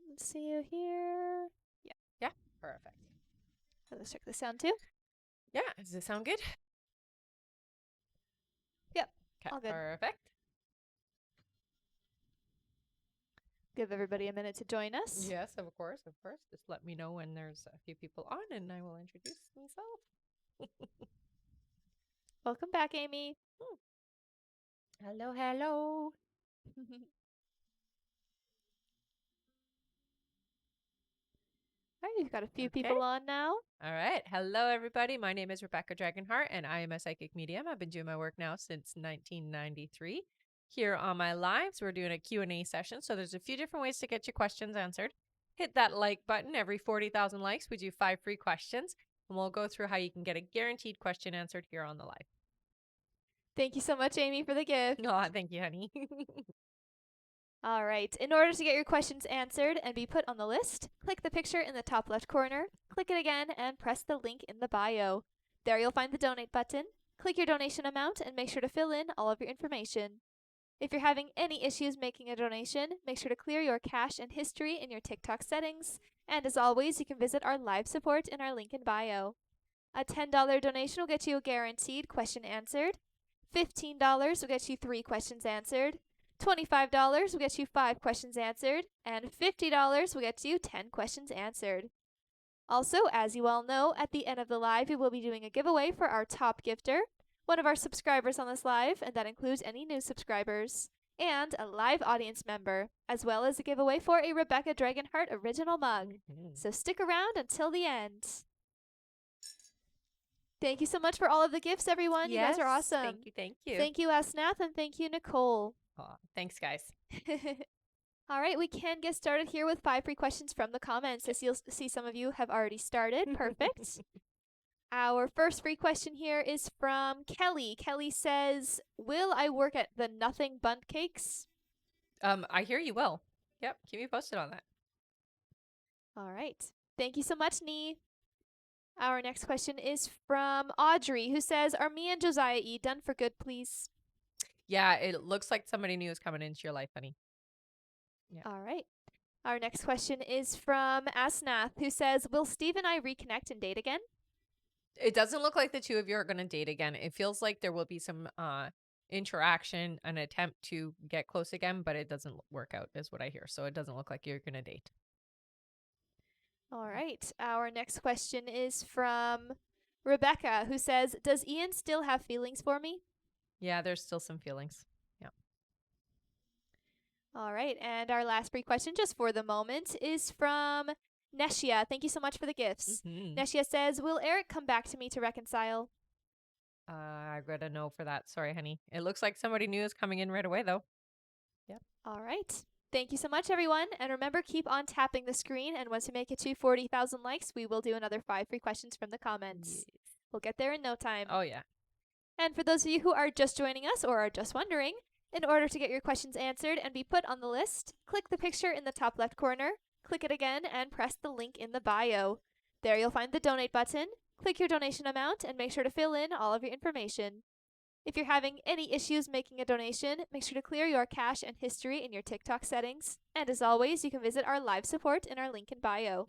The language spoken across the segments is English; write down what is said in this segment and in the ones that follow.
Let's see you here. Yeah, perfect. Let's check the sound too. Yeah, does it sound good? Yep, Okay, all good. perfect. Give everybody a minute to join us. Yes, of course, of course. Just let me know when there's a few people on and I will introduce myself. Welcome back, Amy. Hello, hello. All right, we've got a few Okay. people on now. All right. Hello, everybody. My name is Rebecca Dragonheart, and I am a psychic medium. I've been doing my work now since 1993. Here on my lives, we're doing a Q&A session, so there's a few different ways to get your questions answered. Hit that like button. Every 40,000 likes, we do 5 free questions, and we'll go through how you can get a guaranteed question answered here on the live. Thank you so much, Amy, for the gift. Oh, thank you, honey. All right, in order to get your questions answered and be put on the list, click the picture in the top left corner, click it again, and press the link in the bio. There you'll find the donate button. Click your donation amount and make sure to fill in all of your information. If you're having any issues making a donation, make sure to clear your cache and history in your TikTok settings. And as always, you can visit our live support in our link in bio. A $10 donation will get you a guaranteed question answered. $15 will get you 3 questions answered. $25 will get you 5 questions answered. And $50 will get you 10 questions answered. Also, as you all know, at the end of the live, we will be doing a giveaway for our top gifter, one of our subscribers on this live, and that includes any new subscribers, and a live audience member, as well as a giveaway for a Rebecca Dragonheart original mug. So stick around until the end. Thank you so much for all of the gifts, everyone. Yes, you guys are awesome. Thank you, thank you. Thank you, Asnath, and thank you, Nicole. Aw, thanks, guys. All right, we can get started here with 5 free questions from the comments. As you'll see, some of you have already started. Perfect. Our first free question here is from Kelly. Kelly says, will I work at the Nothing Bundt Cakes? I hear you will. Yep, keep me posted on that. All right. Thank you so much, Nee. Our next question is from Audrey, who says, are me and Josiah E. done for good, please? Yeah, it looks like somebody new is coming into your life, honey. Yeah. All right. Our next question is from Asnath, who says, will Steve and I reconnect and date again? It doesn't look like the two of you are going to date again. It feels like there will be some interaction, an attempt to get close again, but it doesn't work out is what I hear. So it doesn't look like you're going to date. All right. Our next question is from Rebecca, who says, does Ian still have feelings for me? Yeah, there's still some feelings. Yeah. All right. And our last free question, just for the moment, is from Neshia. Thank you so much for the gifts. Neshia says, will Eric come back to me to reconcile? I got a no for that. Sorry, honey. It looks like somebody new is coming in right away, though. Yep. All right. Thank you so much, everyone. And remember, keep on tapping the screen. And once we make it to 40,000 likes, we will do another 5 free questions from the comments. Yes. We'll get there in no time. Oh, yeah. And for those of you who are just joining us or are just wondering, in order to get your questions answered and be put on the list, click the picture in the top left corner, click it again, and press the link in the bio. There you'll find the donate button. Click your donation amount and make sure to fill in all of your information. If you're having any issues making a donation, make sure to clear your cache and history in your TikTok settings. And as always, you can visit our live support in our link in bio.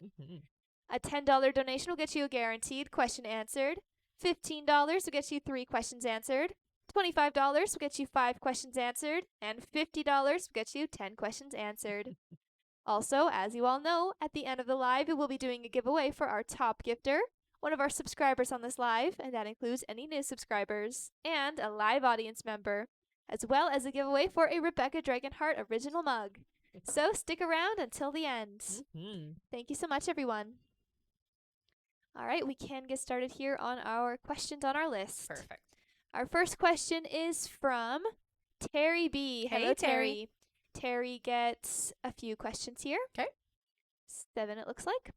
A $10 donation will get you a guaranteed question answered. $15 will get you 3 questions answered. $25 will get you 5 questions answered. And $50 will get you 10 questions answered. Also, as you all know, at the end of the live, we will be doing a giveaway for our top gifter, one of our subscribers on this live, and that includes any new subscribers, and a live audience member, as well as a giveaway for a Rebecca Dragonheart original mug. So stick around until the end. Thank you so much, everyone. All right, we can get started here on our questions on our list. Perfect. Our first question is from Terry B. Hey, Hello, Terry. Terry gets a few questions here. Okay. 7, it looks like.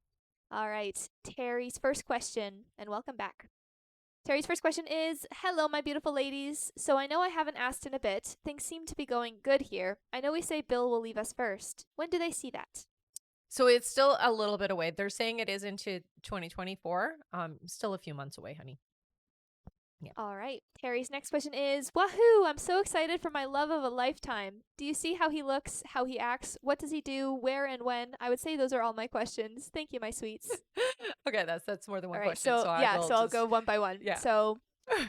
All right, Terry's first question, and welcome back. Terry's first question is, hello, my beautiful ladies. So I know I haven't asked in a bit. Things seem to be going good here. I know we say Bill will leave us first. When do they see that? So it's still a little bit away. They're saying it is into 2024. Still a few months away, honey. Yeah. All right. Terry's next question is, Wahoo! I'm so excited for my love of a lifetime. Do you see how he looks, how he acts? What does he do? Where and when? I would say those are all my questions. Thank you, my sweets. Okay, that's more than All one right. question. So, So I yeah, will so I'll just go one by one. yeah. So,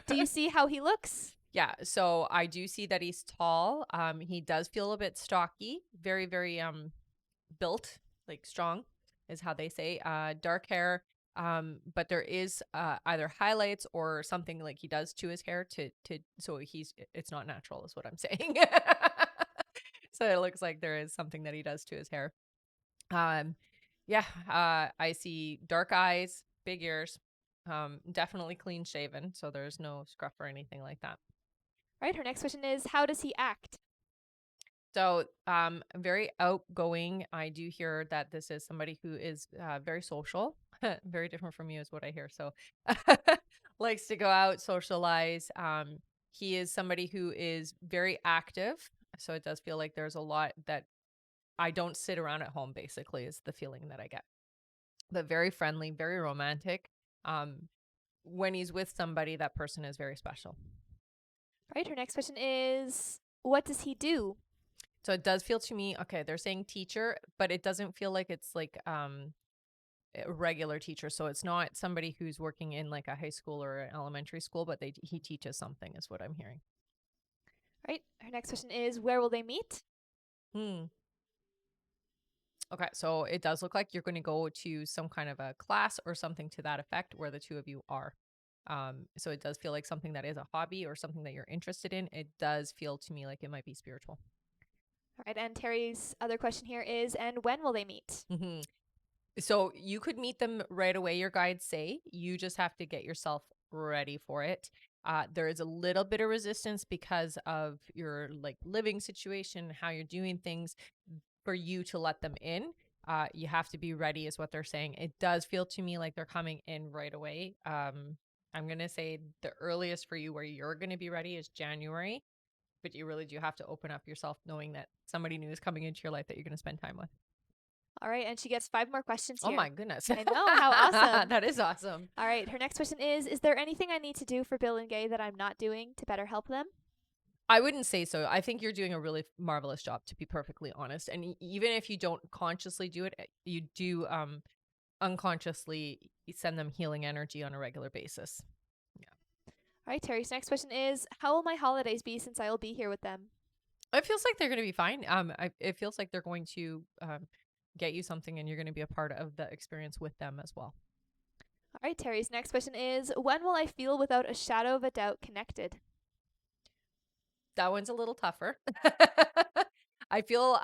do you see how he looks? Yeah, so I do see that he's tall. He does feel a bit stocky, very, very built, like strong, is how they say. Dark hair. But there is either highlights or something like he does to his hair to so it's not natural, is what I'm saying. So it looks like there is something that he does to his hair. Um, yeah, I see dark eyes, big ears, definitely clean shaven, so there's no scruff or anything like that. All right. Her next question is, how does he act? So, very outgoing. I do hear that this is somebody who is very social, very different from you, is what I hear. So, likes to go out, socialize. He is somebody who is very active. So, it does feel like there's a lot that I don't sit around at home, basically, is the feeling that I get. But very friendly, very romantic. Um, when he's with somebody, that person is very special. All right. Her next question is, what does he do? So it does feel to me, okay, they're saying teacher, but it doesn't feel like it's like a regular teacher. So it's not somebody who's working in like a high school or an elementary school, but he teaches something, is what I'm hearing. All right. Her next question is, where will they meet? Hmm. Okay, so it does look like you're going to go to some kind of a class or something to that effect where the two of you are. So it does feel like something that is a hobby or something that you're interested in. It does feel to me like it might be spiritual. All right. And Terry's other question here is, and when will they meet? Hmm. So you could meet them right away, your guides say. You just have to get yourself ready for it. There is a little bit of resistance because of your like living situation, how you're doing things for you to let them in. You have to be ready, is what they're saying. It does feel to me like they're coming in right away. I'm going to say the earliest for you where you're going to be ready is January, but you really do have to open up yourself knowing that somebody new is coming into your life that you're going to spend time with. All right. And she gets 5 more questions Oh here. my goodness. I know. How awesome. That is awesome. All right. Her next question is there anything I need to do for Bill and Gay that I'm not doing to better help them? I wouldn't say so. I think you're doing a really marvelous job, to be perfectly honest. And even if you don't consciously do it, you do unconsciously send them healing energy on a regular basis. Yeah. All right. Terry's next question is how will my holidays be since I will be here with them? It feels like they're going to be fine. It feels like they're going to get you something and you're going to be a part of the experience with them as well. All right. Terry's next question is when will I feel without a shadow of a doubt connected? That one's a little tougher. I feel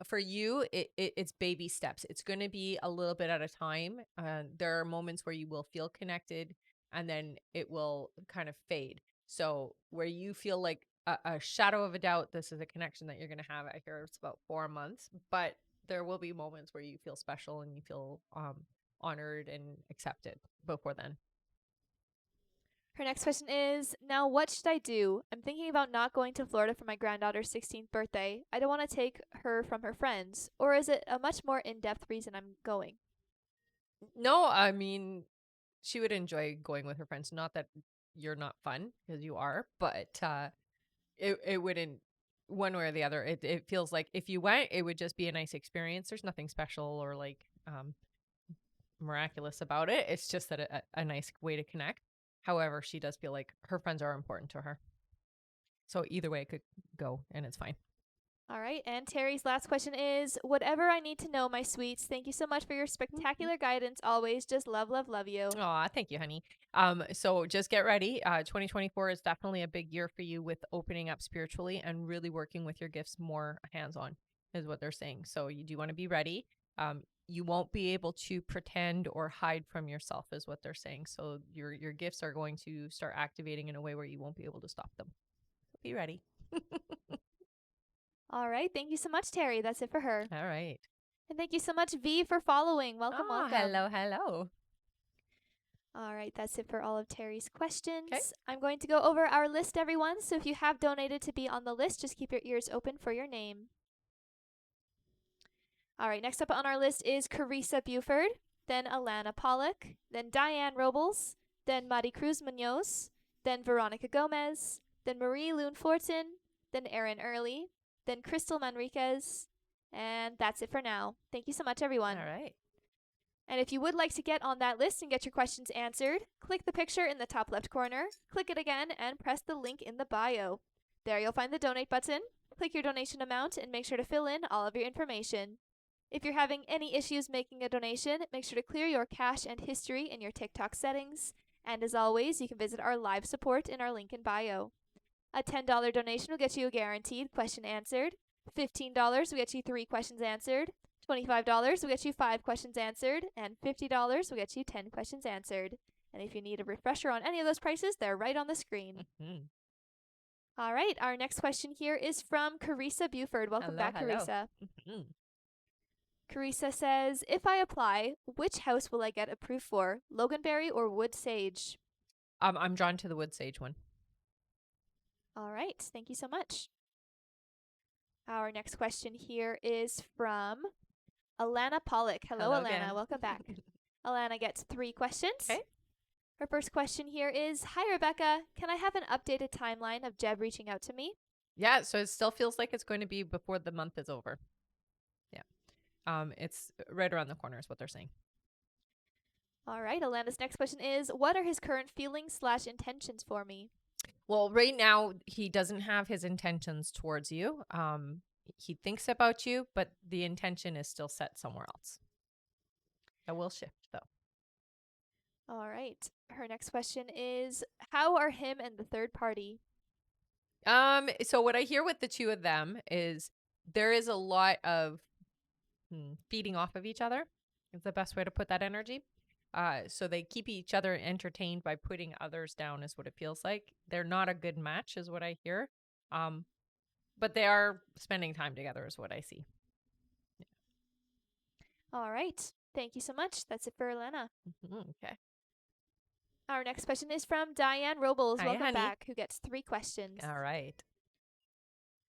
for you it's baby steps. It's going to be a little bit at a time. There are moments where you will feel connected and then it will kind of fade. So where you feel like a shadow of a doubt this is a connection that you're going to have, I hear it's about 4 months, but there will be moments where you feel special and you feel honored and accepted before then. Her next question is now what should I do? I'm thinking about not going to Florida for my granddaughter's 16th birthday. I don't want to take her from her friends. Or is it a much more in depth reason I'm going? No, I mean, she would enjoy going with her friends. Not that you're not fun, because you are, but it wouldn't one way or the other. It feels like if you went, it would just be a nice experience. There's nothing special or like miraculous about it. It's just that a nice way to connect. However, she does feel like her friends are important to her. So either way, it could go, and it's fine. All right. And Terry's last question is whatever I need to know, my sweets. Thank you so much for your spectacular guidance always. Just love, love, love you. Aw, thank you, honey. So just get ready. 2024 is definitely a big year for you with opening up spiritually and really working with your gifts more hands-on, is what they're saying. So you do want to be ready. You won't be able to pretend or hide from yourself, is what they're saying. So your gifts are going to start activating in a way where you won't be able to stop them. Be ready. All right. Thank you so much, Terry. That's it for her. All right. And thank you so much, V, for following. Welcome, Oh, welcome. hello. All right, that's it for all of Terry's questions. 'Kay. I'm going to go over our list, everyone. So if you have donated to be on the list, just keep your ears open for your name. All right, next up on our list is Carissa Buford, then Alana Pollock, then Diane Robles, then Mari Cruz Munoz, then Veronica Gomez, then Marie Loon Fortin, then Erin Early, then Crystal Manriquez, and that's it for now. Thank you so much, everyone. All right. And if you would like to get on that list and get your questions answered, click the picture in the top left corner, click it again, and press the link in the bio. There you'll find the donate button. Click your donation amount and make sure to fill in all of your information. If you're having any issues making a donation, make sure to clear your cache and history in your TikTok settings. And as always, you can visit our live support in our link in bio. A $10 donation will get you a guaranteed question answered. $15 will get you 3 questions answered. $25 will get you 5 questions answered. And $50 will get you 10 questions answered. And if you need a refresher on any of those prices, they're right on the screen. All right, our next question here is from Carissa Buford. Welcome back, Carissa. Carissa says, if I apply, which house will I get approved for? Loganberry or Wood Sage? I'm drawn to the Wood Sage one. All right, thank you so much. Our next question here is from Alana Pollock. Hello Alana. Again. Welcome back. Alana gets 3 questions. Okay. Her first question here is, hi, Rebecca. Can I have an updated timeline of Jeb reaching out to me? Yeah, so it still feels like it's going to be before the month is over. Yeah. It's right around the corner is what they're saying. All right, Alana's next question is, what are his current feelings/intentions for me? Well, right now, he doesn't have his intentions towards you. He thinks about you, but the intention is still set somewhere else. That will shift, though. All right. Her next question is, how are him and the third party? So what I hear with the two of them is there is a lot of feeding off of each other. Is the best way to put that energy. So they keep each other entertained by putting others down is what it feels like. They're not a good match is what I hear. But they are spending time together is what I see. Yeah. All right. Thank you so much. That's it for Elena. Okay. Our next question is from Diane Robles. Hi, Welcome honey. back, who gets 3 questions. All right.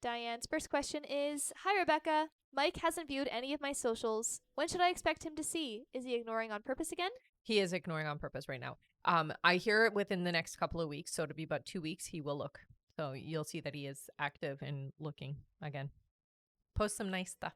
Diane's first question is, hi, Rebecca. Mike hasn't viewed any of my socials. When should I expect him to see? Is he ignoring on purpose again? He is ignoring on purpose right now. I hear it within the next couple of weeks. So it'll be about 2 weeks. He will look. So you'll see that he is active and looking again. Post some nice stuff.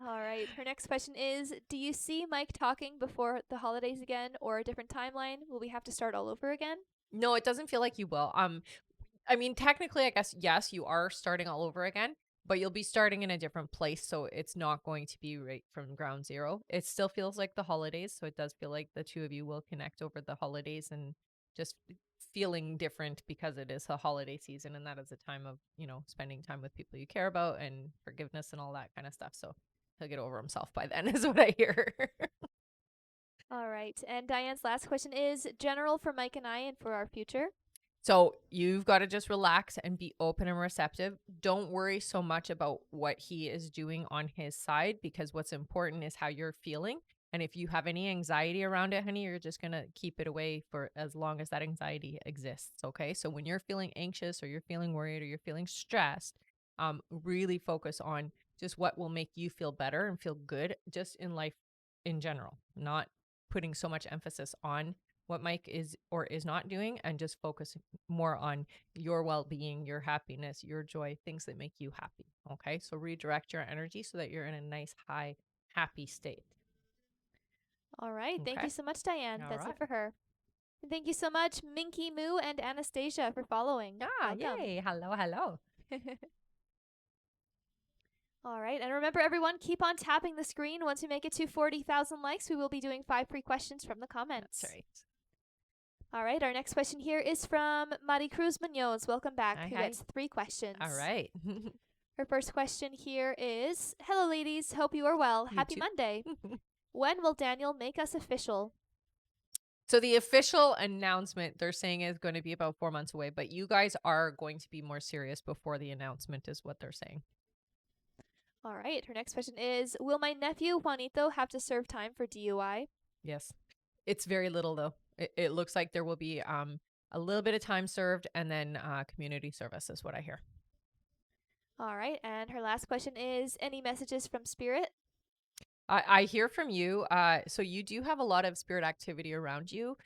All right. Her next question is, do you see Mike talking before the holidays again or a different timeline? Will we have to start all over again? No, it doesn't feel like you will. I mean, technically, I guess, yes, you are starting all over again, but you'll be starting in a different place. So it's not going to be right from ground zero. It still feels like the holidays. So it does feel like the two of you will connect over the holidays and just feeling different because it is a holiday season. And that is a time of, spending time with people you care about and forgiveness and all that kind of stuff. So he'll get over himself by then is what I hear. All right. And Diane's last question is, general for Mike and I and for our future? So you've got to just relax and be open and receptive. Don't worry so much about what he is doing on his side because what's important is how you're feeling. And if you have any anxiety around it, honey, you're just going to keep it away for as long as that anxiety exists. Okay. So when you're feeling anxious or you're feeling worried or you're feeling stressed, really focus on just what will make you feel better and feel good just in life in general, not putting so much emphasis on what Mike is or is not doing and just focus more on your well-being, your happiness, your joy, things that make you happy. Okay. So redirect your energy so that you're in a nice, high, happy state. All right. Okay. Thank you so much, Diane. All That's right. it for her. And thank you so much, Minky Moo and Anastasia, for following. Welcome. Yay. Hello. All right. And remember, everyone, keep on tapping the screen. Once we make it to 40,000 likes, we will be doing 5 free questions from the comments. That's right. All right. Our next question here is from Mari Cruz Munoz. Welcome back. Hi, who hi. gets 3 questions. All right. Her first question here is, hello, ladies. Hope you are well. You Happy too. Monday. When will Daniel make us official? So the official announcement they're saying is going to be about 4 months away, but you guys are going to be more serious before the announcement is what they're saying. All right. Her next question is, will my nephew Juanito have to serve time for DUI? Yes. It's very little though. It looks like there will be a little bit of time served and then community service is what I hear. All right. And her last question is, any messages from Spirit? I hear from you. So you do have a lot of spirit activity around you.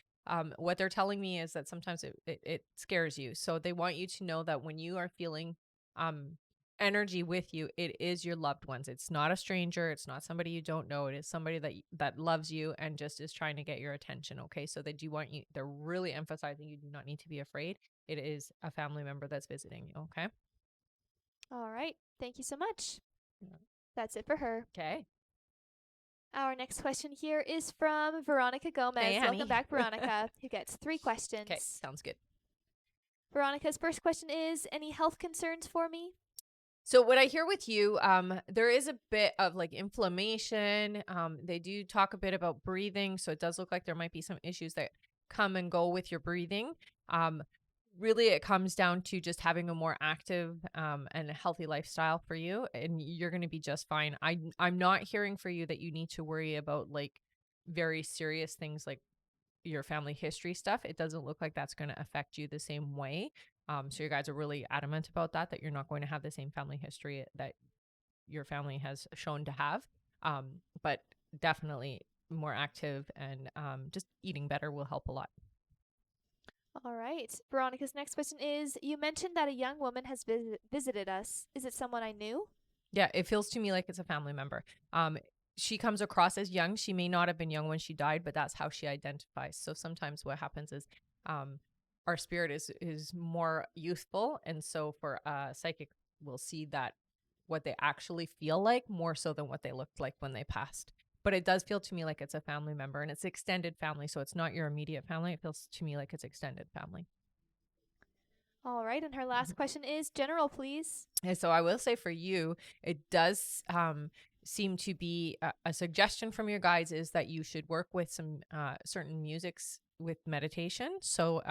What they're telling me is that sometimes it scares you. So they want you to know that when you are feeling um, energy with you, it is your loved ones. It's not a stranger. It's not somebody you don't know. It is somebody that loves you and just is trying to get your attention. Okay, so they do want you. They're really emphasizing you do not need to be afraid. It is a family member that's visiting you. Okay. All right. Thank you so much. Yeah. That's it for her. Okay. Our next question here is from Veronica Gomez. Hey, honey. Welcome back, Veronica, who gets 3 Okay, questions. sounds good. Veronica's first question is, any health concerns for me? So what I hear with you, there is a bit of like inflammation. They do talk a bit about breathing, so it does look like there might be some issues that come and go with your breathing. Um, Really, it comes down to just having a more active and a healthy lifestyle for you, and you're going to be just fine. I'm not hearing for you that you need to worry about like very serious things like your family history stuff. It doesn't look like that's going to affect you the same way. So you guys are really adamant about that you're not going to have the same family history that your family has shown to have. But definitely more active and just eating better will help a lot. All right. Veronica's next question is, you mentioned that a young woman has visited us. Is it someone I knew? Yeah, it feels to me like it's a family member. She comes across as young. She may not have been young when she died, but that's how she identifies. So sometimes what happens is um, our spirit is more youthful, and so for psychic, we'll see that what they actually feel like more so than what they looked like when they passed. But it does feel to me like it's a family member, and it's extended family, so it's not your immediate family. It feels to me like it's extended family. All right. And her last question is, general, please. And so I will say for you, it does seem to be a suggestion from your guides is that you should work with some certain musics with meditation. So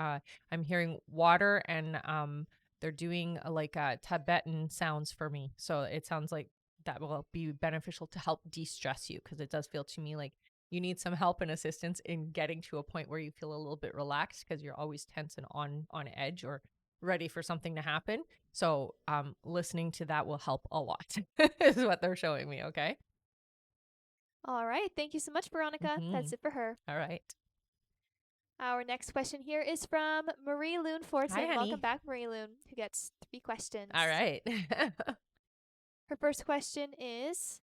I'm hearing water and they're doing like Tibetan sounds for me. So it sounds like that will be beneficial to help de-stress you because it does feel to me like you need some help and assistance in getting to a point where you feel a little bit relaxed because you're always tense and on edge or ready for something to happen. So listening to that will help a lot is what they're showing me. Okay. All right. Thank you so much, Veronica. Mm-hmm. That's it for her. All right. Our next question here is from Marie Loon Fortin. Hi, honey. Welcome back, Marie Loon, who gets 3 questions. All right. Her first question is,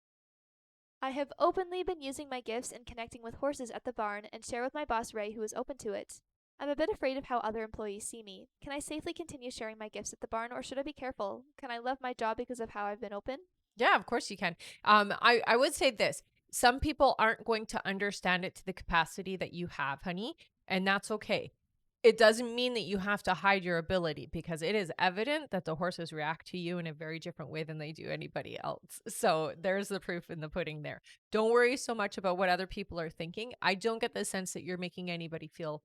I have openly been using my gifts and connecting with horses at the barn and share with my boss Ray, who is open to it. I'm a bit afraid of how other employees see me. Can I safely continue sharing my gifts at the barn, or should I be careful? Can I love my job because of how I've been open? Yeah, of course you can. I would say this. Some people aren't going to understand it to the capacity that you have, honey, and that's okay. It doesn't mean that you have to hide your ability because it is evident that the horses react to you in a very different way than they do anybody else. So there's the proof in the pudding there. Don't worry so much about what other people are thinking. I don't get the sense that you're making anybody feel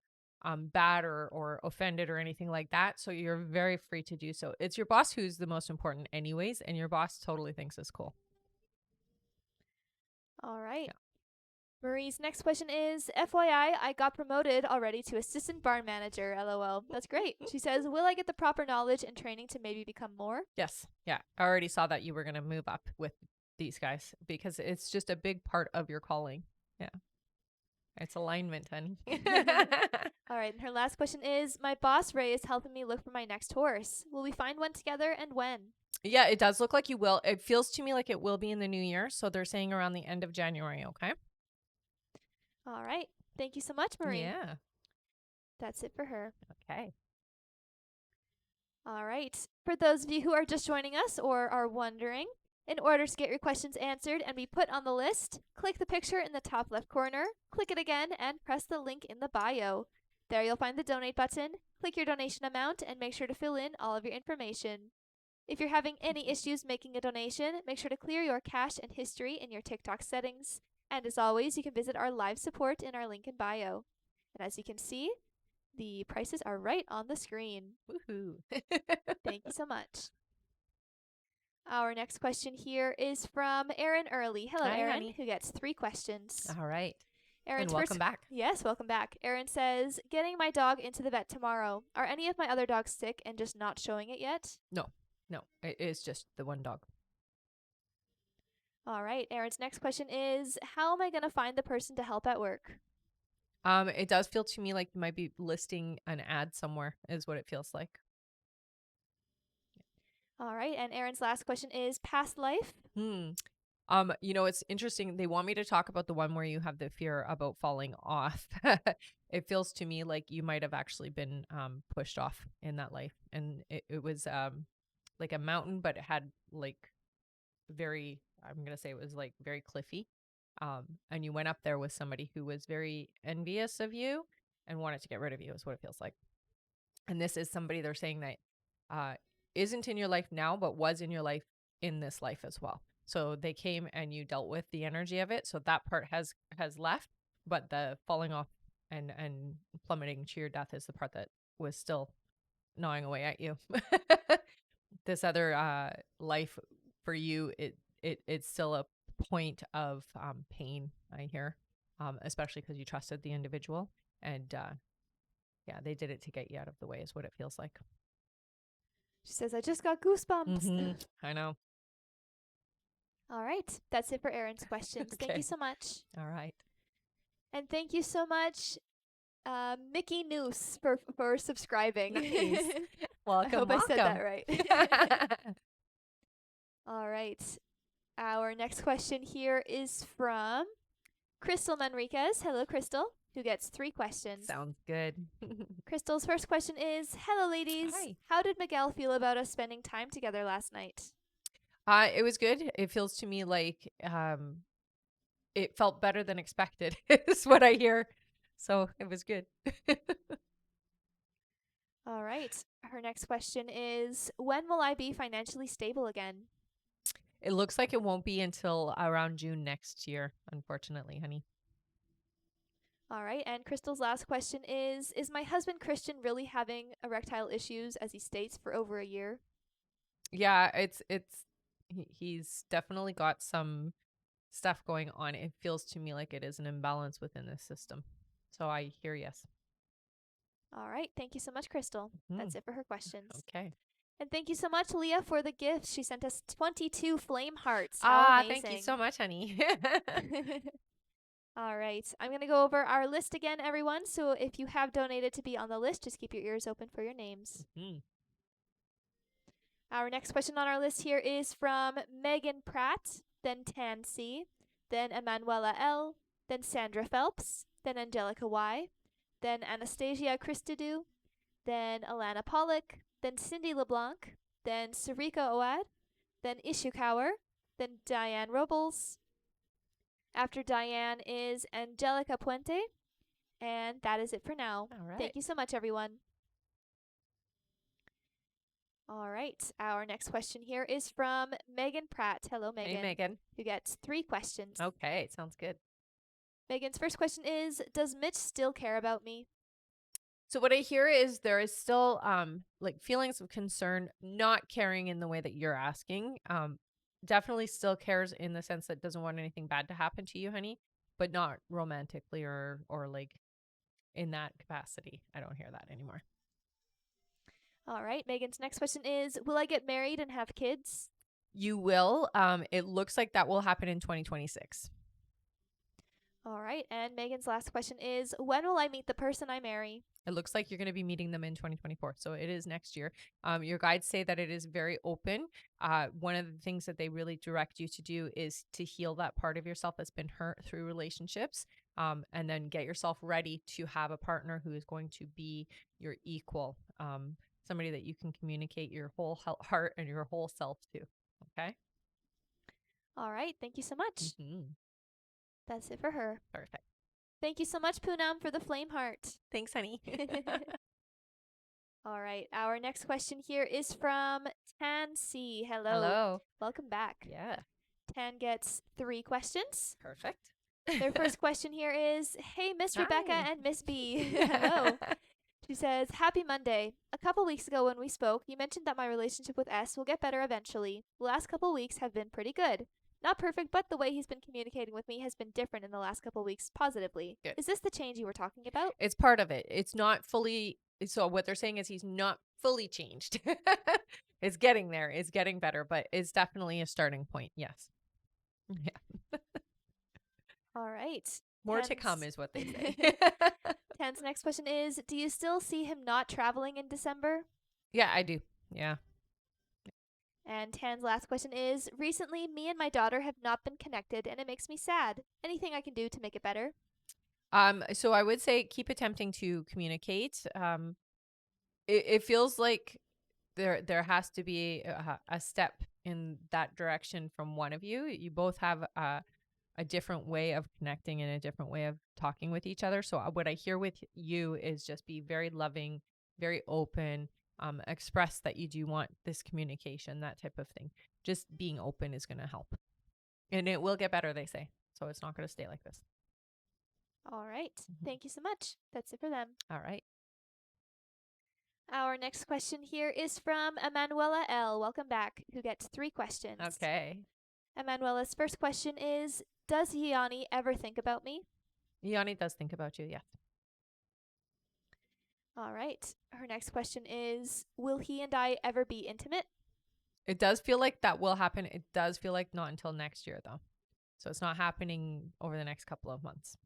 bad or offended or anything like that. So you're very free to do so. It's your boss who's the most important anyways, and your boss totally thinks it's cool. All right. Yeah. Marie's next question is, FYI, I got promoted already to assistant barn manager, lol. That's great. She says, will I get the proper knowledge and training to maybe become more? Yes. Yeah. I already saw that you were going to move up with these guys because it's just a big part of your calling. Yeah. It's alignment, honey. All right, and her last question is, my boss Ray is helping me look for my next horse. Will we find one together and when? Yeah, it does look like you will. It feels to me like it will be in the new year. So they're saying around the end of January. Okay. All right. Thank you so much, Marie. Yeah. That's it for her. Okay. All right. For those of you who are just joining us or are wondering, in order to get your questions answered and be put on the list, click the picture in the top left corner, click it again, and press the link in the bio. There you'll find the donate button. Click your donation amount and make sure to fill in all of your information. If you're having any issues making a donation, make sure to clear your cache and history in your TikTok settings. And as always, you can visit our live support in our link in bio. And as you can see, the prices are right on the screen. Woohoo. Thank you so much. Our next question here is from Erin Early. Hello, Hi, Erin, honey. who gets 3 questions. All right. Erin's And welcome first, back. Yes, welcome back. Erin says, getting my dog into the vet tomorrow. Are any of my other dogs sick and just not showing it yet? No, it is just the one dog. All right. Erin's next question is, how am I going to find the person to help at work? It does feel to me like you might be listing an ad somewhere, is what it feels like. All right. And Aaron's last question is past life. It's interesting. They want me to talk about the one where you have the fear about falling off. It feels to me like you might have actually been pushed off in that life. And it was like a mountain, but it had like I'm going to say it was like very cliffy. And you went up there with somebody who was very envious of you and wanted to get rid of you, is what it feels like. And this is somebody they're saying that uh, isn't in your life now, but was in your life in this life as well. So they came and you dealt with the energy of it. So that part has left, but the falling off and plummeting to your death is the part that was still gnawing away at you. This other life for you, it's still a point of pain, I hear, especially because you trusted the individual. And yeah, they did it to get you out of the way, is what it feels like. She says, I just got goosebumps. I know. All right. That's it for Aaron's questions. Thank you Okay. so much. All right. And thank you so much, Mickey Noose, for subscribing. Nice. I Welcome, hope I said that welcome. right. All right. Our next question here is from Crystal Manriquez. Hello, Crystal, who gets 3 questions. Sounds good. Crystal's first question is, hello, ladies. Hi. How did Miguel feel about us spending time together last night? It was good. It feels to me like it felt better than expected, is what I hear. So it was good. All right. Her next question is, when will I be financially stable again? It looks like it won't be until around June next year, unfortunately, honey. All right. And Crystal's last question is my husband Christian really having erectile issues, as he states, for over a year? Yeah, he's definitely got some stuff going on. It feels to me like it is an imbalance within the system. So I hear yes. All right. Thank you so much, Crystal. That's it for her questions. Okay. And thank you so much, Leah, for the gifts. She sent us 22 flame hearts. How amazing. Thank you so much, honey. All right. I'm going to go over our list again, everyone. So if you have donated to be on the list, just keep your ears open for your names. Our next question on our list here is from Megan Pratt, then Tan C, then Emanuela L, then Sandra Phelps, then Angelica Y, then Anastasia Christidou, then Alana Pollock, then Cindy LeBlanc, then Sarika Oad, then Ishikawa, then Diane Robles. After Diane is Angelica Puente, and that is it for now. All right. Thank you so much, everyone. All right. Our next question here is from Megan Pratt. Hello, Megan. Hey, Megan. Who gets 3 questions. Okay, sounds good. Megan's first question is, does Mitch still care about me? So what I hear is there is still like feelings of concern, not caring in the way that you're asking. Definitely still cares in the sense that doesn't want anything bad to happen to you, honey, but not romantically or like in that capacity. I don't hear that anymore. All right. Megan's next question is, will I get married and have kids? You will. It looks like that will happen in 2026. All right. And Megan's last question is, when will I meet the person I marry? It looks like you're going to be meeting them in 2024. So it is next year. Your guides say that it is very open. One of the things that they really direct you to do is to heal that part of yourself that's been hurt through relationships. And then get yourself ready to have a partner who is going to be your equal. Somebody that you can communicate your whole heart and your whole self to. Okay. All right. Thank you so much. That's it for her. Perfect. Thank you so much, Poonam, for the flame heart. Thanks, honey. All right. Our next question here is from Tan C. Hello. Hello. Welcome back. Yeah. Tan gets 3 questions. Perfect. Their first question here is, hey, Miss Rebecca Hi. and Miss B. Hello. She says, happy Monday. A couple weeks ago when we spoke, you mentioned that my relationship with S will get better eventually. The last couple weeks have been pretty good. Not perfect, but the way he's been communicating with me has been different in the last couple weeks, positively. Good. Is this the change you were talking about? It's part of it. It's not fully. So what they're saying is he's not fully changed. It's getting there. It's getting better, but it's definitely a starting point. Yes. Yeah. All right. More to Tens. come is what they say. Tan's next question is, do you still see him not traveling in December? Yeah, I do. Yeah. And Tan's last question is, recently me and my daughter have not been connected and it makes me sad. Anything I can do to make it better? So I would say keep attempting to communicate. It feels like there has to be a step in that direction from one of you. You both have a different way of connecting and a different way of talking with each other. So what I hear with you is just be very loving, very open, express that you do want this communication, that type of thing. Just being open is going to help. And it will get better, they say. So it's not going to stay like this. All right. Thank you so much. That's it for them. All right. Our next question here is from Emanuela L. Welcome back, who gets 3 questions. Okay. Emanuela's first question is, does Yanni ever think about me? Yanni does think about you, yes. All right. Her next question is, will he and I ever be intimate? It does feel like that will happen. It does feel like not until next year, though. So it's not happening over the next couple of months.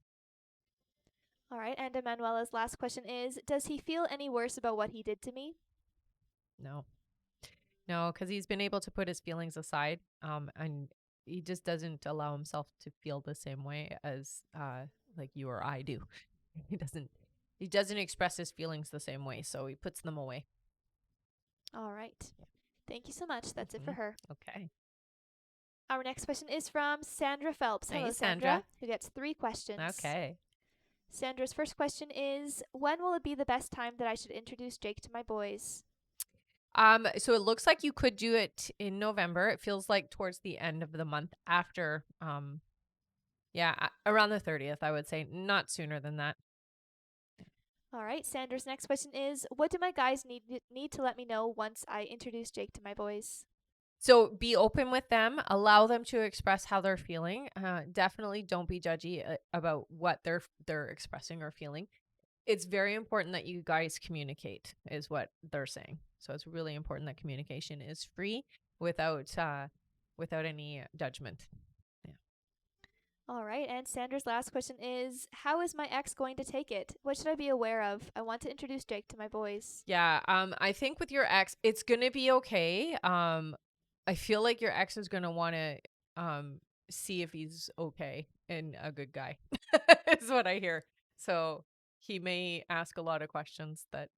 All right. And Emanuela's last question is, does he feel any worse about what he did to me? No. No, because he's been able to put his feelings aside, and he just doesn't allow himself to feel the same way as like you or I do. He doesn't express his feelings the same way, so he puts them away. All right. Thank you so much. That's it for her. Okay. Our next question is from Sandra Phelps. Hey, Hello, Sandra. who gets 3 questions. Okay. Sandra's first question is, when will it be the best time that I should introduce Jake to my boys? So it looks like you could do it in November. It feels like towards the end of the month after, around the 30th, I would say, not sooner than that. All right. Sandra's next question is, what do my guys need to let me know once I introduce Jake to my boys? So be open with them, allow them to express how they're feeling. Definitely don't be judgy about what they're expressing or feeling. It's very important that you guys communicate, is what they're saying. So it's really important that communication is free without any judgment. Yeah. All right. And Sandra's last question is, how is my ex going to take it? What should I be aware of? I want to introduce Jake to my boys. Yeah. I think with your ex, it's gonna be okay. I feel like your ex is gonna want to see if he's okay and a good guy. Is what I hear. So he may ask a lot of questions that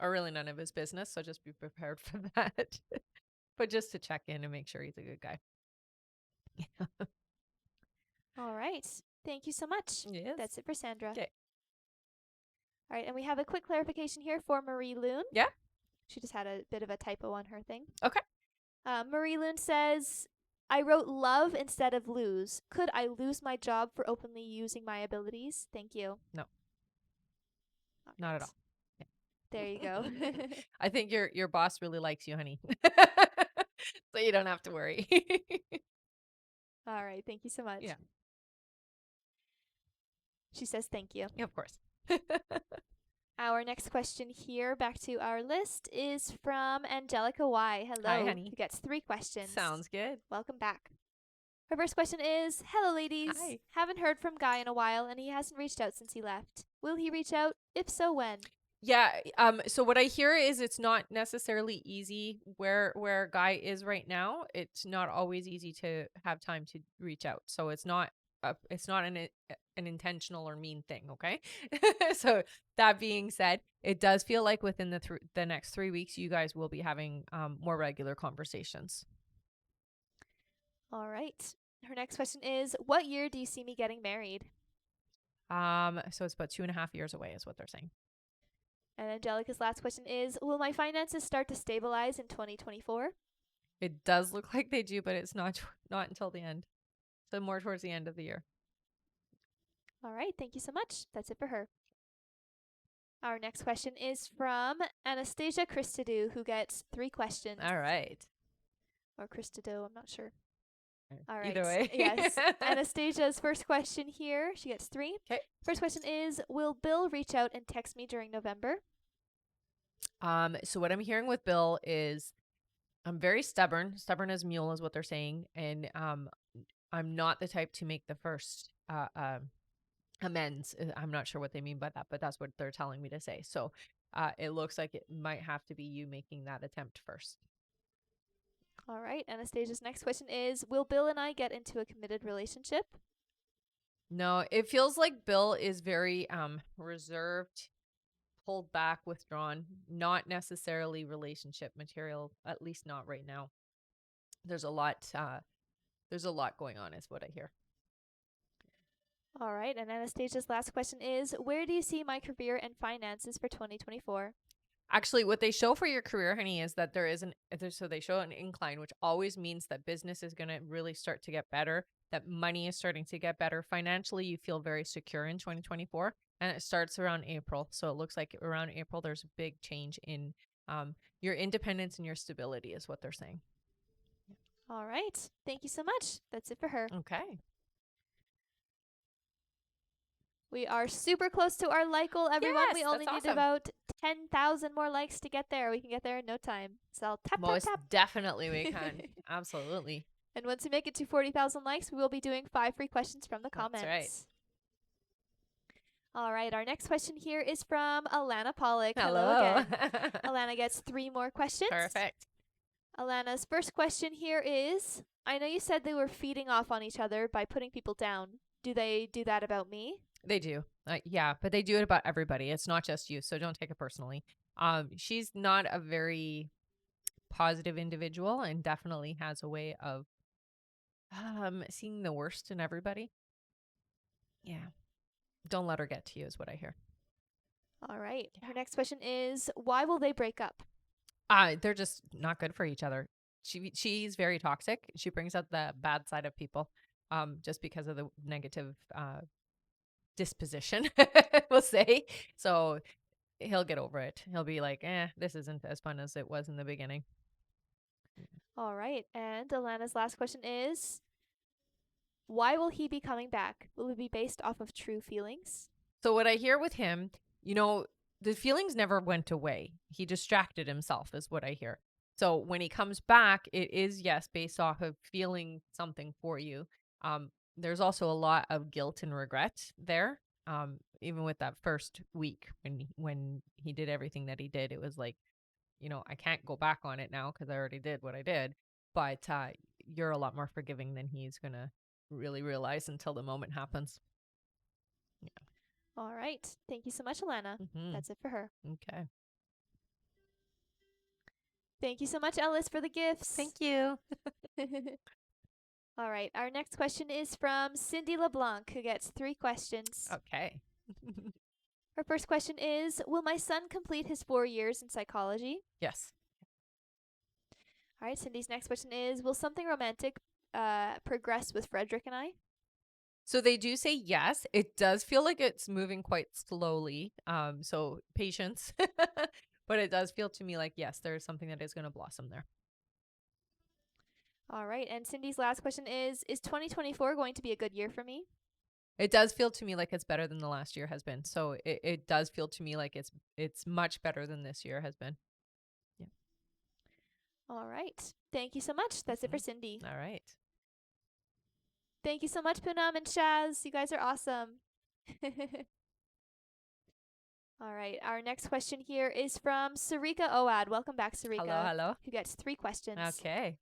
are really none of his business. So just be prepared for that. But just to check in and make sure he's a good guy. All right. Thank you so much. Yes. That's it for Sandra. Okay. All right. And we have a quick clarification here for Marie Loon. Yeah. She just had a bit of a typo on her thing. Okay. Marie Loon says, I wrote love instead of lose. Could I lose my job for openly using my abilities? Thank you. No. All Not right. at all. Yeah. There you go. I think your boss really likes you, honey. So you don't have to worry. All right. Thank you so much. Yeah. She says thank you. Yeah, of course. Our next question here, back to our list, is from Angelica Y. Hello. Hi, honey. Who gets 3 questions. Sounds good. Welcome back. Her first question is, hello, ladies. Hi. Haven't heard from Guy in a while, and he hasn't reached out since he left. Will he reach out? If so, when? Yeah. So what I hear is it's not necessarily easy where Guy is right now. It's not always easy to have time to reach out. So it's not an intentional or mean thing. Okay. So that being said, it does feel like within the next 3 weeks, you guys will be having more regular conversations. All right. Her next question is, what year do you see me getting married? So it's about 2.5 years away is what they're saying. And Angelica's last question is, will my finances start to stabilize in 2024? It does look like they do, but it's not until the end. So more towards the end of the year. All right. Thank you so much. That's it for her. Our next question is from Anastasia Christadou, who gets 3 questions. All right. Or Christadou, I'm not sure. All right. Either way. Yes. Anastasia's first question here. She gets 3. Okay. First question is, will Bill reach out and text me during November? So what I'm hearing with Bill is I'm very stubborn as a mule is what they're saying. And I'm not the type to make the first amends. I'm not sure what they mean by that, but that's what they're telling me to say. So it looks like it might have to be you making that attempt first. All right. Anastasia's next question is, will Bill and I get into a committed relationship? No, it feels like Bill is very reserved, pulled back, withdrawn, not necessarily relationship material, at least not right now. There's a lot going on is what I hear. All right. And Anastasia's last question is, where do you see my career and finances for 2024? Actually, what they show for your career, honey, is that so they show an incline, which always means that business is going to really start to get better, that money is starting to get better. Financially, you feel very secure in 2024, and it starts around April. So it looks like around April, there's a big change in your independence and your stability is what they're saying. All right. Thank you so much. That's it for her. Okay. We are super close to our like goal, everyone. Yes, We only that's need awesome. about 10,000 more likes to get there. We can get there in no time. So I'll tap, Most tap, tap. definitely we can. Absolutely. And once we make it to 40,000 likes, we will be doing 5 free questions from the comments. That's right. All right. Our next question here is from Alana Pollock. Hello. Again. Alana gets 3 more questions. Perfect. Alana's first question here is, I know you said they were feeding off on each other by putting people down. Do they do that about me? They do. Yeah, but they do it about everybody. It's not just you, so don't take it personally. She's not a very positive individual and definitely has a way of seeing the worst in everybody. Yeah. Don't let her get to you is what I hear. All right. Yeah. Her next question is, why will they break up? They're just not good for each other. She's very toxic. She brings out the bad side of people just because of the negative disposition, we'll say. So he'll get over it. He'll be like, this isn't as fun as it was in the beginning. All right. And Alana's last question is, why will he be coming back? Will it be based off of true feelings? So what I hear with him, the feelings never went away. He distracted himself is what I hear. So when he comes back, it is, yes, based off of feeling something for you. There's also a lot of guilt and regret there. Even with that first week when he did everything that he did, it was like, I can't go back on it now because I already did what I did. But you're a lot more forgiving than he's going to really realize until the moment happens. Yeah. All right. Thank you so much, Alana. Mm-hmm. That's it for her. Okay. Thank you so much, Ellis, for the gifts. Thank you. All right. Our next question is from Cindy LeBlanc, who gets 3 questions. Okay. Her first question is, will my son complete his 4 years in psychology? Yes. All right. Cindy's next question is, will something romantic progress with Frederick and I? So they do say yes. It does feel like it's moving quite slowly. So patience. But it does feel to me like, yes, there is something that is going to blossom there. All right. And Cindy's last question is 2024 going to be a good year for me? It does feel to me like it's better than the last year has been. So it does feel to me like it's much better than this year has been. Yeah. All right. Thank you so much. That's it for Cindy. All right. Thank you so much, Poonam and Shaz. You guys are awesome. All right. Our next question here is from Sarika Oad. Welcome back, Sarika. Hello. Who gets 3 questions. Okay.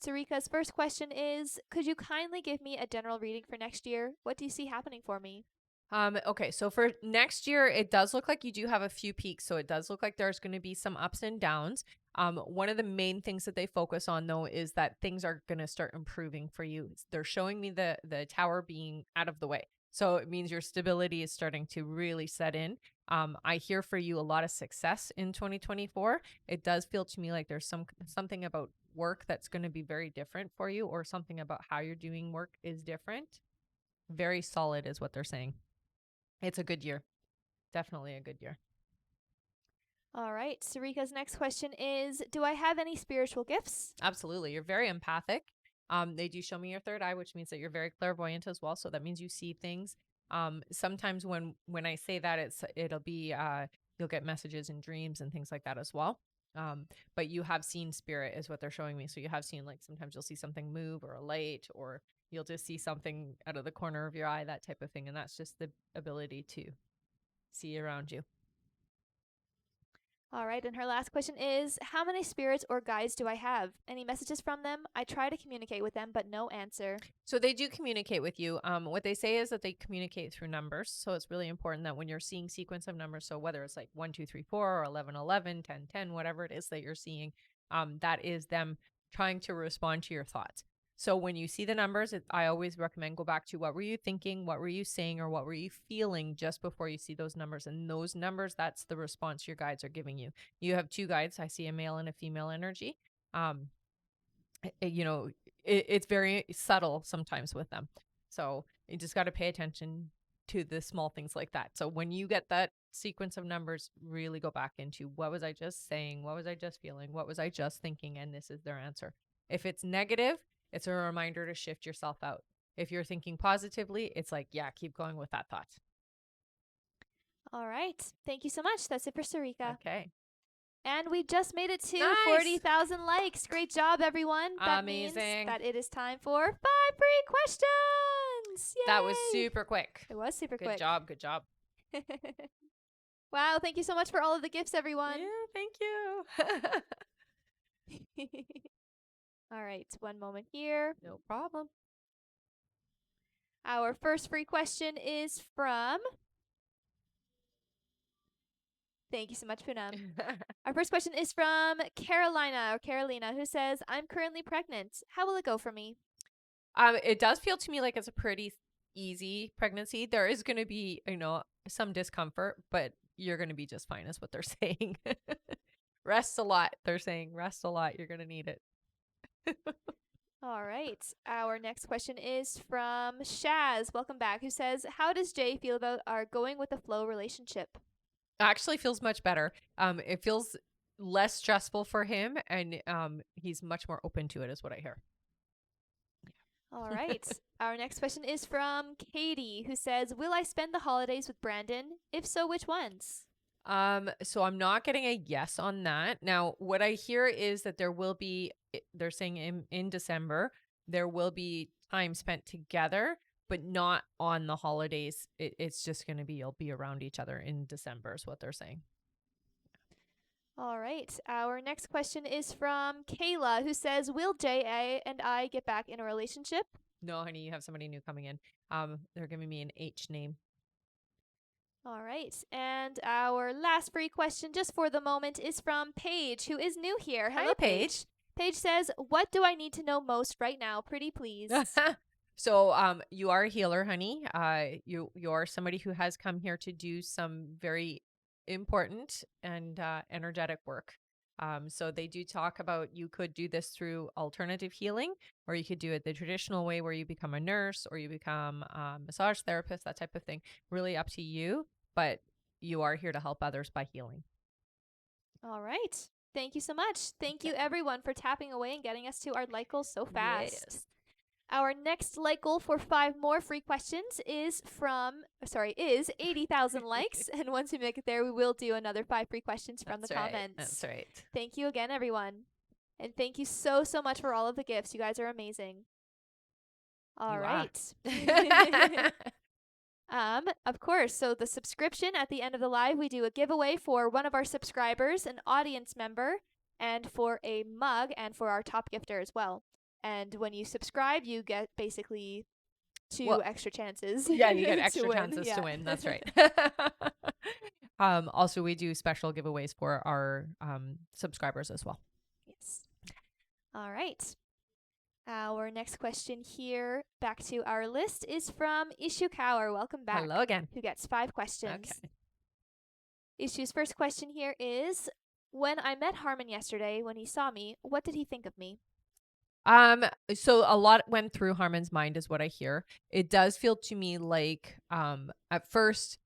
Sarika's first question is, could you kindly give me a general reading for next year? What do you see happening for me? Okay, so for next year, it does look like you do have a few peaks. So it does look like there's going to be some ups and downs. One of the main things that they focus on, though, is that things are going to start improving for you. They're showing me the tower being out of the way. So it means your stability is starting to really set in. I hear for you a lot of success in 2024. It does feel to me like there's something about work that's going to be very different for you, or something about how you're doing work is different. Very solid is what they're saying. It's a good year. Definitely a good year. All right. Sarika's next question is, do I have any spiritual gifts? Absolutely. You're very empathic. They do show me your third eye, which means that you're very clairvoyant as well. So that means you see things. Sometimes when I say that, it'll be you'll get messages in dreams and things like that as well. But you have seen spirit is what they're showing me. So you have seen, like, sometimes you'll see something move or a light or you'll just see something out of the corner of your eye, that type of thing. And that's just the ability to see around you. All right, and her last question is, how many spirits or guides do I have? Any messages from them? I try to communicate with them, but no answer. So they do communicate with you. What they say is that they communicate through numbers. So it's really important that when you're seeing sequence of numbers, so whether it's like 1, 2, 3, 4, or 11, 11, 10, 10, whatever it is that you're seeing, that is them trying to respond to your thoughts. So when you see the numbers, I always recommend go back to what were you thinking, what were you saying, or what were you feeling just before you see those numbers. And those numbers, that's the response your guides are giving you. You have two guides. I see a male and a female energy. You know, it's very subtle sometimes with them. So you just got to pay attention to the small things like that. So when you get that sequence of numbers, really go back into what was I just saying? What was I just feeling? What was I just thinking? And this is their answer. If it's negative, it's a reminder to shift yourself out. If you're thinking positively, it's like, yeah, keep going with that thought. All right. Thank you so much. That's it for Sarika. Okay. And we just made it to Nice. 40,000 likes. Great job, everyone. That means Amazing. that it is time for 5 free questions. Yay! That was super quick. It was super Good quick. job. Good job. Wow, thank you so much for all of the gifts, everyone. Yeah, thank you. All right, one moment here. No problem. Our first free question is from... Thank you so much, Poonam. Our first question is from Carolina, who says, I'm currently pregnant. How will it go for me? It does feel to me like it's a pretty easy pregnancy. There is going to be, some discomfort, but you're going to be just fine is what they're saying. Rest a lot. They're saying rest a lot. You're going to need it. All right. Our next question is from Shaz, welcome back, who says, how does Jay feel about our going with the flow relationship? Actually feels much better. It feels less stressful for him, and he's much more open to it is what I hear. All right. Our next question is from Katie, who says, will I spend the holidays with Brandon? If so, which ones? So I'm not getting a yes on that. Now, what I hear is that there will be, they're saying in December, there will be time spent together, but not on the holidays. It's just going to be, you'll be around each other in December is what they're saying. All right. Our next question is from Kayla, who says, will J.A. and I get back in a relationship? No, honey, you have somebody new coming in. They're giving me an H name. All right. And our last free question, just for the moment, is from Paige, who is new here. Hello, Hi, Paige. Paige says, what do I need to know most right now? Pretty please. So you are a healer, honey. You are somebody who has come here to do some very important and energetic work. So they do talk about you could do this through alternative healing, or you could do it the traditional way where you become a nurse or you become a massage therapist, that type of thing. Really up to you, but you are here to help others by healing. All right. Thank you so much. Thank you, everyone, for tapping away and getting us to our like goals so fast. Yes. Our next like goal for 5 more free questions is 80,000 likes. And once we make it there, we will do another 5 free questions from the comments. That's right. Thank you again, everyone. And thank you so, so much for all of the gifts. You guys are amazing. All right. Of course. So the subscription at the end of the live, we do a giveaway for one of our subscribers, an audience member, and for a mug, and for our top gifter as well. And when you subscribe, you get basically 2 extra chances. Yeah, you get extra chances to win. That's right. Also, we do special giveaways for our subscribers as well. Yes. All right. Our next question here, back to our list, is from Ishu Kaur. Welcome back. Hello again. Who gets 5 questions. Okay. Ishu's first question here is, when I met Harmon yesterday, when he saw me, what did he think of me? So a lot went through Harmon's mind is what I hear. It does feel to me like, at first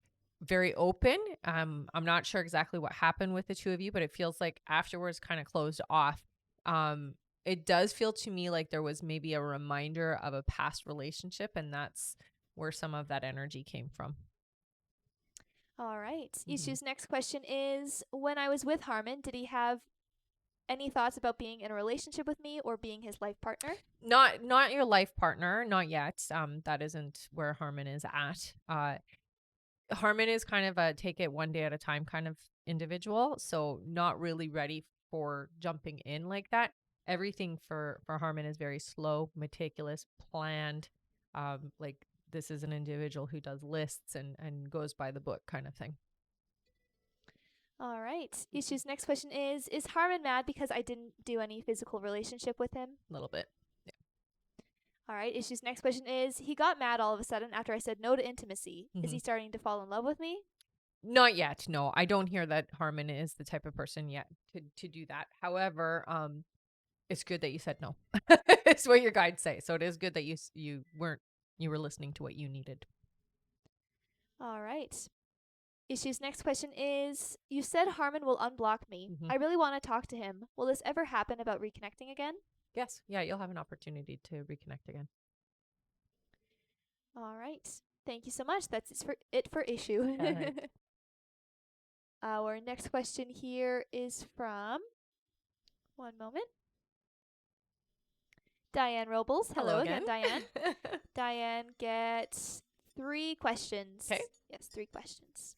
very open. I'm not sure exactly what happened with the two of you, but it feels like afterwards kind of closed off. It does feel to me like there was maybe a reminder of a past relationship, and that's where some of that energy came from. All right. Ishu's next question is, when I was with Harmon, did he have Any thoughts about being in a relationship with me or being his life partner? Not your life partner, not yet. That isn't where Harmon is at. Harmon is kind of a take it one day at a time kind of individual, so not really ready for jumping in like that. Everything for Harmon is very slow, meticulous, planned. Like this is an individual who does lists and goes by the book kind of thing. All right. Issues next question is Harmon mad because I didn't do any physical relationship with him? A little bit. All right. Issues next question is he got mad all of a sudden after I said no to intimacy. Is he starting to fall in love with me? Not yet. No, I don't hear that Harmon is the type of person yet to do that. However, it's good that you said no. It's what your guides say. So it is good that you were listening to what you needed. All right. Issues next question is you said Harmon will unblock me. I really want to talk to him. Will this ever happen about reconnecting again? Yes. Yeah, you'll have an opportunity to reconnect again. All right. Thank you so much. That's it for issue. All right. Our next question here is from, one moment, Diane Robles. Hello again, Diane. Diane gets 3 questions. Okay. Yes, 3 questions.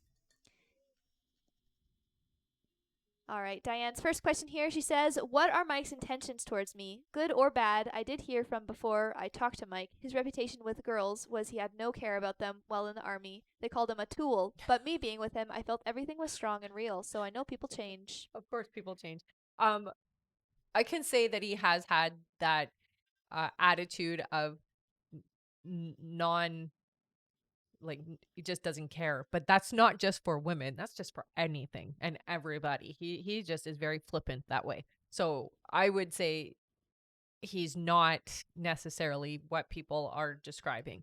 All right, Diane's first question here. She says, what are Mike's intentions towards me? Good or bad? I did hear from before I talked to Mike. His reputation with girls was he had no care about them while in the army. They called him a tool. But me being with him, I felt everything was strong and real. So I know people change. Of course, people change. I can say that he has had that attitude of non like he just doesn't care, but that's not just for women, that's just for anything and everybody. He just is very flippant that way. So I would say he's not necessarily what people are describing.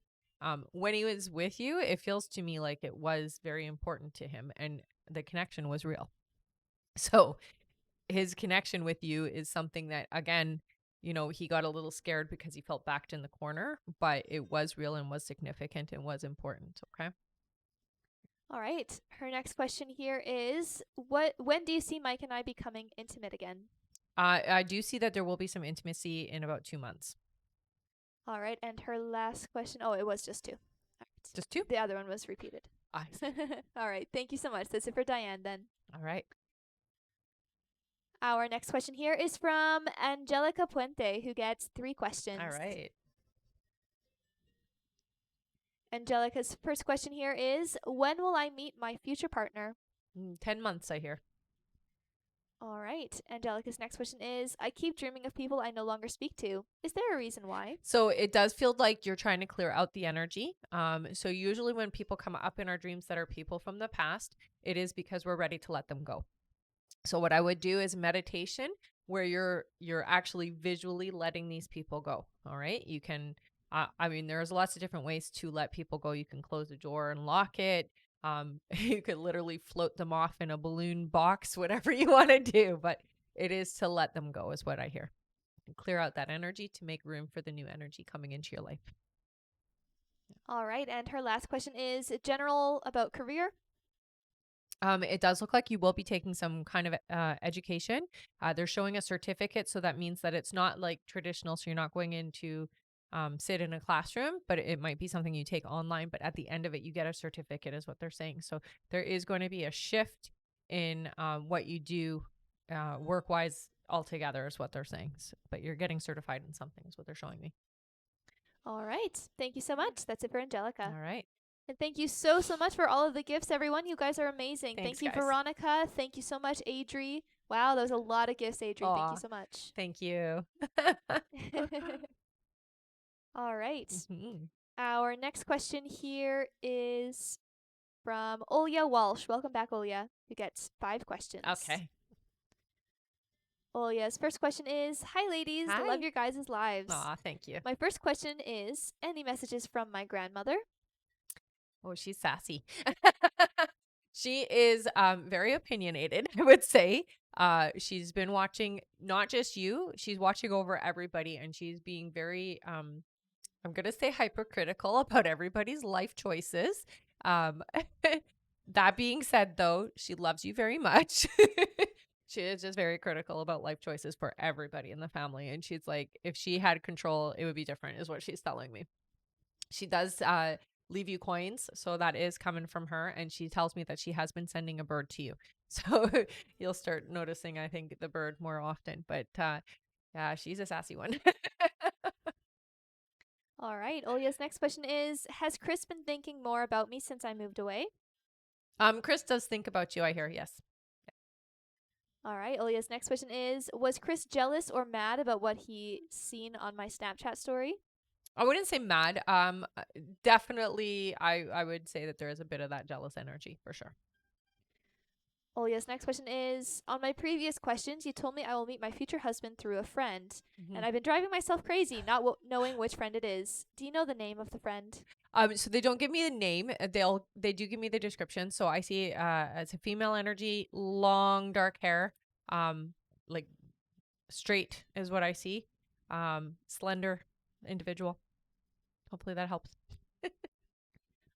When he was with you, it feels to me like it was very important to him and the connection was real. So his connection with you is something that, again, he got a little scared because he felt backed in the corner, but it was real and was significant and was important. Okay. All right. Her next question here is, when do you see Mike and I becoming intimate again? I do see that there will be some intimacy in about 2 months. All right. And her last question, it was just 2. All right. Just 2? The other one was repeated. All right. Thank you so much. That's it for Diane then. All right. Our next question here is from Angelica Puente, who gets 3 questions. All right. Angelica's first question here is, when will I meet my future partner? 10 months, I hear. All right. Angelica's next question is, I keep dreaming of people I no longer speak to. Is there a reason why? So it does feel like you're trying to clear out the energy. So usually when people come up in our dreams that are people from the past, it is because we're ready to let them go. So what I would do is meditation where you're actually visually letting these people go. All right. You can, there's lots of different ways to let people go. You can close the door and lock it. You could literally float them off in a balloon box, whatever you want to do, but it is to let them go is what I hear. And clear out that energy to make room for the new energy coming into your life. All right. And her last question is general about career. It does look like you will be taking some kind of education. They're showing a certificate, so that means that it's not like traditional. So you're not going into sit in a classroom, but it might be something you take online. But at the end of it, you get a certificate, is what they're saying. So there is going to be a shift in what you do work-wise altogether, is what they're saying. So, but you're getting certified in something, is what they're showing me. All right. Thank you so much. That's it for Angelica. All right. And thank you so much for all of the gifts, everyone. You guys are amazing. Thanks, thank you, guys. Veronica. Thank you so much, Adri. Wow, that was a lot of gifts, Adri. Aw, thank you so much. Thank you. All right. Our next question here is from Olya Walsh. Welcome back, Olya, who gets 5 questions. Okay. Olya's first question is, hi, ladies. Hi. Love your guys' lives. Aw, thank you. My first question is, any messages from my grandmother? Oh, she's sassy. She is very opinionated, I would say. She's been watching not just you, she's watching over everybody, and she's being very, I'm going to say hypercritical about everybody's life choices. That being said, though, she loves you very much. She is just very critical about life choices for everybody in the family. And she's like, if she had control, it would be different, is what she's telling me. She does leave you coins. So that is coming from her. And she tells me that she has been sending a bird to you. So you'll start noticing, I think, the bird more often. But yeah, she's a sassy one. All right. Olia's next question is, has Chris been thinking more about me since I moved away? Chris does think about you, I hear. Yes. All right. Olia's next question is, was Chris jealous or mad about what he seen on my Snapchat story? I wouldn't say mad. Definitely, I would say that there is a bit of that jealous energy for sure. Olia's next question is, on my previous questions, you told me I will meet my future husband through a friend, and I've been driving myself crazy not knowing which friend it is. Do you know the name of the friend? So they don't give me the name. They do give me the description. So I see as a female energy, long dark hair, like straight is what I see. Slender individual. Hopefully that helps.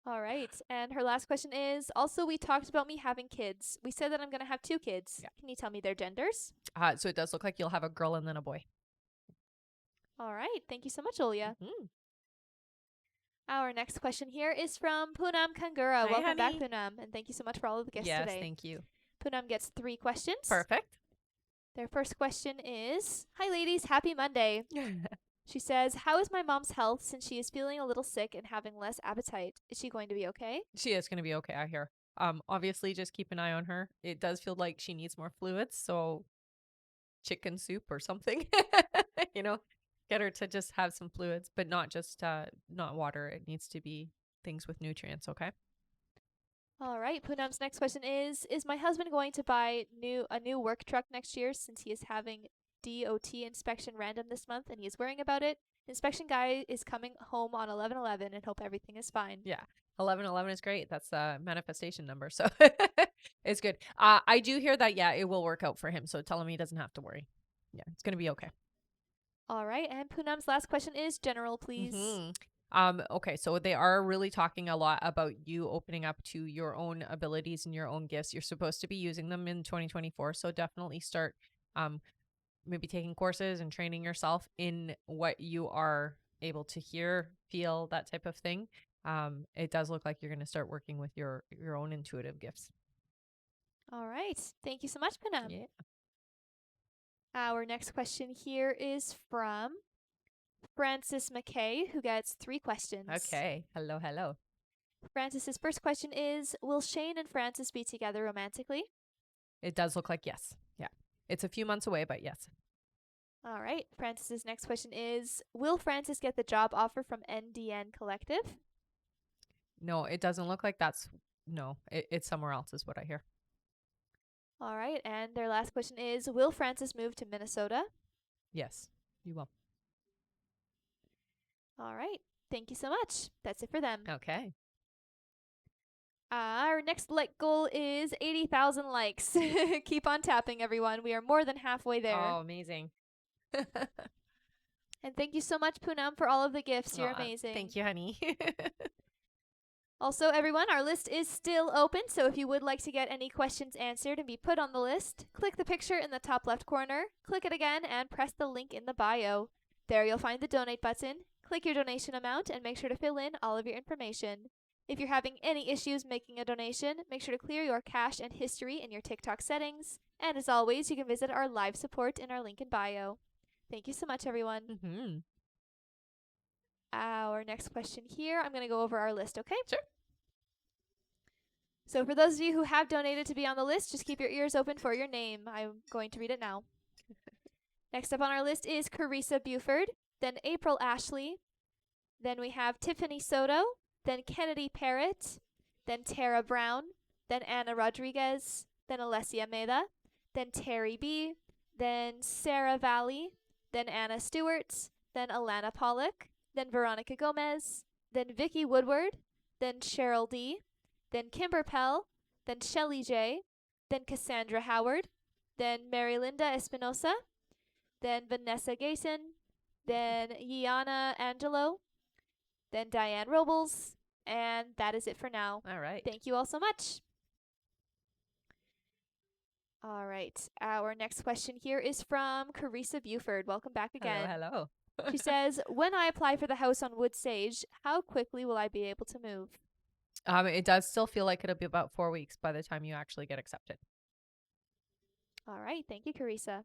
All right. And her last question is, also, we talked about me having kids. We said that I'm going to have 2 kids. Yeah. Can you tell me their genders? So it does look like you'll have a girl and then a boy. All right. Thank you so much, Olia. Mm-hmm. Our next question here is from Poonam Kangura. Hi, Welcome back, honey. Poonam, and thank you so much for all of the gifts Yes, today. thank you. Poonam gets 3 questions. Perfect. Their first question is, hi, ladies. Happy Monday. She says, how is my mom's health since she is feeling a little sick and having less appetite? Is she going to be okay? She is going to be okay, I hear. Obviously, just keep an eye on her. It does feel like she needs more fluids, so chicken soup or something. You know, get her to just have some fluids, but not just not water. It needs to be things with nutrients, okay? All right. Poonam's next question is my husband going to buy a new work truck next year since he is having DOT inspection random this month and he is worrying about it? Inspection guy is coming home on 11/11 and hope everything is fine. Yeah. 1111 is great. That's a manifestation number. So it's good. I do hear that, yeah, it will work out for him. So tell him he doesn't have to worry. Yeah, it's going to be okay. All right. And Poonam's last question is general, please. Okay, so they are really talking a lot about you opening up to your own abilities and your own gifts. You're supposed to be using them in 2024. So definitely start maybe taking courses and training yourself in what you are able to hear, feel, that type of thing. It does look like you're going to start working with your own intuitive gifts. All right. Thank you so much, Poonam. Yeah. Our next question here is from Francis McKay, who gets 3 questions. Okay. Hello, hello. Francis's first question is, will Shane and Francis be together romantically? It does look like yes. Yeah. It's a few months away, but yes. All right. Francis's next question is, will Francis get the job offer from NDN Collective? No, it doesn't look like that's, no, it's somewhere else is what I hear. All right. And their last question is, will Francis move to Minnesota? Yes, you will. All right. Thank you so much. That's it for them. Okay. Our next like goal is 80,000 likes. Keep on tapping, everyone. We are more than halfway there. Oh, amazing. And thank you so much, Poonam, for all of the gifts. You're amazing. Thank you, honey. Also, everyone, our list is still open, so if you would like to get any questions answered and be put on the list, click the picture in the top left corner, click it again, and press the link in the bio. There you'll find the donate button. Click your donation amount and make sure to fill in all of your information. If you're having any issues making a donation, make sure to clear your cache and history in your TikTok settings. And as always, you can visit our live support in our link in bio. Thank you so much, everyone. Mm-hmm. Our next question here, I'm going to go over our list, okay? Sure. So for those of you who have donated to be on the list, just keep your ears open for your name. I'm going to read it now. Next up on our list is Carissa Buford, then April Ashley, then we have Tiffany Soto, then Kennedy Parrott, then Tara Brown, then Anna Rodriguez, then Alessia Meda, then Terry B., then Sarah Valley, then Anna Stewart, then Alana Pollock, then Veronica Gomez, then Vicky Woodward, then Cheryl D., then Kimber Pell, then Shelley J., then Cassandra Howard, then Mary Linda Espinosa, then Vanessa Gayson, then Yiana Angelo, then Diane Robles, and that is it for now. All right. Thank you all so much. All right. Our next question here is from Carissa Buford. Welcome back again. Hello. She says, when I apply for the house on Wood Sage, how quickly will I be able to move? It does still feel like it'll be about 4 weeks by the time you actually get accepted. All right. Thank you, Carissa.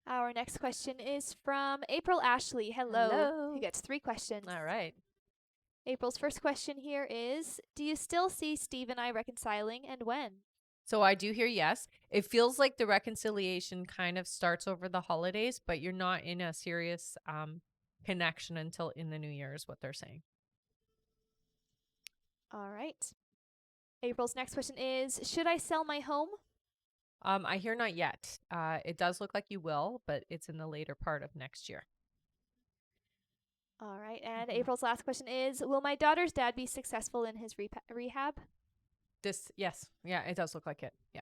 Our next question is from April Ashley. Hello. Who gets 3 questions. All right. April's first question here is, do you still see Steve and I reconciling, and when? So I do hear yes. It feels like the reconciliation kind of starts over the holidays, but you're not in a serious connection until in the new year is what they're saying. All right. April's next question is, should I sell my home? I hear not yet. It does look like you will, but it's in the later part of next year. All right. And April's last question is, will my daughter's dad be successful in his rehab? Yes. Yeah, it does look like it. Yeah.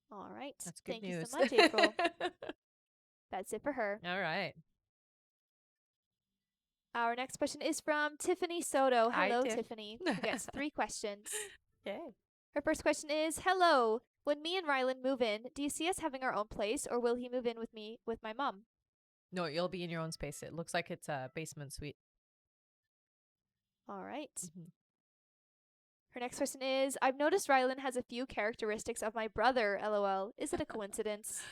All right. That's good Thank news. you so much, April. That's it for her. All right. Our next question is from Tiffany Soto. Hi, Hello, Tiff. Tiffany, who gets 3 questions. Okay. Her first question is, hello, when me and Rylan move in, do you see us having our own place, or will he move in with me with my mom? No, you'll be in your own space. It looks like it's a basement suite. All right. Mhm. Her next question is, I've noticed Rylan has a few characteristics of my brother, LOL. Is it a coincidence?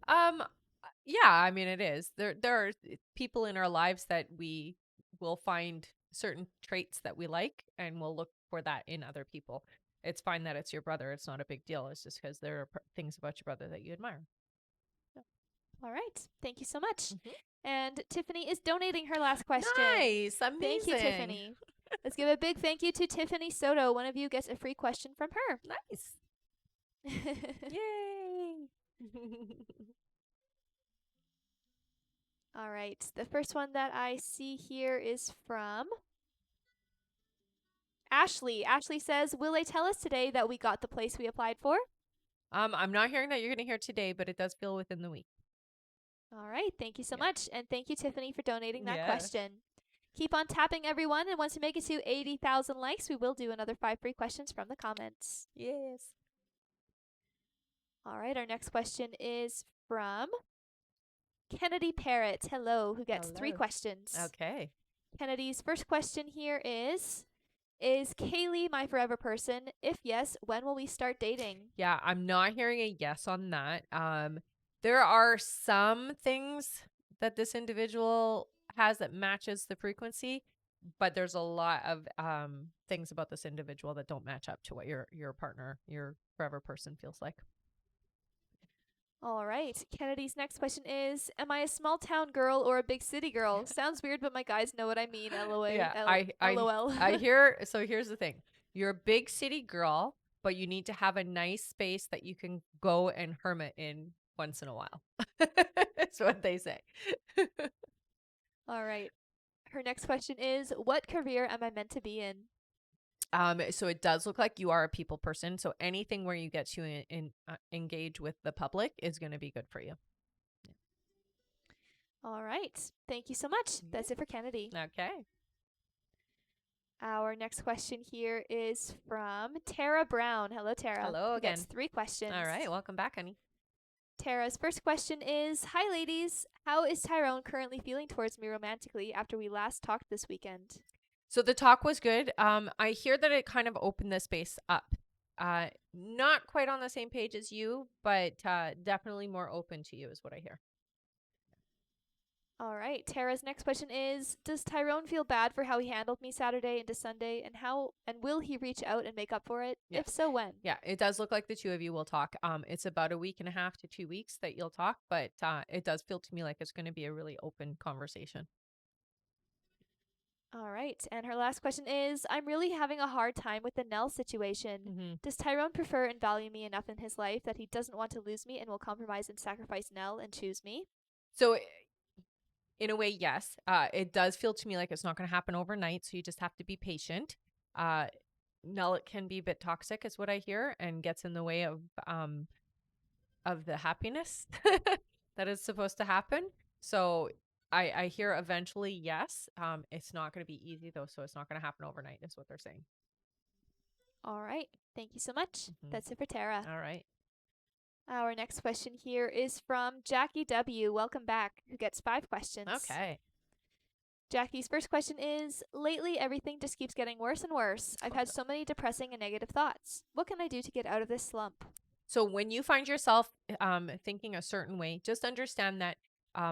Yeah, I mean it is. There are people in our lives that we will find certain traits that we like and we'll look for that in other people. It's fine that it's your brother. It's not a big deal. It's just because there are things about your brother that you admire. All right. Thank you so much. Mhm. And Tiffany is donating her last question. Nice. Amazing. Thank you, Tiffany. Let's give a big thank you to Tiffany Soto. One of you gets a free question from her. Nice. Yay. All right. The first one that I see here is from Ashley. Ashley says, will they tell us today that we got the place we applied for? I'm not hearing that you're going to hear today, but it does feel within the week. All right. Thank you so Yeah. much. And thank you, Tiffany, for donating that Yeah. question. Keep on tapping, everyone. And once we make it to 80,000 likes, we will do another 5 free questions from the comments. Yes. All right. Our next question is from Kennedy Parrott. Hello, who gets 3 Hello. questions. Okay. Kennedy's first question here is Kaylee my forever person? If yes, when will we start dating? Yeah, I'm not hearing a yes on that. There are some things that this individual has that matches the frequency, but there's a lot of things about this individual that don't match up to what your partner, your forever person feels like. All right. Kennedy's next question is, am I a small town girl or a big city girl? Sounds weird, but my guys know what I mean. LOL. Yeah, LOL. I hear. So here's the thing: you're a big city girl, but you need to have a nice space that you can go and hermit in once in a while. That's what they say. All right. Her next question is, what career am I meant to be in? So it does look like you are a people person. So anything where you get to engage with the public is going to be good for you. All right. Thank you so much. That's it for Kennedy. Okay. Our next question here is from Tara Brown. Hello, Tara. Hello who gets again. 3 questions. All right. Welcome back, honey. Tara's first question is, hi, ladies. How is Tyrone currently feeling towards me romantically after we last talked this weekend? So the talk was good. I hear that it kind of opened the space up. Not quite on the same page as you, but definitely more open to you is what I hear. All right. Tara's next question is, does Tyrone feel bad for how he handled me Saturday into Sunday, and will he reach out and make up for it? Yeah. If so, when? Yeah, it does look like the two of you will talk. It's about 1.5 to 2 weeks that you'll talk, but it does feel to me like it's going to be a really open conversation. All right. And her last question is, I'm really having a hard time with the Nell situation. Mm-hmm. Does Tyrone prefer and value me enough in his life that he doesn't want to lose me and will compromise and sacrifice Nell and choose me? So in a way, yes. It does feel to me like it's not going to happen overnight, so you just have to be patient. Nell, it can be a bit toxic, is what I hear, and gets in the way of the happiness that is supposed to happen. So I hear eventually, yes. It's not going to be easy though, so it's not going to happen overnight, is what they're saying. All right. Thank you so much. Mhm. That's it for Tara. All right. Our next question here is from Jackie W. Welcome back, who gets 5 questions. Okay. Jackie's first question is, lately everything just keeps getting worse and worse. I've had so many depressing and negative thoughts. What can I do to get out of this slump? So when you find yourself thinking a certain way, just understand that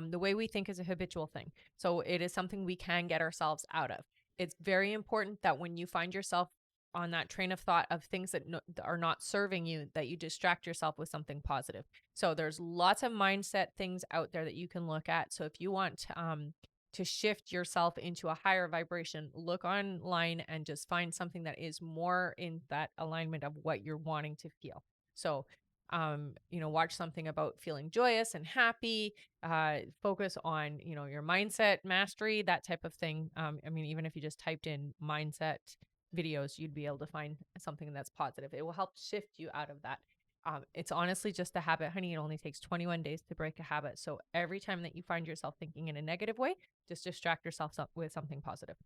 the way we think is a habitual thing. So it is something we can get ourselves out of. It's very important that when you find yourself on that train of thought of things that are not serving you, that you distract yourself with something positive. So there's lots of mindset things out there that you can look at. So if you want to shift yourself into a higher vibration, look online and just find something that is more in that alignment of what you're wanting to feel. So, watch something about feeling joyous and happy, focus on, your mindset mastery, that type of thing. Even if you just typed in mindset videos, you'd be able to find something that's positive. It will help shift you out of that. It's honestly just a habit, honey. It only takes 21 days to break a habit. So every time that you find yourself thinking in a negative way, just distract yourself with something positive.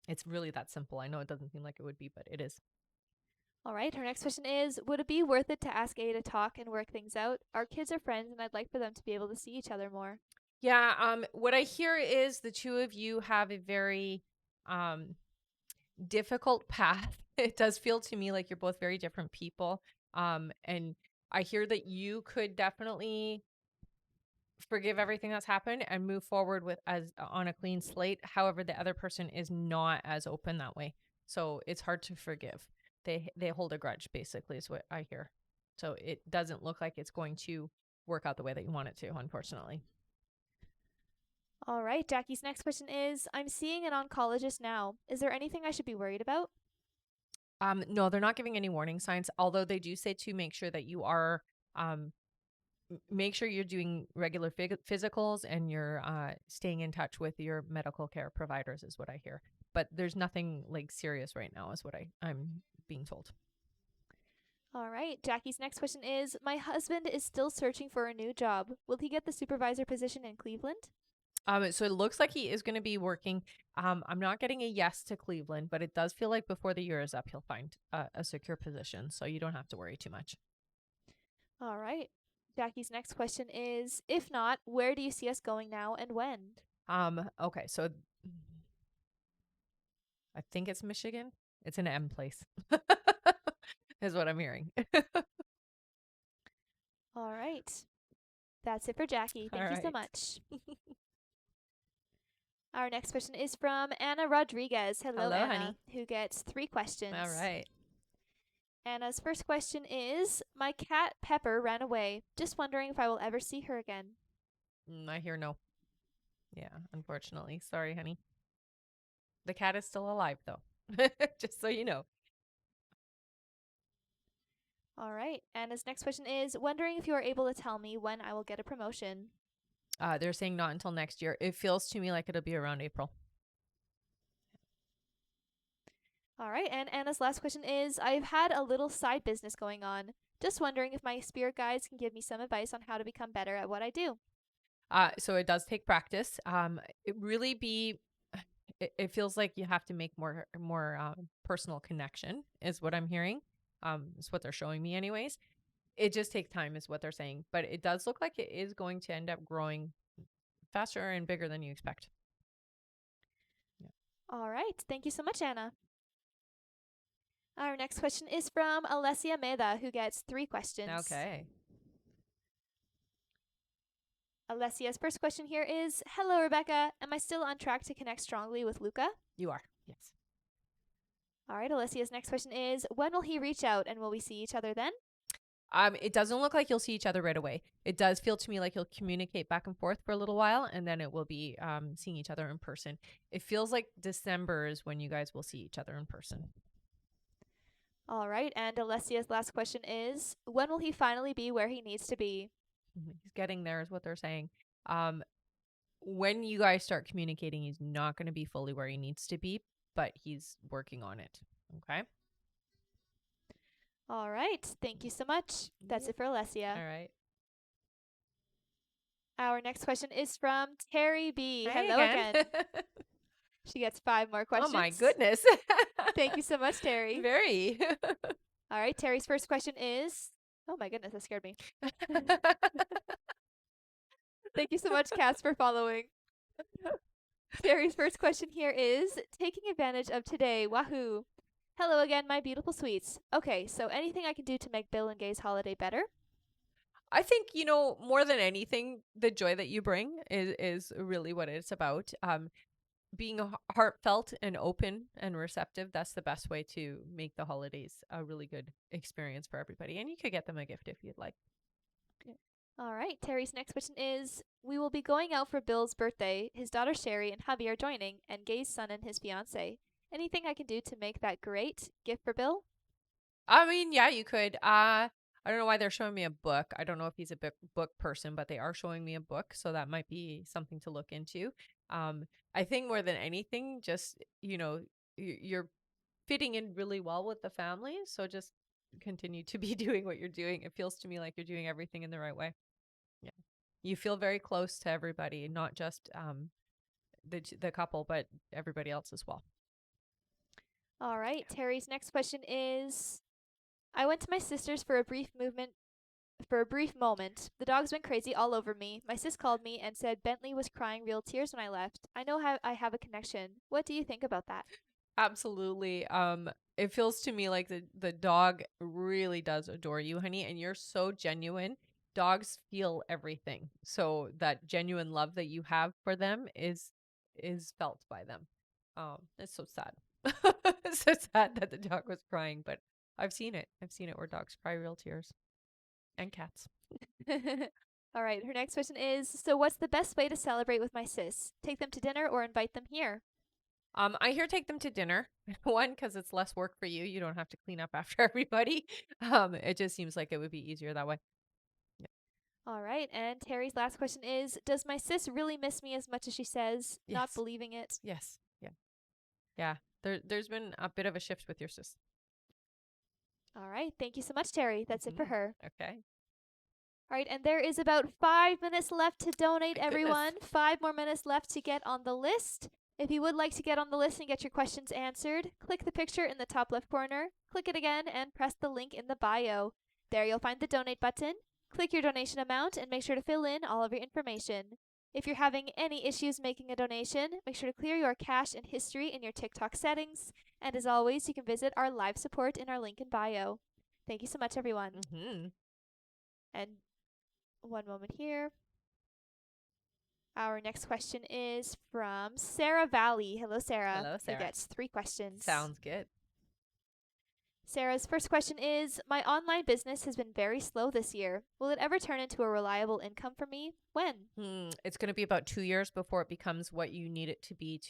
It's really that simple. I know it doesn't seem like it would be, but it is. All right, her next question is, would it be worth it to ask A to talk and work things out? Our kids are friends and I'd like for them to be able to see each other more. Yeah, what I hear is the two of you have a very difficult path. It does feel to me like you're both very different people. And I hear that you could definitely forgive everything that's happened and move forward with as on a clean slate. However, the other person is not as open that way. So it's hard to forgive. They hold a grudge, basically, is what I hear. So it doesn't look like it's going to work out the way that you want it to, unfortunately. All right, Jackie's next question is, I'm seeing an oncologist now. Is there anything I should be worried about? No, they're not giving any warning signs, although they do say to make sure that you are make sure you're doing regular physicals and you're staying in touch with your medical care providers is what I hear. But there's nothing like serious right now is what I'm being told. All right, Jackie's next question is, my husband is still searching for a new job. Will he get the supervisor position in Cleveland? So it looks like he is going to be working. I'm not getting a yes to Cleveland, but it does feel like before the year is up, he'll find a secure position. So you don't have to worry too much. All right. Jackie's next question is, if not, where do you see us going now and when? Okay, so I think it's Michigan. It's an M place, is what I'm hearing. All right. That's it for Jackie. All Thank you so right. much. Our next question is from Anna Rodriguez. Hello, Anna, honey. who gets 3 questions. All right. Anna's first question is, my cat Pepper ran away. Just wondering if I will ever see her again. I hear no. Yeah, unfortunately. Sorry, honey. The cat is still alive, though. Just so you know. All right. Anna's next question is, wondering if you are able to tell me when I will get a promotion. They're saying not until next year. It feels to me like it'll be around April. All right. And Anna's last question is, I've had a little side business going on. Just wondering if my spirit guides can give me some advice on how to become better at what I do. So it does take practice. It really be. It feels like you have to make more personal connection, is what I'm hearing. Is what they're showing me, anyways. It just takes time, is what they're saying. But it does look like it is going to end up growing faster and bigger than you expect. Yeah. All right. Thank you so much, Anna. Our next question is from Alessia Meda, who gets 3 questions. Okay. Alessia's first question here is, hello, Rebecca. Am I still on track to connect strongly with Luca? You are. Yes. All right. Alessia's next question is, when will he reach out and will we see each other then? It doesn't look like you'll see each other right away. It does feel to me like you'll communicate back and forth for a little while, and then it will be seeing each other in person. It feels like December is when you guys will see each other in person. All right. And Alessia's last question is, when will he finally be where he needs to be? He's getting there, is what they're saying. When you guys start communicating, he's not going to be fully where he needs to be, but he's working on it. Okay. All right. Thank you so much. That's it for Alessia. All right. Our next question is from Terry B. Hey Hello again. She gets 5 more Oh questions. my goodness. Thank you so much, Terry. Very. All right, Terry's first question is, oh my goodness, that scared me. Thank you so much, Cass, for following. Terry's first question here is, taking advantage of today, wahoo. Hello again, my beautiful sweets. Okay, so anything I can do to make Bill and Gay's holiday better? I think, more than anything, the joy that you bring is really what it's about. Being heartfelt and open and receptive, that's the best way to make the holidays a really good experience for everybody. And you could get them a gift if you'd like. All right, Terry's next question is, we will be going out for Bill's birthday. His daughter Sherry and hubby are joining, and Gay's son and his fiance. Anything I can do to make that great gift for Bill? I mean, yeah, you could. I don't know why they're showing me a book. I don't know if he's a book person, but they are showing me a book, so that might be something to look into. I think more than anything, just you're fitting in really well with the family, so just continue to be doing what you're doing. It feels to me like you're doing everything in the right way. Yeah, you feel very close to everybody, not just the couple, but everybody else as well. All right, Terry's next question is, I went to my sister's for a brief moment. The dog's went crazy all over me. My sis called me and said Bentley was crying real tears when I left. I know how I have a connection. What do you think about that? Absolutely. It feels to me like the dog really does adore you, honey, and you're so genuine. Dogs feel everything. So that genuine love that you have for them is felt by them. It's so sad. It's so sad that the dog was crying, but I've seen it. I've seen it where dogs cry real tears. And cats. All right, her next question is, so what's the best way to celebrate with my sis? Take them to dinner or invite them here? I hear take them to dinner. One, because it's less work for you. You don't have to clean up after everybody. It just seems like it would be easier that way. Yeah. All right, and Terry's last question is, does my sis really miss me as much as she says? Not Yes. believing it. Yes. Yeah. Yeah. There's been a bit of a shift with your sis. All right, thank you so much, Terry. That's it for her. Okay. All right, and there is about 5 minutes left to donate, My goodness. everyone. 5 more minutes left to get on the list. If you would like to get on the list and get your questions answered, click the picture in the top left corner, click it again, and press the link in the bio. There you'll find the donate button. Click your donation amount and make sure to fill in all of your information. If you're having any issues making a donation, make sure to clear your cache and history in your TikTok settings. And as always, you can visit our live support in our link in bio. Thank you so much, everyone. And one moment here. Our next question is from Sarah Valley. Hello, Sarah. Hello, Sarah. Who gets 3 questions. Sounds good. Sarah's first question is, my online business has been very slow this year. Will it ever turn into a reliable income for me? When? It's going to be about 2 years before it becomes what you need it to be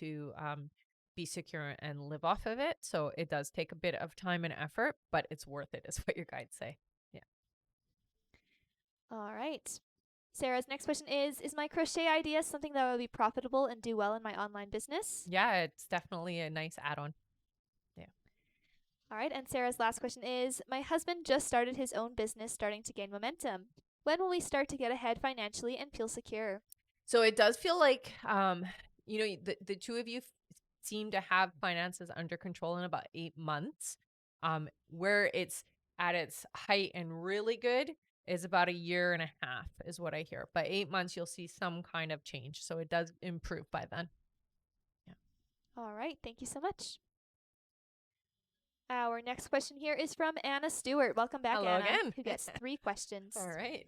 secure and live off of it. So it does take a bit of time and effort, but it's worth it, is what your guides say. Yeah. All right. Sarah's next question is my crochet idea something that will be profitable and do well in my online business? Yeah, it's definitely a nice add-on. Yeah. All right, and Sarah's last question is, my husband just started his own business starting to gain momentum. When will we start to get ahead financially and feel secure? So it does feel like, the two of you seem to have finances under control in about 8 months. Where it's at its height and really good is about 1.5 years is what I hear. But 8 months, you'll see some kind of change. So it does improve by then. Yeah. All right, thank you so much. Our next question here is from Anna Stewart. Welcome back, Hello Anna, again. who gets 3 questions. All right.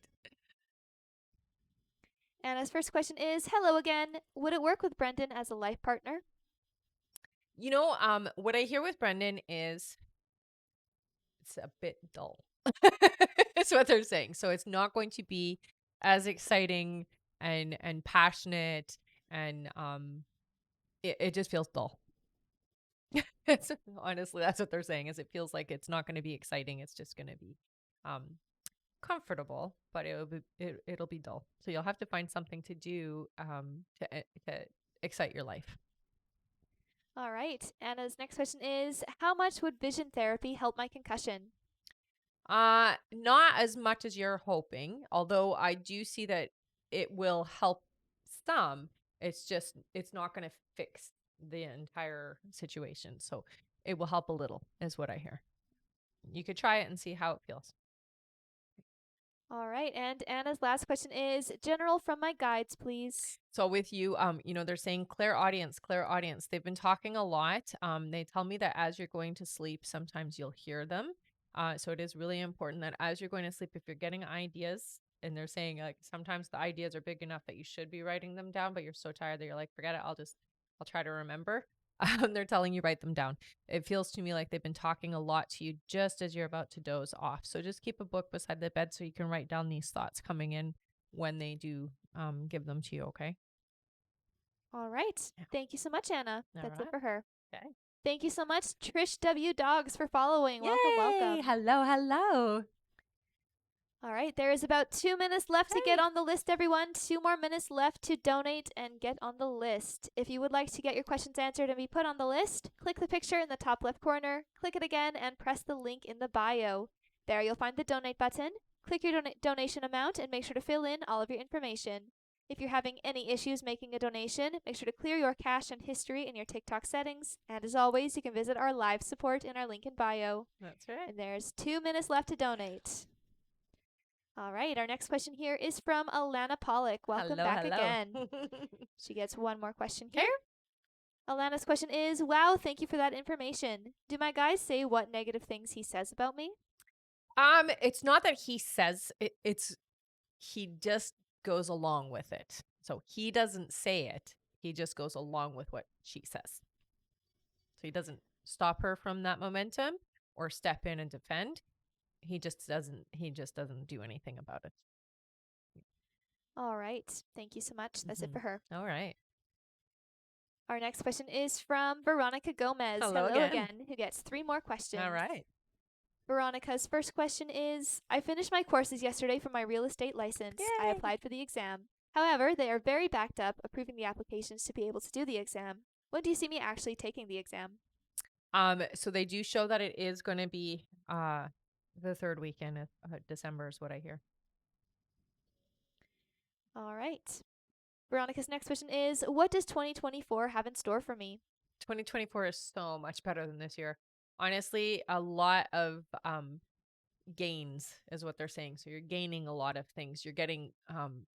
Anna's first question is, hello again. Would it work with Brendan as a life partner? What I hear with Brendan is it's a bit dull. It's what they're saying. So it's not going to be as exciting and passionate, and it just feels dull. Honestly, that's what they're saying, is it feels like it's not going to be exciting. It's just going to be comfortable, but it'll be dull. So you'll have to find something to do to excite your life. All right. Anna's next question is, how much would vision therapy help my concussion? Not as much as you're hoping, although I do see that it will help some. It's not going to fix the entire situation. So it will help a little, is what I hear. You could try it and see how it feels. All right. And Anna's last question is general from my guides, please. So with you, they're saying clear audience, clear audience. They've been talking a lot. They tell me that as you're going to sleep, sometimes you'll hear them. So it is really important that as you're going to sleep, if you're getting ideas, and they're saying like sometimes the ideas are big enough that you should be writing them down, but you're so tired that you're like, forget it. I'll try to remember. They're telling you write them down. It feels to me like they've been talking a lot to you just as you're about to doze off. So just keep a book beside the bed so you can write down these thoughts coming in when they do give them to you. Okay. All right. Yeah. Thank you so much, Anna. All That's it right. for her. Okay. Thank you so much, Trish W. Dogs, for following. Yay! Welcome, welcome. Hello, hello. All right, there is about 2 minutes left to get Hey. on the list, everyone. 2 more minutes left to donate and get on the list. If you would like to get your questions answered and be put on the list, click the picture in the top left corner, click it again, and press the link in the bio. There you'll find the donate button. Click your donation amount and make sure to fill in all of your information. If you're having any issues making a donation, make sure to clear your cache and history in your TikTok settings. And as always, you can visit our live support in our link in bio. That's right. And there's 2 minutes left to donate. All right, our next question here is from Alana Pollock. Welcome back again. She gets one more question here. Alana's question is, wow, thank you for that information. Do my guys say what negative things he says about me? It's not that he says it, he just goes along with it. So he doesn't say it. He just goes along with what she says. So he doesn't stop her from that momentum or step in and defend. He just doesn't do anything about it. All right, thank you so much. That's it for her. All right. Our next question is from Veronica Gomez. Hello again. Who gets 3 more questions. All right. Veronica's first question is, I finished my courses yesterday for my real estate license. Yay. I applied for the exam. However, they are very backed up, approving the applications to be able to do the exam. When do you see me actually taking the exam? So they do show that it is going to be the third weekend of December is what I hear. All right. Veronica's next question is, what does 2024 have in store for me? 2024 is so much better than this year. Honestly, a lot of gains is what they're saying. So you're gaining a lot of things. You're getting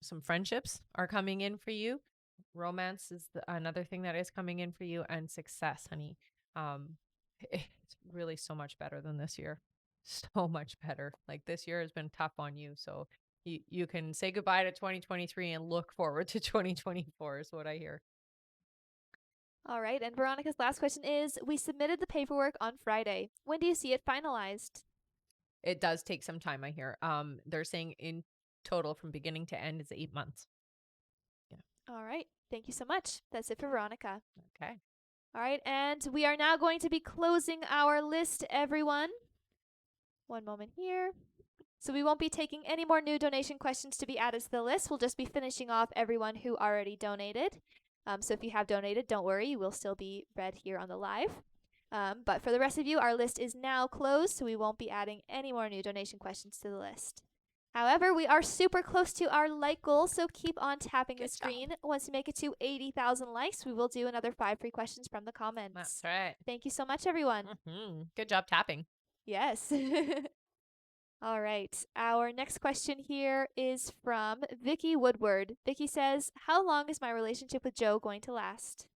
some friendships are coming in for you. Romance is another thing that is coming in for you, and success, honey. It's really so much better than this year. So much better. Like this year has been tough on you. So you can say goodbye to 2023 and look forward to 2024 is what I hear. All right. And Veronica's last question is, we submitted the paperwork on Friday. When do you see it finalized? It does take some time, I hear. They're saying in total from beginning to end is 8 months. Yeah. All right. Thank you so much. That's it for Veronica. Okay. All right. And we are now going to be closing our list, everyone. One moment here. So we won't be taking any more new donation questions to be added to the list. We'll just be finishing off everyone who already donated. So if you have donated, don't worry. You will still be read here on the live. But for the rest of you, our list is now closed, so we won't be adding any more new donation questions to the list. However, we are super close to our like goal, so keep on tapping the screen. Once we make it to 80,000 likes, we will do another 5 free questions from the comments. That's right. Thank you so much, everyone. Good job tapping. Yes. All right. Our next question here is from Vicky Woodward. Vicky says, how long is my relationship with Joe going to last?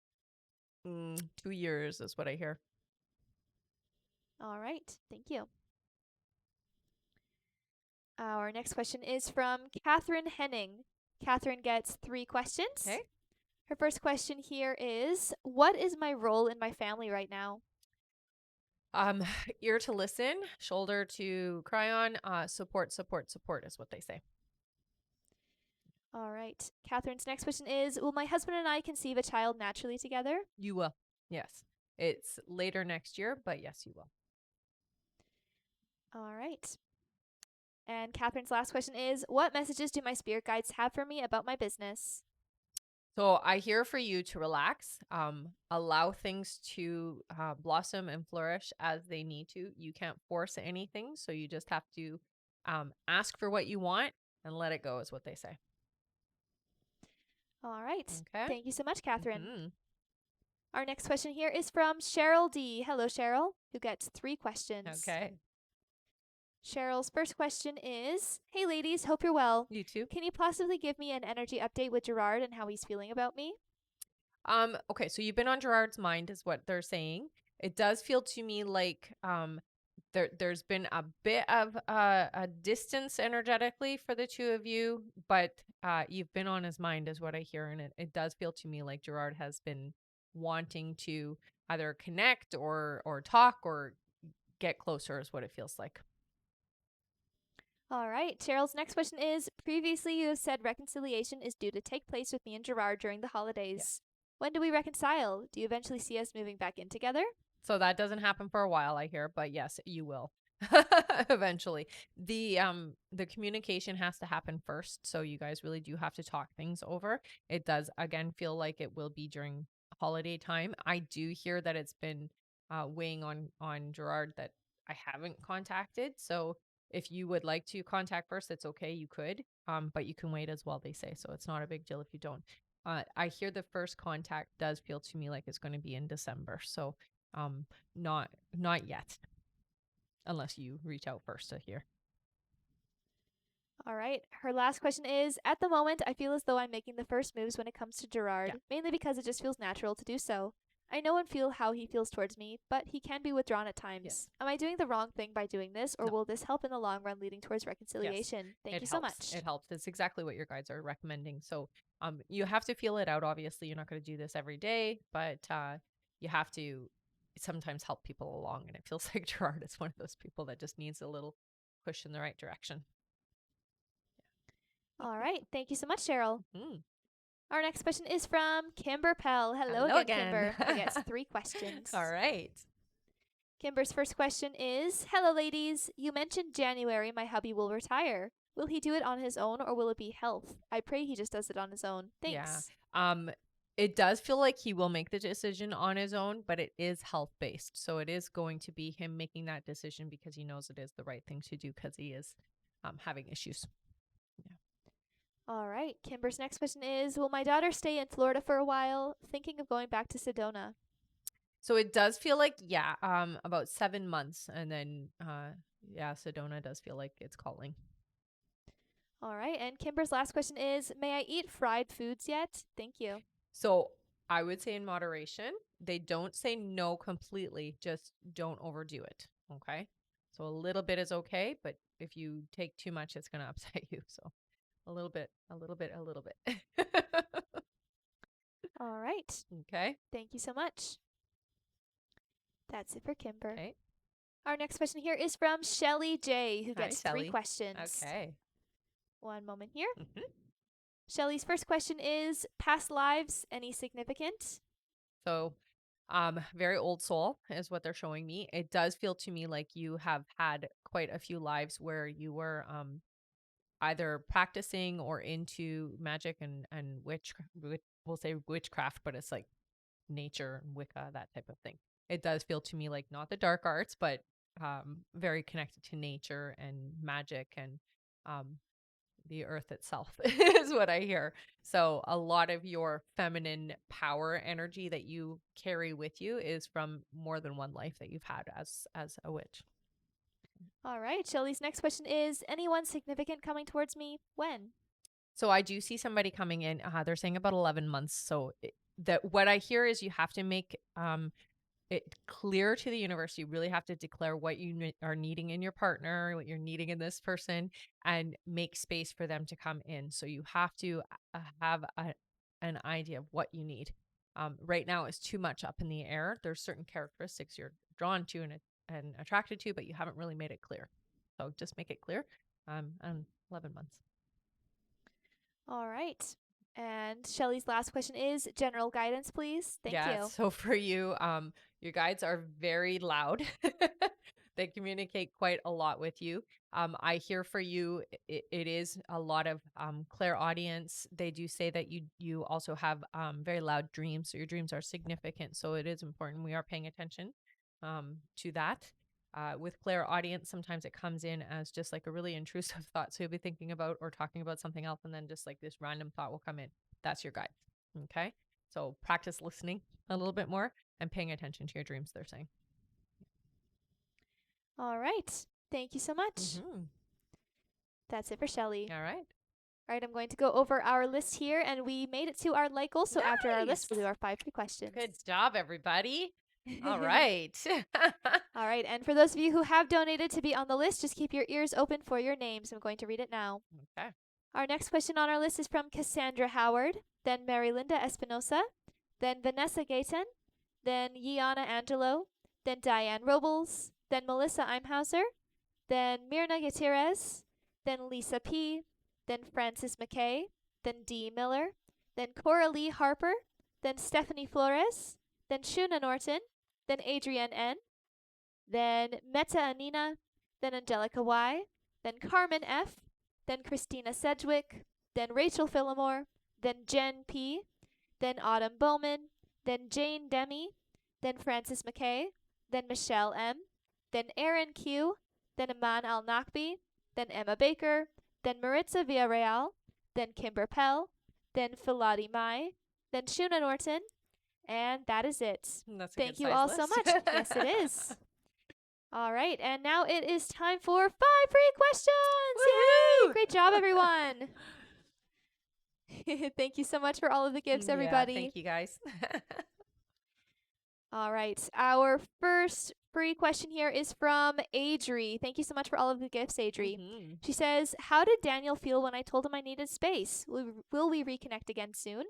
2 years is what I hear. All right. Thank you. Our next question is from Catherine Henning. Catherine gets 3 questions. Okay. Her first question here is, what is my role in my family right now? Ear to listen, shoulder to cry on, support is what they say. All right. Catherine's next question is, will my husband and I conceive a child naturally together? You will. Yes. It's later next year, but yes, you will. All right. And Catherine's last question is, what messages do my spirit guides have for me about my business? So I hear for you to relax, allow things to blossom and flourish as they need to. You can't force anything, so you just have to ask for what you want and let it go is what they say. All right. Okay. Thank you so much, Catherine. Our next question here is from Cheryl D. Hello, Cheryl, who gets 3 questions. Okay. Cheryl's first question is, hey ladies, hope you're well. You too. Can you possibly give me an energy update with Gerard and how he's feeling about me? Okay, so you've been on Gerard's mind is what they're saying. It does feel to me like there's been a bit of a distance energetically for the two of you, but you've been on his mind is what I hear, and it does feel to me like Gerard has been wanting to either connect or talk or get closer is what it feels like. All right. Cheryl's next question is, previously you have said reconciliation is due to take place with me and Gerard during the holidays. When do we reconcile? Do you eventually see us moving back in together? So that doesn't happen for a while, I hear, but yes, you will. Eventually. The communication has to happen first, so you guys really do have to talk things over. It does again feel like it will be during holiday time. I do hear that it's been weighing on Gerard that I haven't contacted. So if you would like to contact first, it's okay, you could. But you can wait as well, they say. So it's not a big deal if you don't. I hear the first contact does feel to me like it's going to be in December. So not yet, unless you reach out first to hear. All right. Her last question is, at the moment, I feel as though I'm making the first moves when it comes to Gerard, Yeah. mainly because it just feels natural to do so. I know and feel how he feels towards me, but he can be withdrawn at times. Yes. Am I doing the wrong thing by doing this, or No. will this help in the long run leading towards reconciliation? Thank It you so helps. much. It helps. It's exactly what your guides are recommending. So you have to feel it out. Obviously, you're not going to do this every day, but you have to sometimes help people along. And it feels like Gerard is one of those people that just needs a little push in the right direction. All right. Thank you so much, Cheryl. Mm. Our next question is from Kimber Pell. Hello, Hello again, again. Kimber, who gets 3 questions. All right. Kimber's first question is, hello, ladies. You mentioned January my hubby will retire. Will he do it on his own or will it be health? I pray he just does it on his own. Thanks. Yeah. It does feel like he will make the decision on his own, but it is health based. So it is going to be him making that decision because he knows it is the right thing to do because he is having issues. Yeah. All right. Kimber's next question is, will my daughter stay in Florida for a while? Thinking of going back to Sedona. So it does feel like, about 7 months. And then, Sedona does feel like it's calling. All right. And Kimber's last question is, may I eat fried foods yet? Thank you. So I would say in moderation. They don't say no completely, just don't overdo it. Okay. So a little bit is okay, but if you take too much, it's going to upset you. So a little bit, a little bit, a little bit. All right. Okay. Thank you so much. That's it for Kimber. Okay. Our next question here is from Shelly J, who Hi, gets 3 Shelley. questions. Okay. One moment here. Mhm. Shelly's first question is, past lives, any significant? So, very old soul is what they're showing me. It does feel to me like you have had quite a few lives where you were either practicing or into magic and we'll say witchcraft, but it's like nature and Wicca, that type of thing. It does feel to me like not the dark arts, but very connected to nature and magic and um, the earth itself is what I hear. So a lot of your feminine power energy that you carry with you is from more than one life that you've had as a witch. All right. Shelly's next question is, anyone significant coming towards me? When? So I do see somebody coming in. They're saying about 11 months. So that what I hear is you have to make it clear to the universe. You really have to declare what you are needing in your partner, what you're needing in this person, and make space for them to come in. So you have to have an idea of what you need. Right now, it's too much up in the air. There's certain characteristics you're drawn to and attracted to, but you haven't really made it clear. So just make it clear. And 11 months. All right. And Shelly's last question is, general guidance, please. Thank you. So for you, your guides are very loud. They communicate quite a lot with you. I hear for you, it is a lot of clairaudience. They do say that you also have very loud dreams. So your dreams are significant. So it is important. We are paying attention to that. With clairaudience, sometimes it comes in as just like a really intrusive thought. So you'll be thinking about or talking about something else, and then just like this random thought will come in. That's your guide. Okay. So practice listening a little bit more and paying attention to your dreams, they're saying. All right. Thank you so much. Mm-hmm. That's it for Shelly. All right. All right, I'm going to go over our list here, and we made it to our like goal. So after our list, we'll do our 5 free questions. Good job, everybody. All right. All right, and for those of you who have donated to be on the list, just keep your ears open for your names. I'm going to read it now. Okay. Our next question on our list is from Cassandra Howard, then Mary Linda Espinosa, then Vanessa Gayton, then Yiana Angelo, then Diane Robles, then Melissa Imhauser, then Mirna Gutierrez, then Lisa P., then Francis McKay, then Dee Miller, then Coralie Harper, then Stephanie Flores, then Shuna Norton, then Adrienne N., then Meta Anina, then Angelica Y., then Carmen F., then Christina Sedgwick, then Rachel Phillimore, then Jen P., then Autumn Bowman, then Jane Demi, then Francis McKay, then Michelle M., then Aaron Q., then Aman Al Nakbi, then Emma Baker, then Maritza Villarreal, then Kimber Pell, then Filati Mai, then Shuna Norton, and that is it. That's a Thank good you size all so list. much. Yes, it is. All right, and now it is time for 5 free questions. Yay! Woohoo! Great job, everyone. Thank you so much for all of the gifts, Yeah, everybody. thank you, guys. All right, our first free question here is from Adri. Thank you so much for all of the gifts, Adri. Mhm. She says, how did Daniel feel when I told him I needed space? Will we reconnect again soon?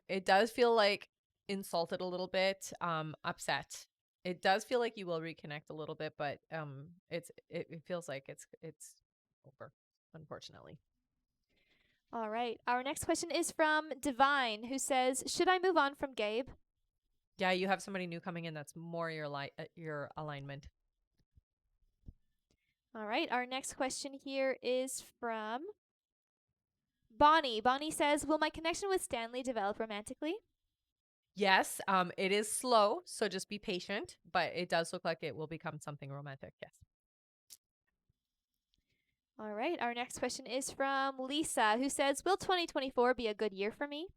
It does feel like insulted a little bit, upset. It does feel like you will reconnect a little bit, but it feels like it's over, unfortunately. All right, our next question is from Divine, who says, should I move on from Gabe? Yeah, you have somebody new coming in that's more your alignment. All right, our next question here is from Bonnie. Bonnie says, will my connection with Stanley develop romantically? Yes, it is slow, so just be patient, but it does look like it will become something romantic. Yes. All right, our next question is from Lisa, who says, will 2024 be a good year for me?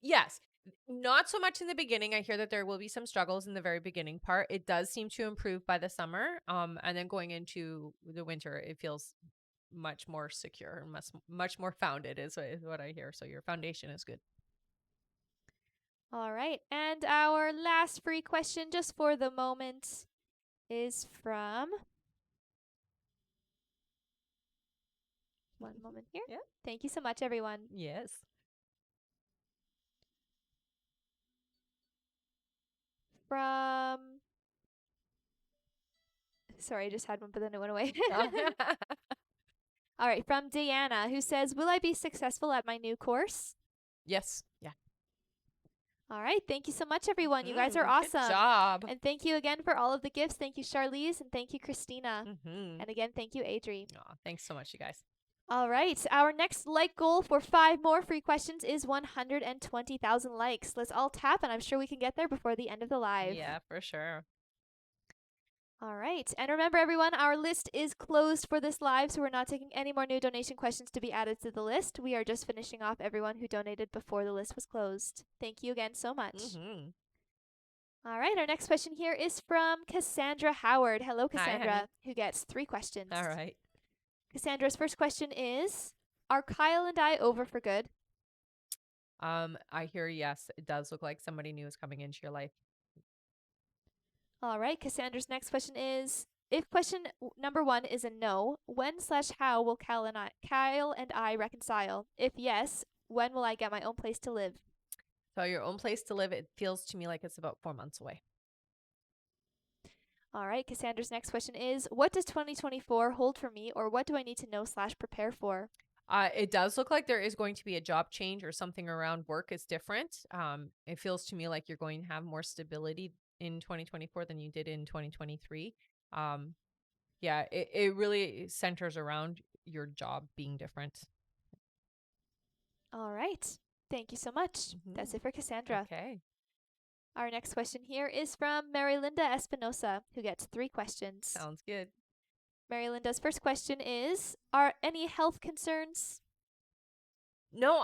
Yes. Not so much in the beginning. I hear that there will be some struggles in the very beginning part. It does seem to improve by the summer. And then going into the winter, it feels much more secure and much more founded is what I hear. So your foundation is good. All right, and our last free question, just for the moment, is from... One moment here. Yeah. Thank you so much, everyone. Yes. From... Sorry, I just had one, but then it went away. All right, from Diana, who says, will I be successful at my new course? Yes. Yeah. All right, thank you so much, everyone. You guys are awesome. Good job. And thank you again for all of the gifts. Thank you, Charlize, and thank you, Christina. Mm-hmm. And again, thank you, Adri. Aw, thanks so much, you guys. All right, our next like goal for 5 more free questions is 120,000 likes. Let's all tap, and I'm sure we can get there before the end of the live. Yeah, for sure. All right, and remember, everyone, our list is closed for this live, so we're not taking any more new donation questions to be added to the list. We are just finishing off everyone who donated before the list was closed. Thank you again so much. Mm-hmm. All right, our next question here is from Cassandra Howard. Hello, Hi, Cassandra, honey. who gets 3 questions. All right. Cassandra's first question is, are Kyle and I over for good? I hear yes. It does look like somebody new is coming into your life. All right, Cassandra's next question is, if question number 1 is a no, when/how will Kyle and I reconcile? If yes, when will I get my own place to live? So your own place to live, it feels to me like it's about 4 months away. All right, Cassandra's next question is, what does 2024 hold for me, or what do I need to know/prepare for? It does look like there is going to be a job change or something around work is different. It feels to me like you're going to have more stability in 2024 than you did in 2023. Yeah, it really centers around your job being different. All right, thank you so much. That's it for Cassandra. Okay. Our next question here is from Mary Linda Espinosa, who gets 3 questions. Sounds good. Mary Linda's first question is, are any health concerns? No,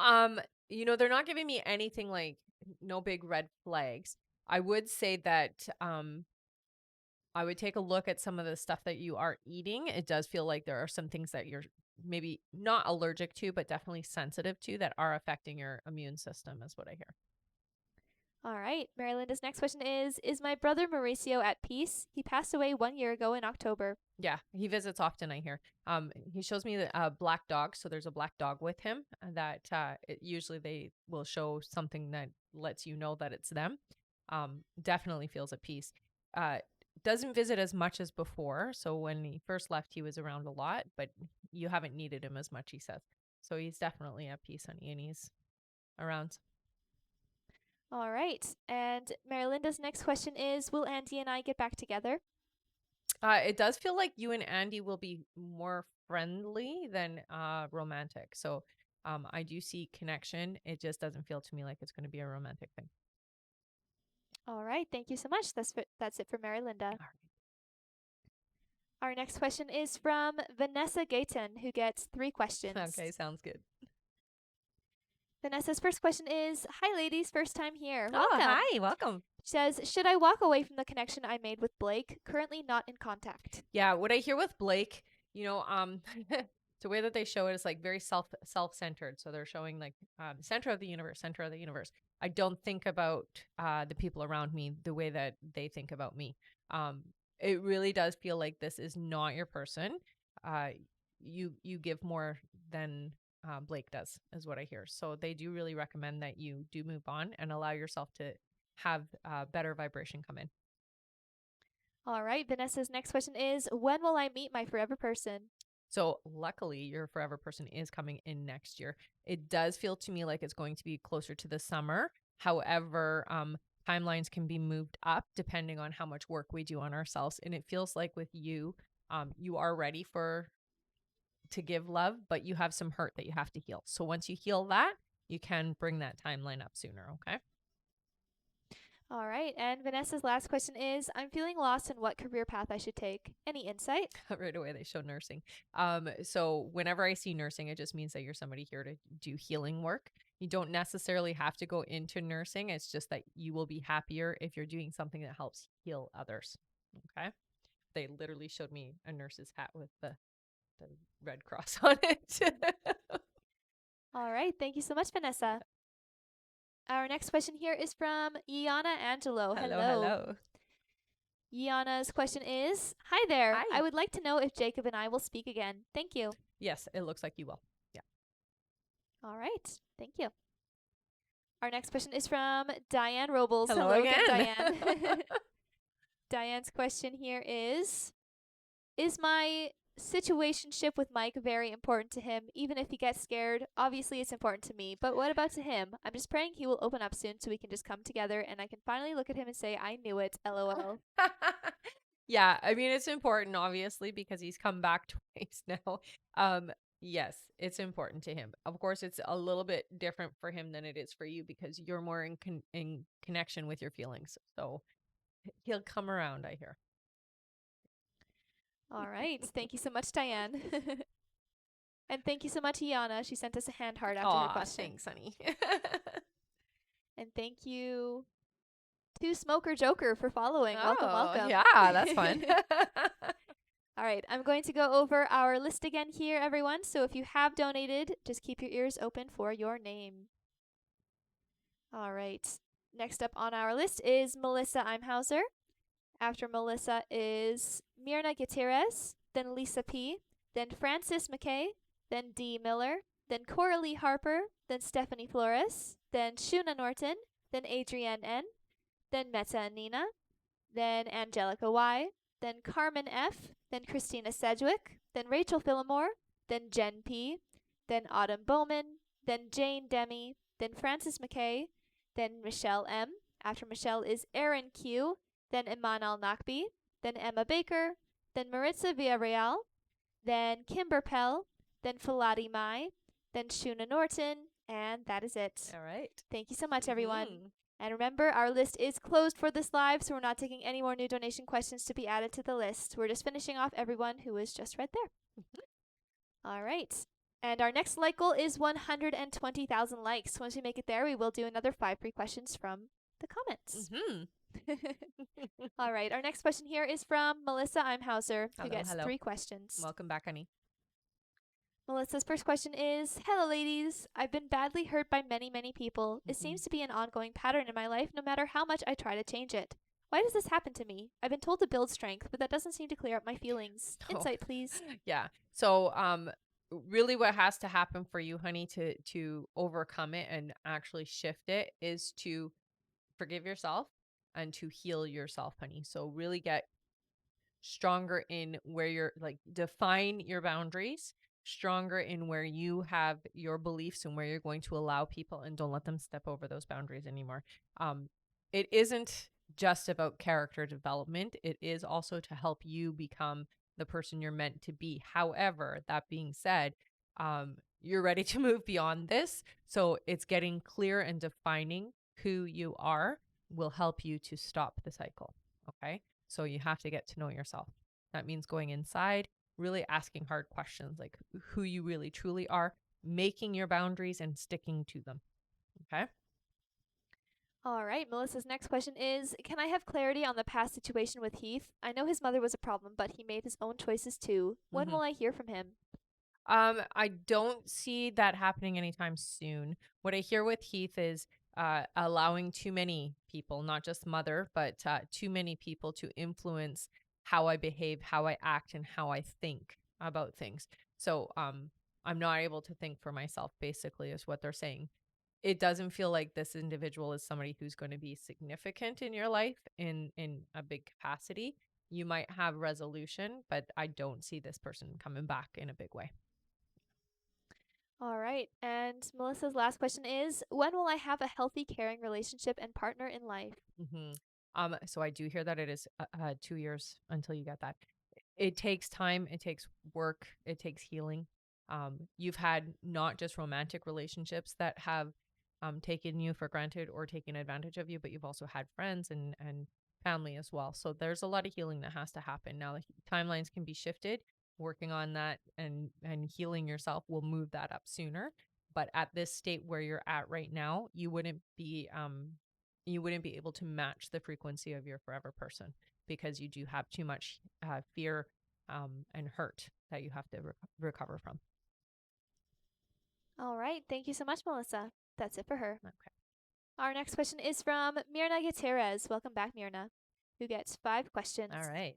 they're not giving me anything like no big red flags. I would say that I would take a look at some of the stuff that you are eating. It does feel like there are some things that you're maybe not allergic to, but definitely sensitive to that are affecting your immune system, is what I hear. All right. Mary Linda's next question is my brother Mauricio at peace? He passed away 1 year ago in October. Yeah, he visits often, I hear. He shows me a black dog, so there's a black dog with him that usually they will show something that lets you know that it's them. Definitely feels at peace. Doesn't visit as much as before. So when he first left, he was around a lot, but you haven't needed him as much, he says. So he's definitely at peace, honey, and he's around. All right. And Mary Linda's next question is will Andy and I get back together? It does feel like you and Andy will be more friendly than romantic. So I do see connection. It just doesn't feel to me like it's going to be a romantic thing. All right. Thank you so much. That's it for Mary Linda. All right. Our next question is from Vanessa Gayton, who gets 3 questions. Okay, sounds good. Vanessa's first question is hi, ladies. First time here. Oh, Welcome. hi. Welcome. She says, should I walk away from the connection I made with Blake? Currently not in contact. Yeah, what I hear with Blake, the way that they show it is like very self-centered. So they're showing like center of the universe, center of the universe. I don't think about the people around me the way that they think about me. It really does feel like this is not your person. You give more than Blake does, is what I hear. So they do really recommend that you do move on and allow yourself to have better vibration come in. All right. Vanessa's next question is when will I meet my forever person? So luckily, your forever person is coming in next year. It does feel to me like it's going to be closer to the summer. However, timelines can be moved up depending on how much work we do on ourselves. And it feels like with you, you are ready to give love, but you have some hurt that you have to heal. So once you heal that, you can bring that timeline up sooner. Okay. All right. And Vanessa's last question is I'm feeling lost in what career path I should take. Any insight? Right away, they show nursing. So whenever I see nursing, it just means that you're somebody here to do healing work. You don't necessarily have to go into nursing. It's just that you will be happier if you're doing something that helps heal others. Okay. They literally showed me a nurse's hat with the Red Cross on it. All right. Thank you so much, Vanessa. Our next question here is from Iana Angelo. Hello. Iana's question is hi there. Hi. I would like to know if Jacob and I will speak again. Thank you. Yes, it looks like you will. Yeah. All right. Thank you. Our next question is from Diane Robles. Hello again. Diane. Diane's question here is my situationship with Mike very important to him, even if he gets scared? Obviously, it's important to me, but what about to him? I'm just praying he will open up soon so we can just come together and I can finally look at him and say, I knew it, LOL. Yeah, I mean, it's important, obviously, because he's come back twice now. Yes, it's important to him. Of course, it's a little bit different for him than it is for you because you're more in connection with your feelings. So he'll come around, I hear. All right. Thank you so much, Diane. And thank you so much, Iana. She sent us a hand heart after her question. Thanks, honey. And thank you to Smoker Joker for following. Welcome. Yeah, that's fun. All right, I'm going to go over our list again here, everyone. So if you have donated, just keep your ears open for your name. All right. Next up on our list is Melissa Imhauser. After Melissa is Mirna Gutierrez, then Lisa P., then Francis McKay, then Dee Miller, then Coralie Harper, then Stephanie Flores, then Shuna Norton, then Adrienne N., then Meta Nina, then Angelica Y., then Carmen F., then Christina Sedgwick, then Rachel Phillimore, then Jen P., then Autumn Bowman, then Jane Demi, then Francis McKay, then Michelle M. After Michelle is Erin Q., then Imanal Nakbi, then Emma Baker, then Maritza Villarreal, then Kimber Pell, then Faladi Mai, then Shuna Norton, and that is it. All right. Thank you so much, everyone. And remember, our list is closed for this live, so we're not taking any more new donation questions to be added to the list. We're just finishing off everyone who is just right there. All right. And our next like goal is 120,000 likes. Once we make it there, we will do another 5 free questions from the comments. All right. Our next question here is from Melissa Imhauser, who gets Hello. 3 questions. Welcome back, honey. Melissa's first question is, hello, ladies. I've been badly hurt by many, many people. It seems to be an ongoing pattern in my life, no matter how much I try to change it. Why does this happen to me? I've been told to build strength, but that doesn't seem to clear up my feelings. Insight, please. Yeah. So, really what has to happen for you, honey, to overcome it and actually shift it is to forgive yourself and to heal yourself, honey. So really get stronger in where you're like define your boundaries, stronger in where you have your beliefs and where you're going to allow people, and don't let them step over those boundaries anymore. It isn't just about character development. It is also to help you become the person you're meant to be. However, that being said, you're ready to move beyond this. So it's getting clear and defining who you are will help you to stop the cycle. Okay. So you have to get to know yourself. That means going inside, really asking hard questions like who you really truly are, making your boundaries and sticking to them. Okay. All right. Melissa's next question is, can I have clarity on the past situation with Heath? I know his mother was a problem, but he made his own choices too. When will I hear from him? I don't see that happening anytime soon. What I hear with Heath is allowing too many people, not just mother, but too many people to influence how I behave, how I act, and how I think about things. So I'm not able to think for myself, basically, is what they're saying. It doesn't feel like this individual is somebody who's going to be significant in your life in a big capacity. You might have resolution, but I don't see this person coming back in a big way. All right. And Melissa's last question is, when will I have a healthy, caring relationship and partner in life? So I do hear that it is 2 years until you get that. It takes time, it takes work, it takes healing. You've had not just romantic relationships that have taken you for granted or taken advantage of you, but you've also had friends and family as well. So there's a lot of healing that has to happen. Now the timelines can be shifted. Working on that and healing yourself will move that up sooner. But at this state where you're at right now, you wouldn't be able to match the frequency of your forever person because you do have too much fear and hurt that you have to recover from. All right. Thank you so much, Melissa. That's it for her. Okay. Our next question is from Mirna Gutierrez. Welcome back, Mirna, who gets 5 questions. All right.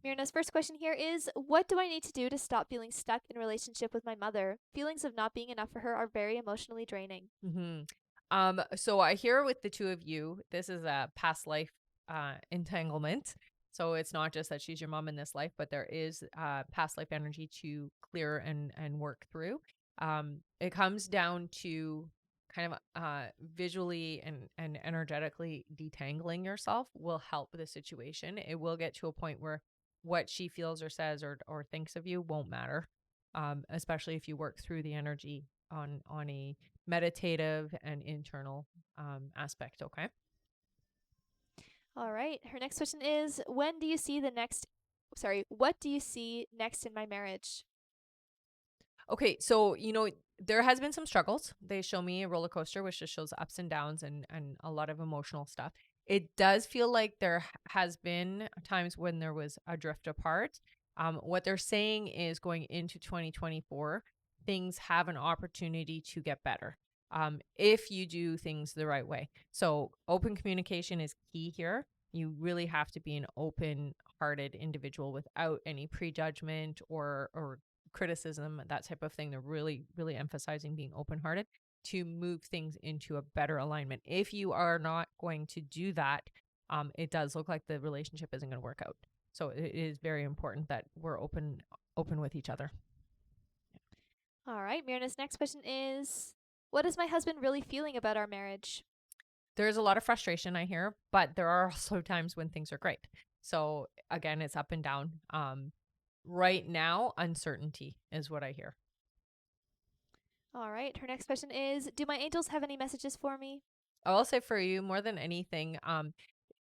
Mirna's first question here is, what do I need to do to stop feeling stuck in relationship with my mother? Feelings of not being enough for her are very emotionally draining. So I hear with the two of you, this is a past life entanglement. So it's not just that she's your mom in this life, but there is past life energy to clear and work through. It comes down to kind of visually and energetically detangling yourself will help the situation. It will get to a point where what she feels or says or thinks of you won't matter, especially if you work through the energy on a meditative and internal aspect. Okay. All right. Her next question is, what do you see next in my marriage? Okay, so there has been some struggles. They show me a roller coaster, which just shows ups and downs and a lot of emotional stuff. It does feel like there has been times when there was a drift apart. What they're saying is going into 2024, things have an opportunity to get better if you do things the right way. So open communication is key here. You really have to be an open-hearted individual without any prejudgment or criticism, that type of thing. They're really, really emphasizing being open hearted to move things into a better alignment. If you are not going to do that, it does look like the relationship isn't going to work out. So it is very important that we're open with each other. All right. Mirna's next question is, what is my husband really feeling about our marriage? There's a lot of frustration I hear, but there are also times when things are great. So again, it's up and down. Right now, uncertainty is what I hear. All right. Her next question is, do my angels have any messages for me? I will say for you, more than anything,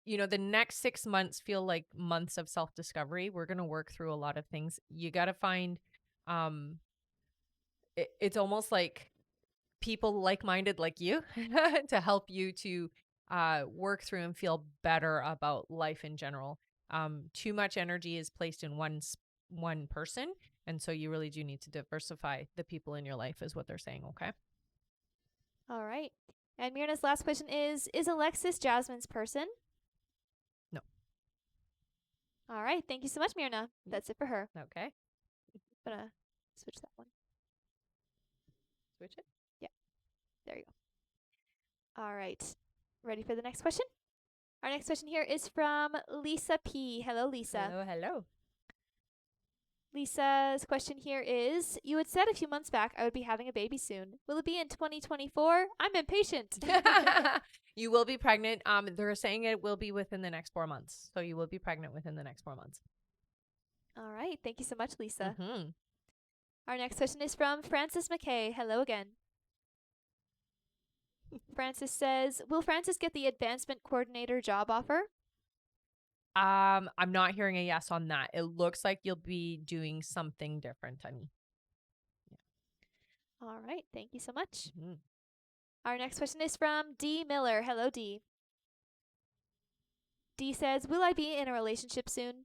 the next 6 months feel like months of self-discovery. We're going to work through a lot of things. You got to find, um, it's almost like people like-minded like you to help you to work through and feel better about life in general. Too much energy is placed in one person, and so you really do need to diversify the people in your life, is what they're saying. Okay. All right. And Myrna's last question is Alexis Jasmine's person? No. All right. Thank you so much, Myrna. That's it for her. Okay. I'm going to switch that one. Switch it. Yeah. There you go. All right. Ready for the next question? Our next question here is from Lisa P. Hello, Lisa. Hello. Lisa's question here is, you had said a few months back I would be having a baby soon. Will it be in 2024? I'm impatient. You will be pregnant. They're saying it will be within the next 4 months. So you will be pregnant within the next 4 months. All right. Thank you so much, Lisa. Mm-hmm. Our next question is from Francis McKay. Hello again. Francis says, will Francis get the advancement coordinator job offer? I'm not hearing a yes on that. It looks like you'll be doing something different, honey. Yeah. All right. Thank you so much. Mm-hmm. Our next question is from D. Miller. Hello, D. D says, will I be in a relationship soon?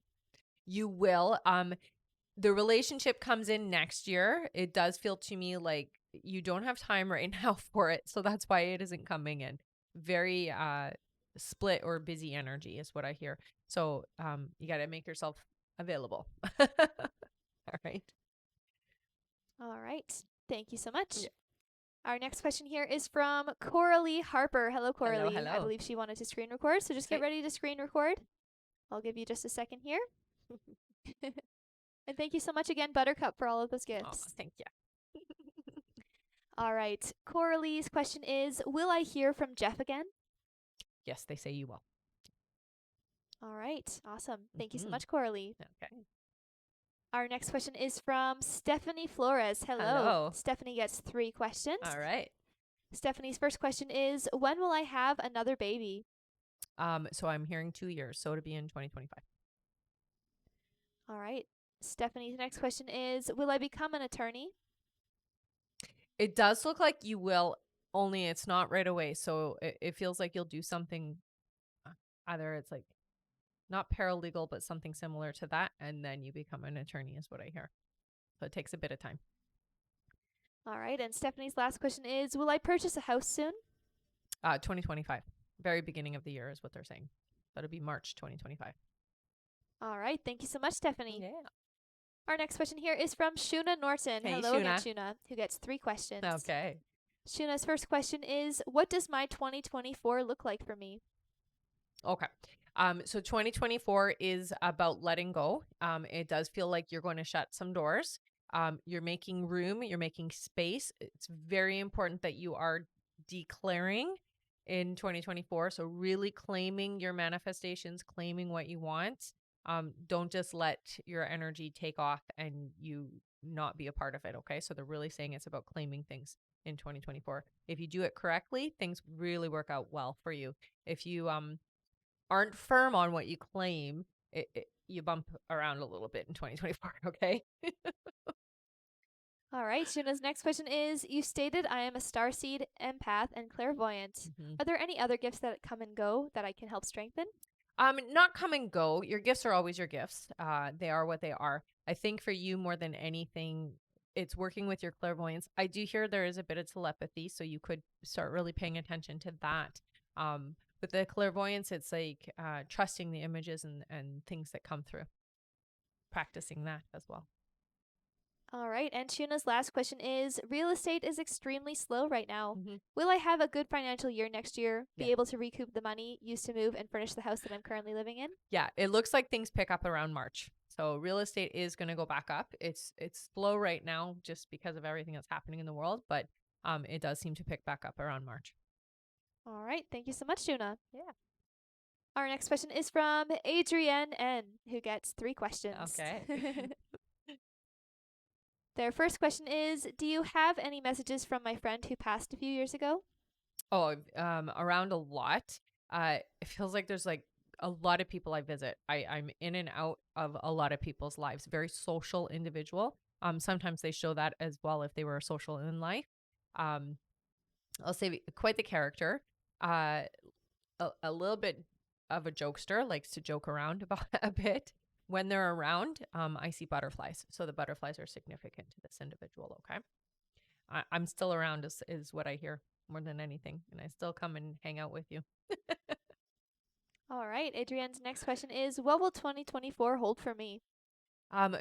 You will. The relationship comes in next year. It does feel to me like you don't have time right now for it. So that's why it isn't coming in. Very split or busy energy is what I hear. So you got to make yourself available. All right. All right. Thank you so much. Yeah. Our next question here is from Coralie Harper. Hello, Coralie. Hello. I believe she wanted to screen record, so just get ready to screen record. I'll give you just a second here. And thank you so much again, Buttercup, for all of those gifts. Oh, thank you. All right. Coralie's question is, will I hear from Jeff again? Yes, they say you will. All right. Awesome. Thank you so Mhm. much, Coralie. Okay. Our next question is from Stephanie Flores. Hello. Stephanie gets 3 questions. All right. Stephanie's first question is, when will I have another baby? So I'm hearing 2 years, so it'll be in 2025. All right. Stephanie's next question is, will I become an attorney? It does look like you will, only it's not right away. So it feels like you'll do something, either it's like not paralegal, but something similar to that. And then you become an attorney is what I hear. So it takes a bit of time. All right. And Stephanie's last question is, will I purchase a house soon? 2025. Very beginning of the year is what they're saying. That'll be March 2025. All right. Thank you so much, Stephanie. Yeah. Our next question here is from Shuna Norton. Hey, Hello again, Shuna, who gets 3 questions. Okay. Shuna's first question is, what does my 2024 look like for me? Okay. So 2024 is about letting go. It does feel like you're going to shut some doors. You're making room, you're making space. It's very important that you are declaring in 2024. So really claiming your manifestations, claiming what you want. Don't just let your energy take off and you not be a part of it. Okay. So they're really saying it's about claiming things in 2024. If you do it correctly, things really work out well for you. If you aren't firm on what you claim, you bump around a little bit in 2024. Okay. All right. Shuna's next question is, you stated I am a starseed, empath, and clairvoyant. Mhm. Are there any other gifts that come and go that I can help strengthen? Not come and go. Your gifts are always your gifts. They are what they are. I think for you more than anything, it's working with your clairvoyance. I do hear there is a bit of telepathy, so you could start really paying attention to that. With the clairvoyance, it's like trusting the images and things that come through. Practicing that as well. All right. And Shuna's last question is, real estate is extremely slow right now. Mm-hmm. Will I have a good financial year next year? Be Yeah. able to recoup the money used to move and furnish the house that I'm currently living in? Yeah, it looks like things pick up around March. So real estate is going to go back up. It's slow right now just because of everything that's happening in the world, but it does seem to pick back up around March. All right. Thank you so much, Shuna. Yeah. Our next question is from Adrienne N., who gets 3 questions. Okay. Their first question is, do you have any messages from my friend who passed a few years ago? Oh, around a lot. It feels like there's like a lot of people I visit. I'm in and out of a lot of people's lives. Very social individual. Sometimes they show that as well if they were social in life. Um, I'll say quite the character. Uh, a little bit of a jokester, likes to joke around about a bit. When they're around, I see butterflies. So the butterflies are significant to this individual. Okay. I'm still around is what I hear more than anything. And I still come and hang out with you. All right. Adrienne's next question is, what will 2024 hold for me?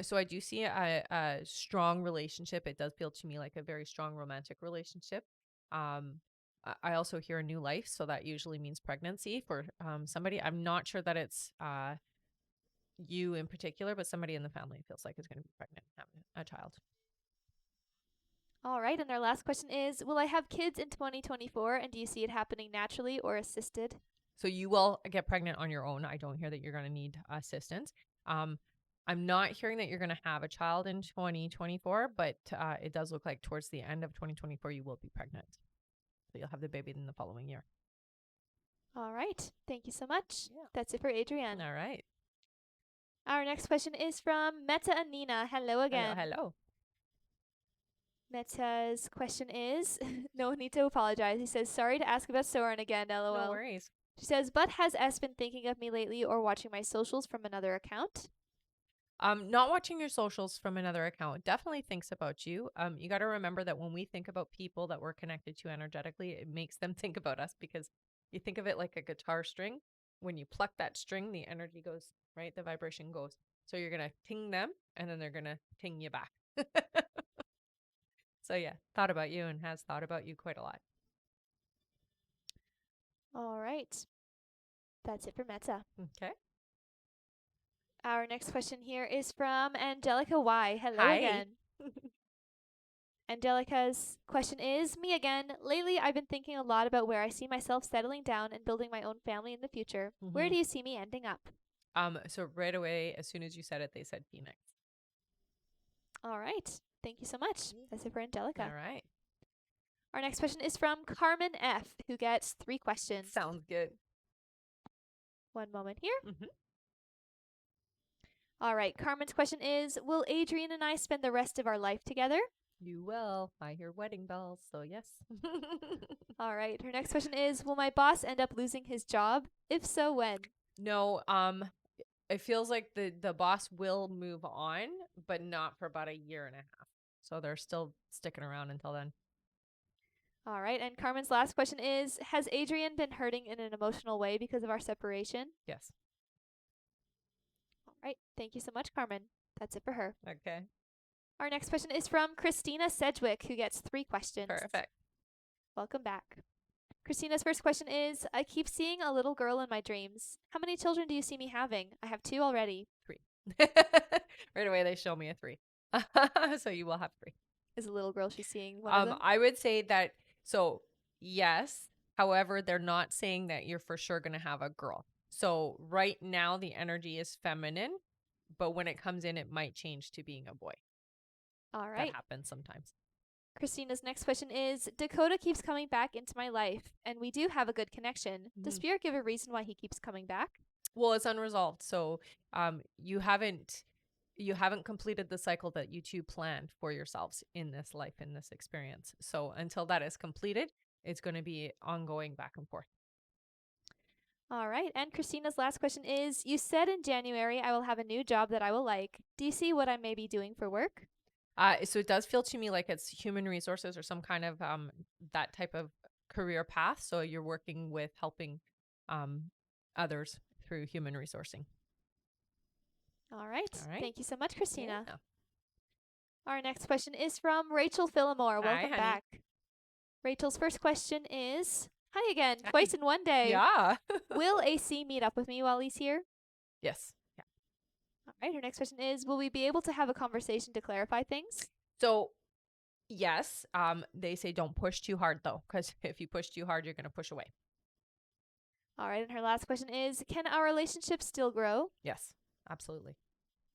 So I do see a strong relationship. It does feel to me like a very strong romantic relationship. I also hear a new life, so that usually means pregnancy for somebody. I'm not sure that it's you in particular, but somebody in the family feels like is going to be pregnant and have a child. All right. And their last question is, will I have kids in 2024? And do you see it happening naturally or assisted? So you will get pregnant on your own. I don't hear that you're going to need assistance. I'm not hearing that you're going to have a child in 2024, but it does look like towards the end of 2024, you will be pregnant. So you'll have the baby in the following year. All right. Thank you so much. Yeah. That's it for Adrienne. All right. Our next question is from Meta and Nina. Hello again. Hello. Meta's question is, no need to apologize. He says, sorry to ask about Soren again, lol. No worries. She says, but has S been thinking of me lately or watching my socials from another account? Not watching your socials from another account definitely thinks about you. You got to remember that when we think about people that we're connected to energetically, it makes them think about us because you think of it like a guitar string. When you pluck that string, the energy goes, right? The vibration goes. So you're going to ting them and then they're going to ting you back. So yeah, thought about you and has thought about you quite a lot. All right. That's it for Meta. Okay. Our next question here is from Angelica Y. Hello Hi. again. Angelica's question is, me again. Lately, I've been thinking a lot about where I see myself settling down and building my own family in the future. Where do you see me ending up? So right away, as soon as you said it, they said Phoenix. All right. Thank you so much. That's it for Angelica. All right. Our next question is from Carmen F., who gets 3 questions. Sounds good. One moment here. All right. Carmen's question is, will Adrienne and I spend the rest of our life together? You will. I hear wedding bells, so yes. All right. Her next question is, will my boss end up losing his job? If so, when? No, it feels like the boss will move on, but not for about a year and a half. So they're still sticking around until then. All right. And Carmen's last question is, has Adrienne been hurting in an emotional way because of our separation? Yes. All right. Thank you so much, Carmen. That's it for her. Okay. Our next question is from Christina Sedgwick, who gets 3 questions. Perfect. Welcome back. Christina's first question is, I keep seeing a little girl in my dreams. How many children do you see me having? I have 2 already. 3. Right away, they show me a 3. So you will have 3. Is a little girl she's seeing one of them? I would say that, so yes. However, they're not saying that you're for sure going to have a girl. So right now, the energy is feminine, but when it comes in, it might change to being a boy. All right. That happens sometimes. Christina's next question is, Dakota keeps coming back into my life, and we do have a good connection. Does Spirit give a reason why he keeps coming back? Well, it's unresolved. So you haven't completed the cycle that you two planned for yourselves in this life, in this experience. So until that is completed, it's going to be ongoing back and forth. All right. And Christina's last question is, you said in January I will have a new job that I will like. Do you see what I may be doing for work? So it does feel to me like it's human resources or some kind of that type of career path. So you're working with helping others through human resourcing. All right. Thank you so much, Christina. Yeah. Our next question is from Rachel Phillimore. Welcome honey. back. Rachel's first question is, hi again, twice in one day. Yeah. Will AC meet up with me while he's here? Yes. Yeah. All right. Her next question is, will we be able to have a conversation to clarify things? So, yes. They say don't push too hard, though, because if you push too hard, you're going to push away. All right. And her last question is, can our relationship still grow? Yes, absolutely.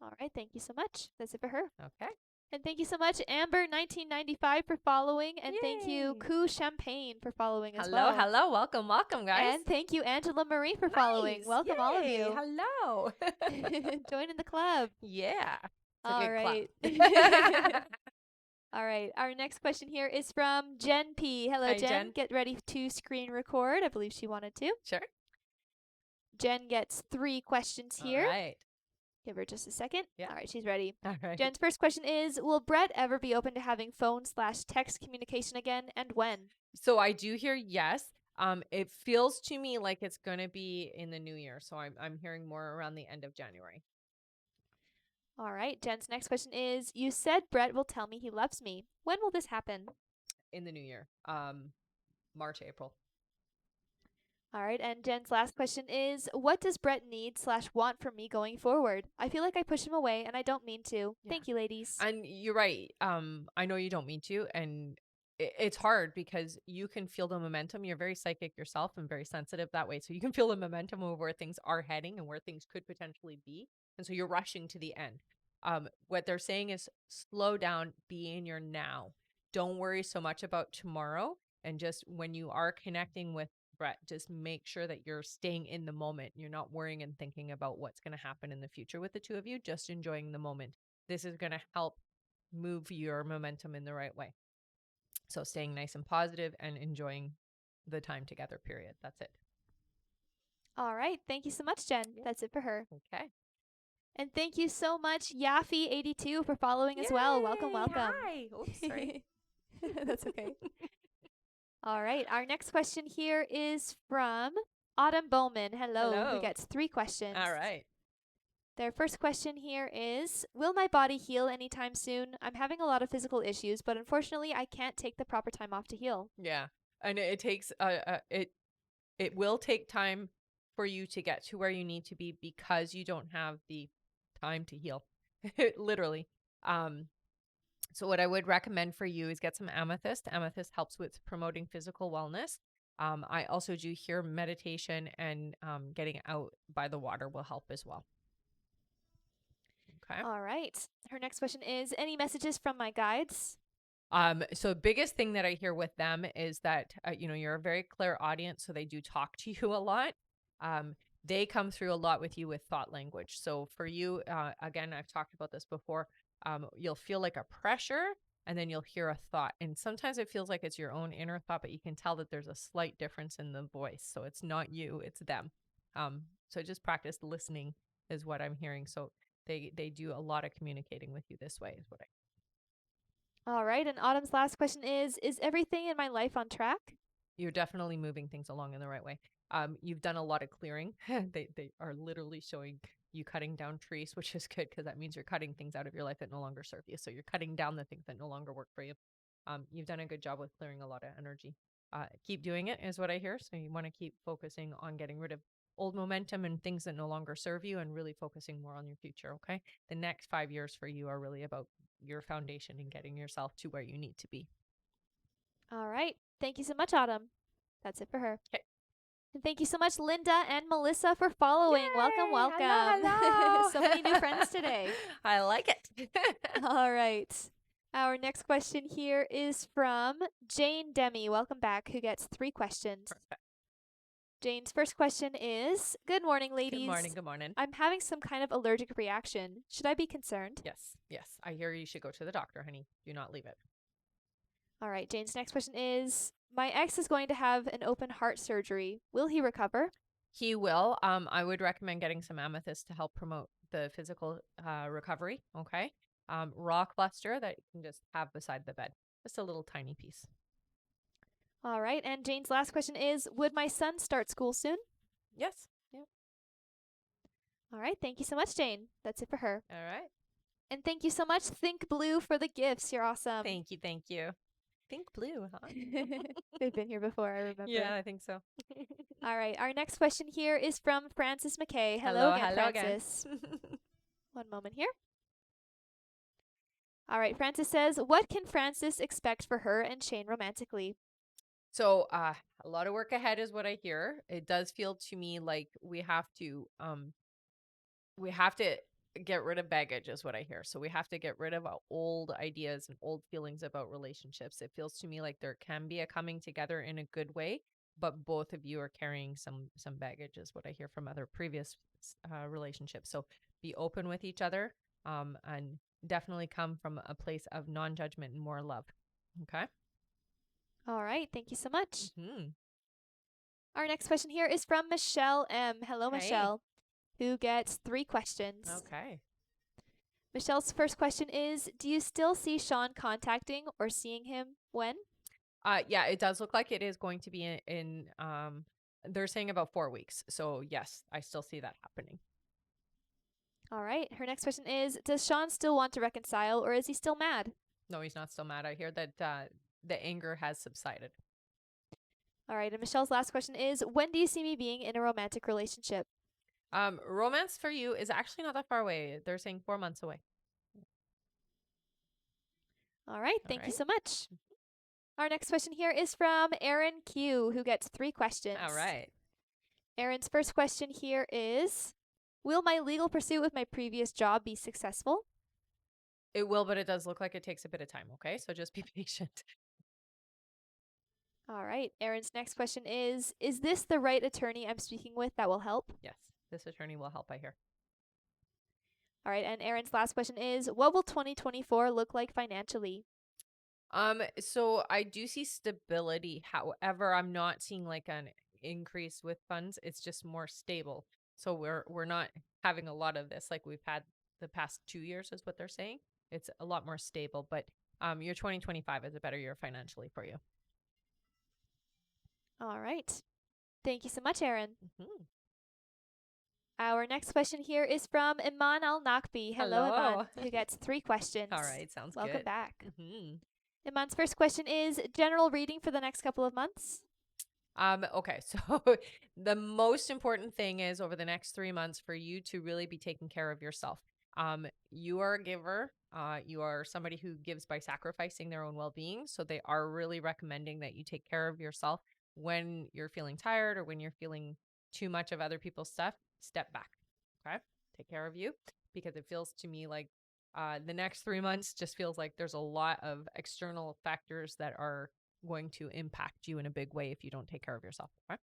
All right. Thank you so much. That's it for her. Okay. And thank you so much, Amber1995, for following. And thank you, Yay. Coup Champagne, for following as Hello, well. hello. Welcome, guys. And thank you, Angela Marie, for following. Nice. Welcome, all of Yay. you. Hello. Join in the club. Yeah. It's a All good right. club. All right. Our next question here is from Jen P. Hello, Hi, Jen. Jen. Get ready to screen record. I believe she wanted to. Sure. Jen gets 3 questions All here. right. Give her just a second. Yeah. All right, she's ready. All right. Jen's first question is, will Brett ever be open to having phone/text communication again, and when? So I do hear yes. It feels to me like it's gonna be in the new year. So I'm hearing more around the end of January. All right. Jen's next question is, you said Brett will tell me he loves me. When will this happen? In the new year. March, April. All right. And Jen's last question is, what does Brett need/want from me going forward? I feel like I push him away and I don't mean to. Yeah. Thank you, ladies. And you're right. I know you don't mean to, and it's hard because you can feel the momentum. You're very psychic yourself and very sensitive that way. So you can feel the momentum of where things are heading and where things could potentially be. And so you're rushing to the end. What they're saying is slow down, be in your now. Don't worry so much about tomorrow. And just when you are connecting with Brett, just make sure that you're staying in the moment. You're not worrying and thinking about what's going to happen in the future with the two of you, just enjoying the moment. This is going to help move your momentum in the right way. So staying nice and positive and enjoying the time together, period. That's it. All right. Thank you so much, Jen. Yeah. That's it for her. Okay. And thank you so much, Yaffy82, for following as well. Welcome, Yay, welcome. Hi. Oops, sorry. That's okay. All right. Our next question here is from Autumn Bowman. Hello. Hello. Who gets 3 questions. All right. Their first question here is, will my body heal anytime soon? I'm having a lot of physical issues, but unfortunately I can't take the proper time off to heal. Yeah. And it takes it will take time for you to get to where you need to be because you don't have the time to heal. Literally. So what I would recommend for you is get some amethyst. Amethyst helps with promoting physical wellness. I also do hear meditation and getting out by the water will help as well. Okay. All right. Her next question is, any messages from my guides? So biggest thing that I hear with them is that, you're a very clear audience, so they do talk to you a lot. They come through a lot with you with thought language. So for you, again, I've talked about this before, you'll feel like a pressure and then you'll hear a thought. And sometimes it feels like it's your own inner thought, but you can tell that there's a slight difference in the voice. So it's not you, it's them. So just practice listening is what I'm hearing. So they do a lot of communicating with you this way is what I. All right. And Autumn's last question is everything in my life on track? You're definitely moving things along in the right way. You've done a lot of clearing. They are literally showing you cutting down trees, which is good because that means you're cutting things out of your life that no longer serve you. So you're cutting down the things that no longer work for you. You've done a good job with clearing a lot of energy. Keep doing it is what I hear. So you want to keep focusing on getting rid of old momentum and things that no longer serve you and really focusing more on your future. Okay. The next 5 years for you are really about your foundation and getting yourself to where you need to be. All right. Thank you so much, Autumn. That's it for her. Okay. And thank you so much, Linda and Melissa, for following. Yay! Welcome, welcome. Hello. So many new friends today. I like it. All right. Our next question here is from Jane Demi. Welcome back, who gets 3 questions. Perfect. Jane's first question is, good morning, ladies. Good morning. Good morning. I'm having some kind of allergic reaction. Should I be concerned? Yes. Yes. I hear you should go to the doctor, honey. Do not leave it. All right. Jane's next question is, my ex is going to have an open heart surgery. Will he recover? He will. I would recommend getting some amethyst to help promote the physical recovery. Okay. Raw cluster that you can just have beside the bed. Just a little tiny piece. All right. And Jane's last question is, would my son start school soon? Yes. Yeah. All right. Thank you so much, Jane. That's it for her. All right. And thank you so much, Think Blue, for the gifts. You're awesome. Thank you. Thank you. Think blue, huh? They've been here before, I remember. Yeah, I think so. All right. Our next question here is from Frances McKay. Hello again, Frances. One moment here. All right. Frances says, what can Frances expect for her and Shane romantically? So a lot of work ahead is what I hear. It does feel to me like we have to get rid of baggage is what I hear. So we have to get rid of old ideas and old feelings about relationships. It feels to me like there can be a coming together in a good way, but both of you are carrying some baggage is what I hear from other previous relationships. So be open with each other, and definitely come from a place of non-judgment and more love. Okay. All right. Thank you so much. Mm-hmm. Our next question here is from Michelle M. Hello, Hey. Michelle, who gets 3 questions. Okay. Michelle's first question is, do you still see Sean contacting or seeing him when? Yeah, it does look like it is going to be in they're saying about 4 weeks. So yes, I still see that happening. All right. Her next question is, does Sean still want to reconcile or is he still mad? No, he's not still mad. I hear that the anger has subsided. All right. And Michelle's last question is, when do you see me being in a romantic relationship? Romance for you is actually not that far away. They're saying 4 months away. All right. Thank you right. so much. Our next question here is from Aaron Q, who gets 3 questions. All right. Aaron's first question here is, will my legal pursuit with my previous job be successful? It will, but it does look like it takes a bit of time, okay? So just be patient. All right. Aaron's next question is this the right attorney I'm speaking with that will help? Yes, this attorney will help, I hear. All right. And Aaron's last question is, what will 2024 look like financially? So I do see stability. However, I'm not seeing like an increase with funds. It's just more stable. So we're not having a lot of this like we've had the past 2 years is what they're saying. It's a lot more stable, but your 2025 is a better year financially for you. All right. Thank you so much, Aaron. Mm-hmm. Our next question here is from Iman Al Nakbi. Hello, Hello. Iman, who gets 3 questions. All right, sounds Welcome good. back. Mm-hmm. Iman's first question is general reading for the next couple of months. Okay, so the most important thing is over the next 3 months for you to really be taking care of yourself. You are a giver. You are somebody who gives by sacrificing their own well-being. So they are really recommending that you take care of yourself when you're feeling tired or when you're feeling too much of other people's stuff. Step back. Okay, take care of you because it feels to me like the next 3 months just feels like there's a lot of external factors that are going to impact you in a big way if you don't take care of yourself. Okay?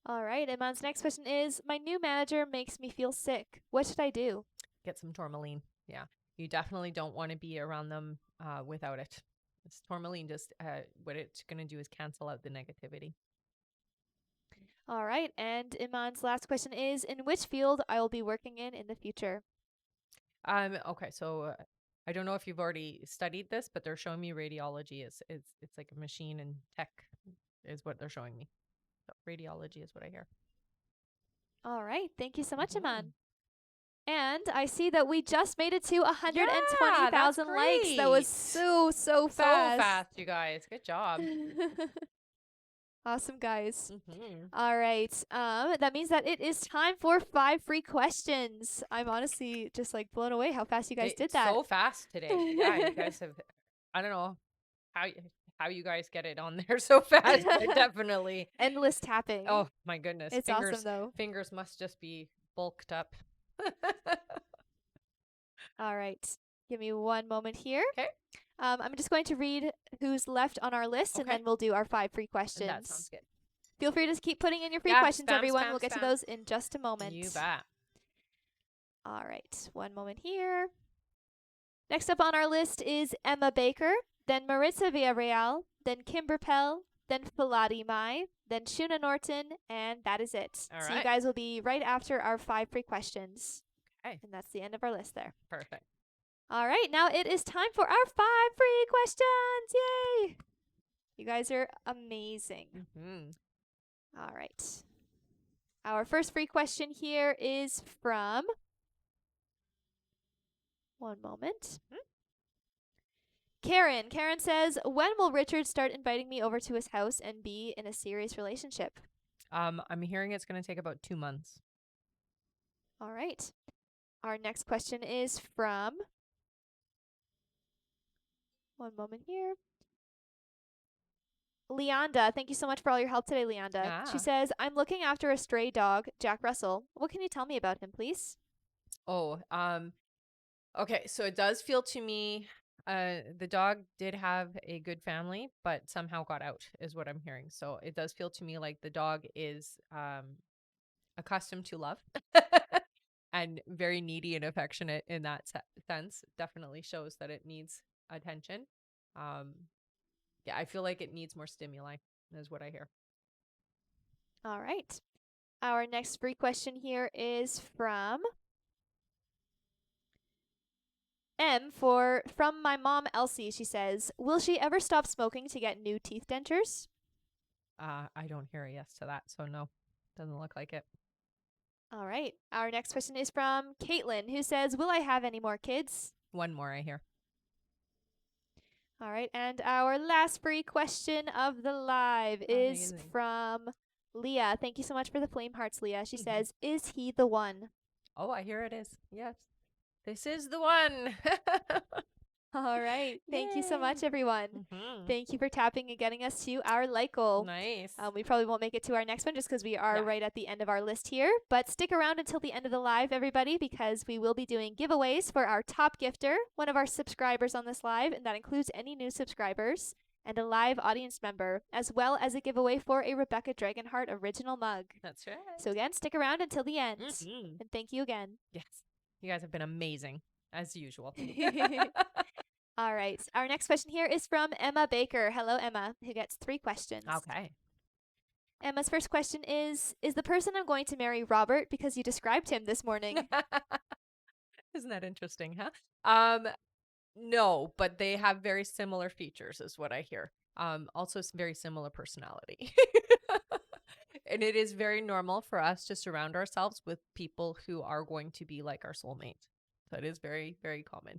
All right. Iman's next question is, my new manager makes me feel sick. What should I do? Get some tourmaline. Yeah. You definitely don't want to be around them without it. It's tourmaline just what it's going to do is cancel out the negativity. All right. And Iman's last question is, in which field I will be working in the future? Okay, so I don't know if you've already studied this, but they're showing me radiology is it's like a machine and tech is what they're showing me. So radiology is what I hear. All right. Thank you so much, Mhm. Iman. And I see that we just made it to Yeah, 120,000 that's likes. That was great. so fast. So fast, you guys. Good job. Awesome, guys. Mm-hmm. All right. That means that it is time for 5 free questions. I'm honestly just like blown away how fast you guys did that. So fast today. Yeah, you guys have. I don't know how you guys get it on there so fast. But definitely Endless tapping. Oh my goodness, it's awesome though. Fingers must just be bulked up. All right. Give me one moment here. Okay. I'm just going to read who's left on our list, and Okay. then we'll do our 5 free questions. That sounds good. Feel free to keep putting in your free Yeah, questions, spam, everyone. spam, We'll get to spam. those in just a moment. You bet. All right. One moment here. Next up on our list is Emma Baker, then Maritza Villarreal, then Kimber Pell, then Faladi Mai, then Shuna Norton, and that is it. All so you right. guys will be right after our 5 free questions. Okay. And that's the end of our list there. Perfect. All right, now it is time for our 5 free questions. Yay! You guys are amazing. Mm-hmm. All right. Our first free question here is from... One moment. Karen. Karen says, when will Richard start inviting me over to his house and be in a serious relationship? I'm hearing it's going to take about 2 months. All right. Our next question is from... One moment here. Leonda. Thank you so much for all your help today, Leonda. She says, I'm looking after a stray dog, Jack Russell. What can you tell me about him, please? Oh, okay. So it does feel to me, the dog did have a good family, but somehow got out, is what I'm hearing. So it does feel to me like the dog is accustomed to love and very needy and affectionate in that sense. Definitely shows that it needs attention. Um, yeah, I feel like it needs more stimuli, is what I hear. All right. Our next free question here is from M for from my mom Elsie. She says, "Will she ever stop smoking to get new teeth dentures?" I don't hear a yes to that, so no, doesn't look like it. All right. Our next question is from Caitlin, who says, "Will I have any more kids?" One more, I hear. All right. And our last free question of the live is Amazing. from Leah. Thank you so much for the flame hearts, Leah. She says, "Is he the one?" Oh, I hear it is. Yes, this is the one. All right. Thank you so Yay. much, everyone. Mm-hmm. Thank you for tapping and getting us to our like goal. Nice. We probably won't make it to our next one just because we are Yeah. right at the end of our list here. But stick around until the end of the live, everybody, because we will be doing giveaways for our top gifter, one of our subscribers on this live, and that includes any new subscribers, and a live audience member, as well as a giveaway for a Rebecca Dragonheart original mug. That's right. So again, stick around until the end. Mm-hmm. And thank you again. Yes. You guys have been amazing, as usual. All right. Our next question here is from Emma Baker. Hello, Emma, who gets 3 questions. Okay. Emma's first question is the person I'm going to marry Robert because you described him this morning? Isn't that interesting, huh? No, but they have very similar features, is what I hear. Also very similar personality. And it is very normal for us to surround ourselves with people who are going to be like our soulmate. That is very, very common.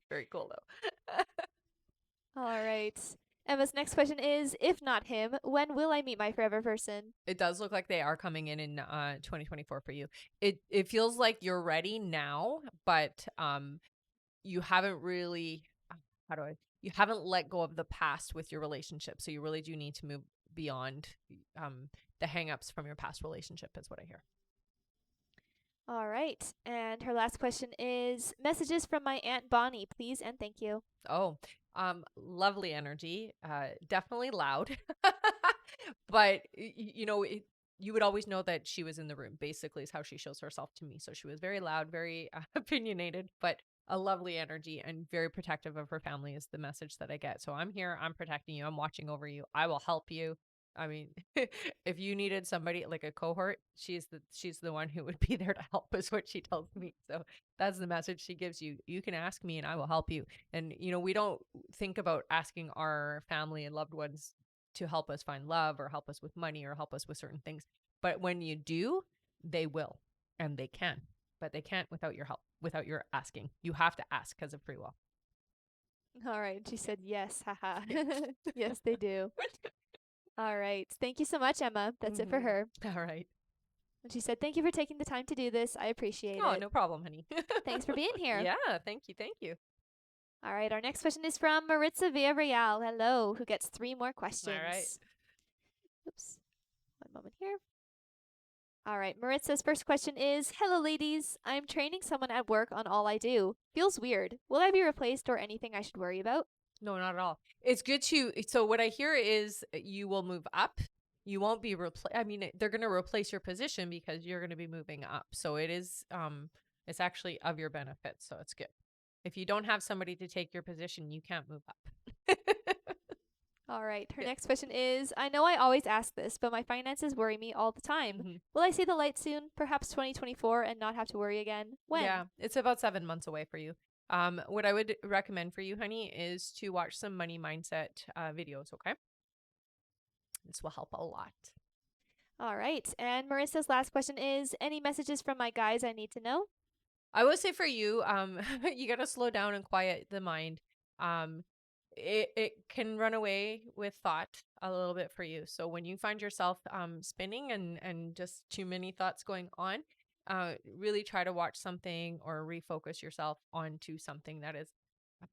Very cool, though. All right. Emma's next question is if not him, when will I meet my forever person? It does look like they are coming in 2024 for you. It feels like you're ready now, but you haven't really how do I you haven't let go of the past with your relationship. So you really do need to move beyond the hangups from your past relationship is what I hear. All right. And her last question is messages from my Aunt Bonnie, please and thank you. Oh, lovely energy. Definitely loud. But you would always know that she was in the room, basically, is how she shows herself to me. So she was very loud, very opinionated, but a lovely energy and very protective of her family is the message that I get. So I'm here, I'm protecting you, I'm watching over you, I will help you. I mean, if you needed somebody like a cohort, she's the one who would be there to help, is what she tells me. So that's the message she gives you. You can ask me and I will help you. And we don't think about asking our family and loved ones to help us find love or help us with money or help us with certain things. But when you do, they will and they can. But they can't without your help, without your asking. You have to ask because of free will. All right. She said yes. Haha. Yes, they do. All right. Thank you so much, Emma. That's it for her. All right. And she said, "Thank you for taking the time to do this. I appreciate Oh, it." no problem, honey. Thanks for being here. Yeah, thank you. Thank you. All right. Our next question is from Maritza Villarreal. Hello, who gets 3 more questions. All right. Oops. One moment here. All right. Maritza's first question is hello, ladies. I'm training someone at work on all I do. Feels weird. Will I be replaced or anything I should worry about? No, not at all. It's good to. So what I hear is you will move up. You won't be I mean, they're going to replace your position because you're going to be moving up. So it is. It's actually of your benefit. So it's good. If you don't have somebody to take your position, you can't move up. All right. Her Yeah. next question is I know I always ask this, but my finances worry me all the time. Mhm. Will I see the light soon? Perhaps 2024 and not have to worry again? When? Yeah, it's about 7 months away for you. What I would recommend for you, honey, is to watch some money mindset videos. Okay, this will help a lot. All right. And Marissa's last question is any messages from my guys I need to know? I would say for you, you got to slow down and quiet the mind. Um, it can run away with thought a little bit for you. So when you find yourself spinning and just too many thoughts going on, really try to watch something or refocus yourself onto something that is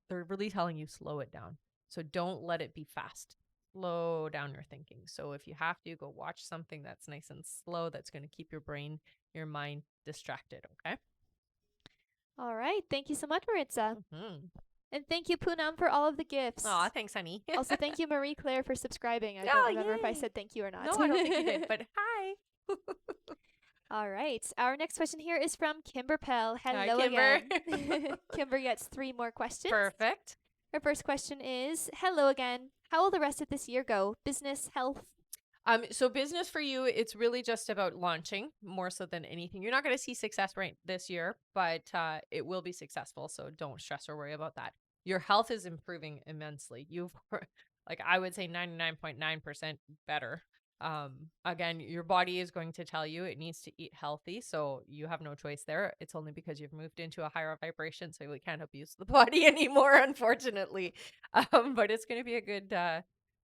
they're really telling you slow it down. So don't let it be fast. Slow down your thinking. So if you have to, go watch something that's nice and slow that's going to keep your brain, your mind distracted, okay? All right. Thank you so much, Maritza. Mm-hmm. And thank you, Poonam, for all of the gifts. Aw, thanks, honey. Also, thank you, Marie Claire, for subscribing. I don't Oh, remember if I yay. said thank you or not. No, I don't think you did, but hi. All right. Our next question here is from Kimber Pell. Hi, Hello Kimber. again. Kimber gets 3 more questions. Perfect. Her first question is, hello again. How will the rest of this year go? Business, health? So business for you, it's really just about launching more so than anything. You're not going to see success right this year, but it will be successful. So don't stress or worry about that. Your health is improving immensely. You've, like, I would say 99.9% better. Again, your body is going to tell you it needs to eat healthy. So you have no choice there. It's only because you've moved into a higher vibration. So we can't abuse the body anymore, unfortunately. But it's going to be a good,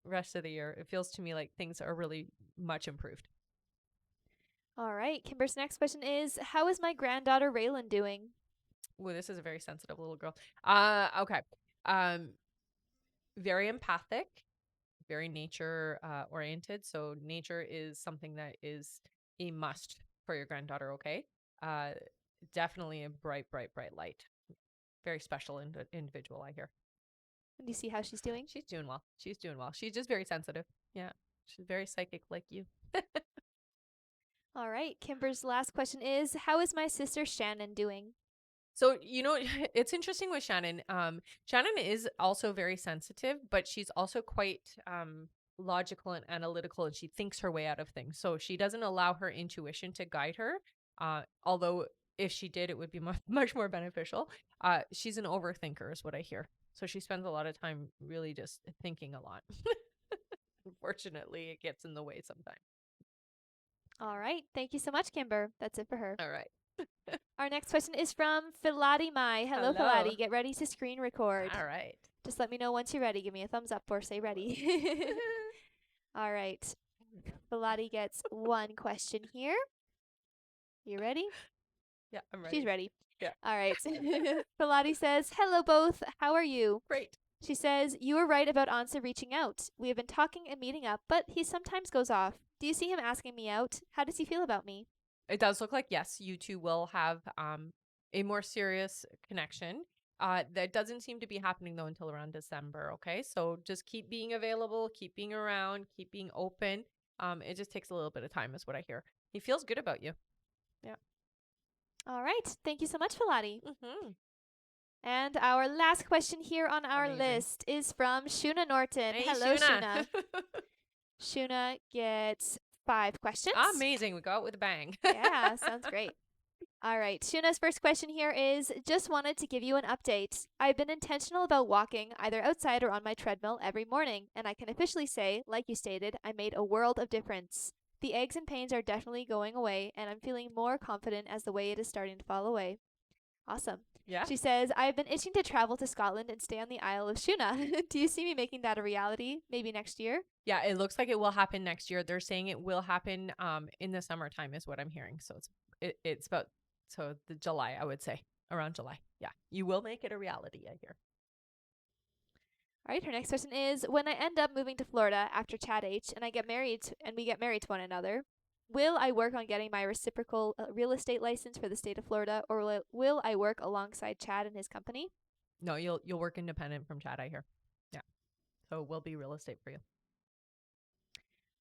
rest of the year. It feels to me like things are really much improved. All right. Kimber's next question is, how is my granddaughter Raylan doing? Well, this is a very sensitive little girl. Okay. Um, very empathic, very nature oriented. So nature is something that is a must for your granddaughter. Okay. Uh, definitely a bright, bright, bright light. Very special individual. I hear. Do you see how she's doing? She's doing well. She's doing well. She's just very sensitive. Yeah. She's very psychic like you. All right. Kimber's last question is, how is my sister Shannon doing? So, it's interesting with Shannon. Shannon is also very sensitive, but she's also quite logical and analytical, and she thinks her way out of things. So she doesn't allow her intuition to guide her. Although if she did, it would be much more beneficial. She's an overthinker, is what I hear. So she spends a lot of time really just thinking a lot. Unfortunately, it gets in the way sometimes. All right. Thank you so much, Kimber. That's it for her. All right. Our next question is from Filati Mai. Hello, Hello. Filati. Get ready to screen record. All right. Just let me know once you're ready. Give me a thumbs up or say ready. All right. Filati gets 1 question here. You ready? Yeah, I'm ready. She's ready. Yeah. All right. Filati says, hello, both. How are you? Great. She says, you were right about Ansa reaching out. We have been talking and meeting up, but he sometimes goes off. Do you see him asking me out? How does he feel about me? It does look like, yes, you two will have a more serious connection. That doesn't seem to be happening though until around December. Okay, so just keep being available, keep being around, keep being open. It just takes a little bit of time, is what I hear. He feels good about you. Yeah. All right. Thank you so much, Filati. Mm-hmm. And our last question here on our Amazing. list is from Shuna Norton. Hey, Hello, Shuna. Shuna gets 5 questions. Amazing. We go out with a bang. Yeah, sounds great. All right. Shuna's first question here is, just wanted to give you an update. I've been intentional about walking either outside or on my treadmill every morning, and I can officially say, like you stated, I made a world of difference. The aches and pains are definitely going away, and I'm feeling more confident as the weight is starting to fall away. Awesome. Yeah. She says, I've been itching to travel to Scotland and stay on the Isle of Shuna. Do you see me making that a reality? Maybe next year? Yeah, it looks like it will happen next year. They're saying it will happen in the summertime is what I'm hearing. So it's about the July, I would say, around July. Yeah, you will make it a reality, I hear. All right, her next question is, when I end up moving to Florida after Chad H and we get married to one another, will I work on getting my reciprocal real estate license for the state of Florida, or will I work alongside Chad and his company? No, you'll work independent from Chad, I hear. Yeah. So we'll be real estate for you.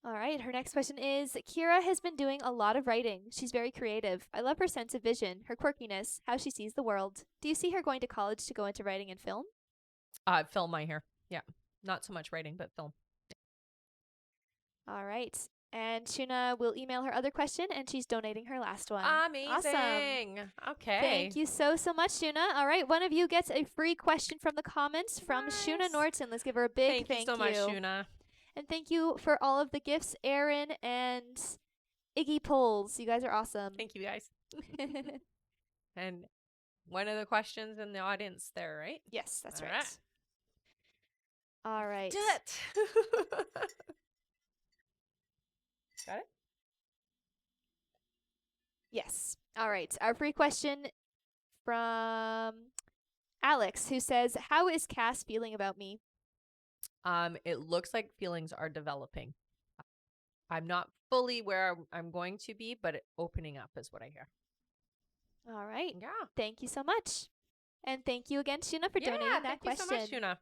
All right, her next question is, Kira has been doing a lot of writing. She's very creative. I love her sense of vision, her quirkiness, how she sees the world. Do you see her going to college to go into writing and film? Film, I hear. Yeah. Not so much writing, but film. All right. And Shuna will email her other question, and she's donating her last one. Amazing. Awesome. Okay. Thank you so much, Shuna. All right, one of you gets a free question from the comments from Nice. Shuna Norton. Let's give her a big Thank you so much, Shuna. And thank you for all of the gifts, Aaron and Iggy Poles. You guys are awesome. Thank you, guys. And one of the questions in the audience there, right? Yes, that's All right. All right. Do it. Got it? Yes. All right. Our free question from Alex, who says, how is Cass feeling about me? It looks like feelings are developing. I'm not fully where I'm going to be, but opening up is what I hear. All right. Yeah. Thank you so much. And thank you again, Shuna, for donating that thank question. you so much, Shuna.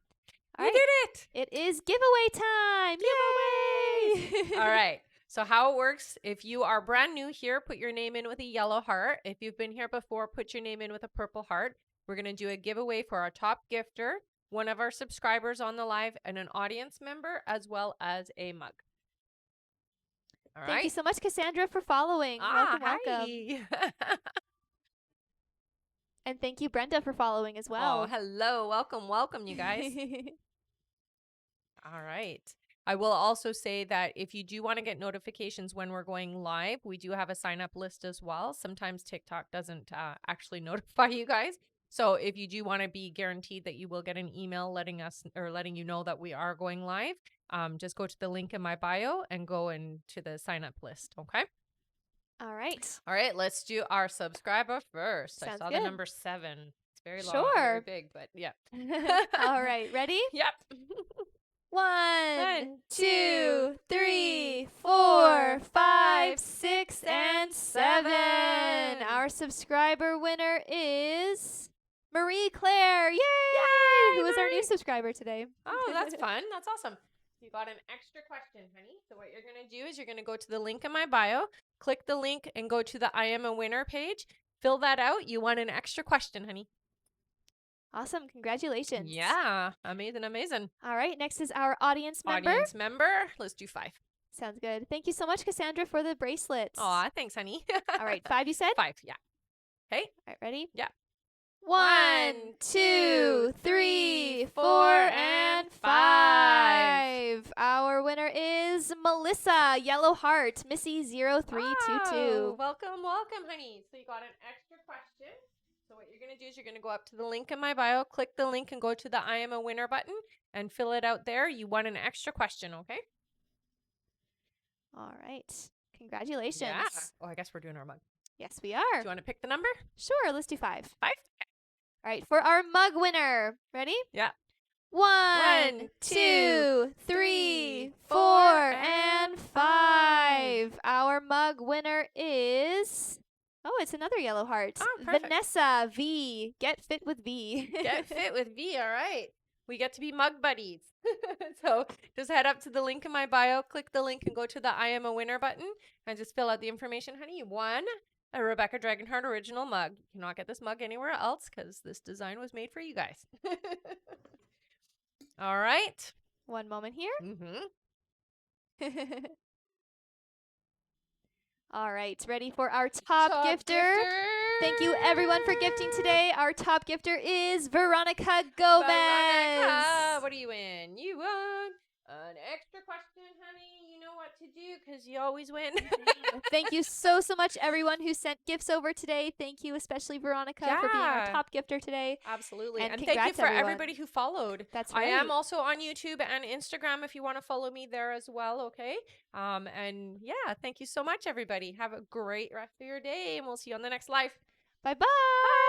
All You right. did it. It is giveaway time. Giveaways. Yay! All right. So how it works, if you are brand new here, put your name in with a yellow heart. If you've been here before, put your name in with a purple heart. We're going to do a giveaway for our top gifter, one of our subscribers on the live, and an audience member, as well as a mug. All right. Thank you so much, Cassandra, for following. Welcome. Hi. And thank you, Brenda, for following as well. Oh, hello. Welcome, you guys. All right. I will also say that if you do want to get notifications when we're going live, we do have a sign up list as well. Sometimes TikTok doesn't actually notify you guys. So if you do want to be guaranteed that you will get an email letting you know that we are going live, just go to the link in my bio and go into the sign up list. Okay. All right. All right. Let's do our subscriber first. Sounds I saw good. the number 7. It's very long, Sure. very big, but yeah. All right. Ready? Yep. 1, 2, 3, 4, 5, 6, and 7. Our subscriber winner is Marie Claire. Yay! Who is our new subscriber today? Oh, that's fun. That's awesome. You got an extra question, honey. So what you're going to do is you're going to go to the link in my bio, click the link, and go to the I Am a Winner page. Fill that out. You won an extra question, honey. Awesome. Congratulations. Yeah. Amazing. All right. Next is our audience member. Audience member. Let's do 5. Sounds good. Thank you so much, Cassandra, for the bracelets. Aw, thanks, honey. All right. 5, you said? 5, yeah. Okay. All right. Ready? Yeah. 1, 2, 3, 4, and 5. Our winner is Melissa, Yellow Heart, Missy 0322. Oh, welcome, honey. So you got an extra question. So what you're going to do is you're going to go up to the link in my bio, click the link, and go to the I Am a Winner button and fill it out there. You won an extra question, okay? All right. Congratulations. Yeah. Oh, I guess we're doing our mug. Yes, we are. Do you want to pick the number? Sure, let's do 5. 5? All right, for our mug winner. Ready? Yeah. 1, 2, 3, 4, and 5. Our mug winner is... Oh, it's another yellow heart. Oh, perfect. Vanessa V. Get fit with V. Get fit with V, all right. We get to be mug buddies. So just head up to the link in my bio, click the link, and go to the I Am a Winner button, and just fill out the information, honey. You won a Rebecca Dragonheart original mug. You cannot get this mug anywhere else because this design was made for you guys. All right. One moment here. Mm-hmm. All right, ready for our top gifter. Thank you, everyone, for gifting today. Our top gifter is Veronica Gomez. Veronica, what are you in? You won an extra question, honey. You know what to do because you always win. Thank you so much, everyone who sent gifts over today. Thank you, especially Veronica, for being our top gifter today. Absolutely. And thank you for everyone. everybody who followed. That's right. I am also on YouTube and Instagram if you want to follow me there as well, okay? And yeah, thank you so much, everybody. Have a great rest of your day, and we'll see you on the next live. Bye-bye. Bye.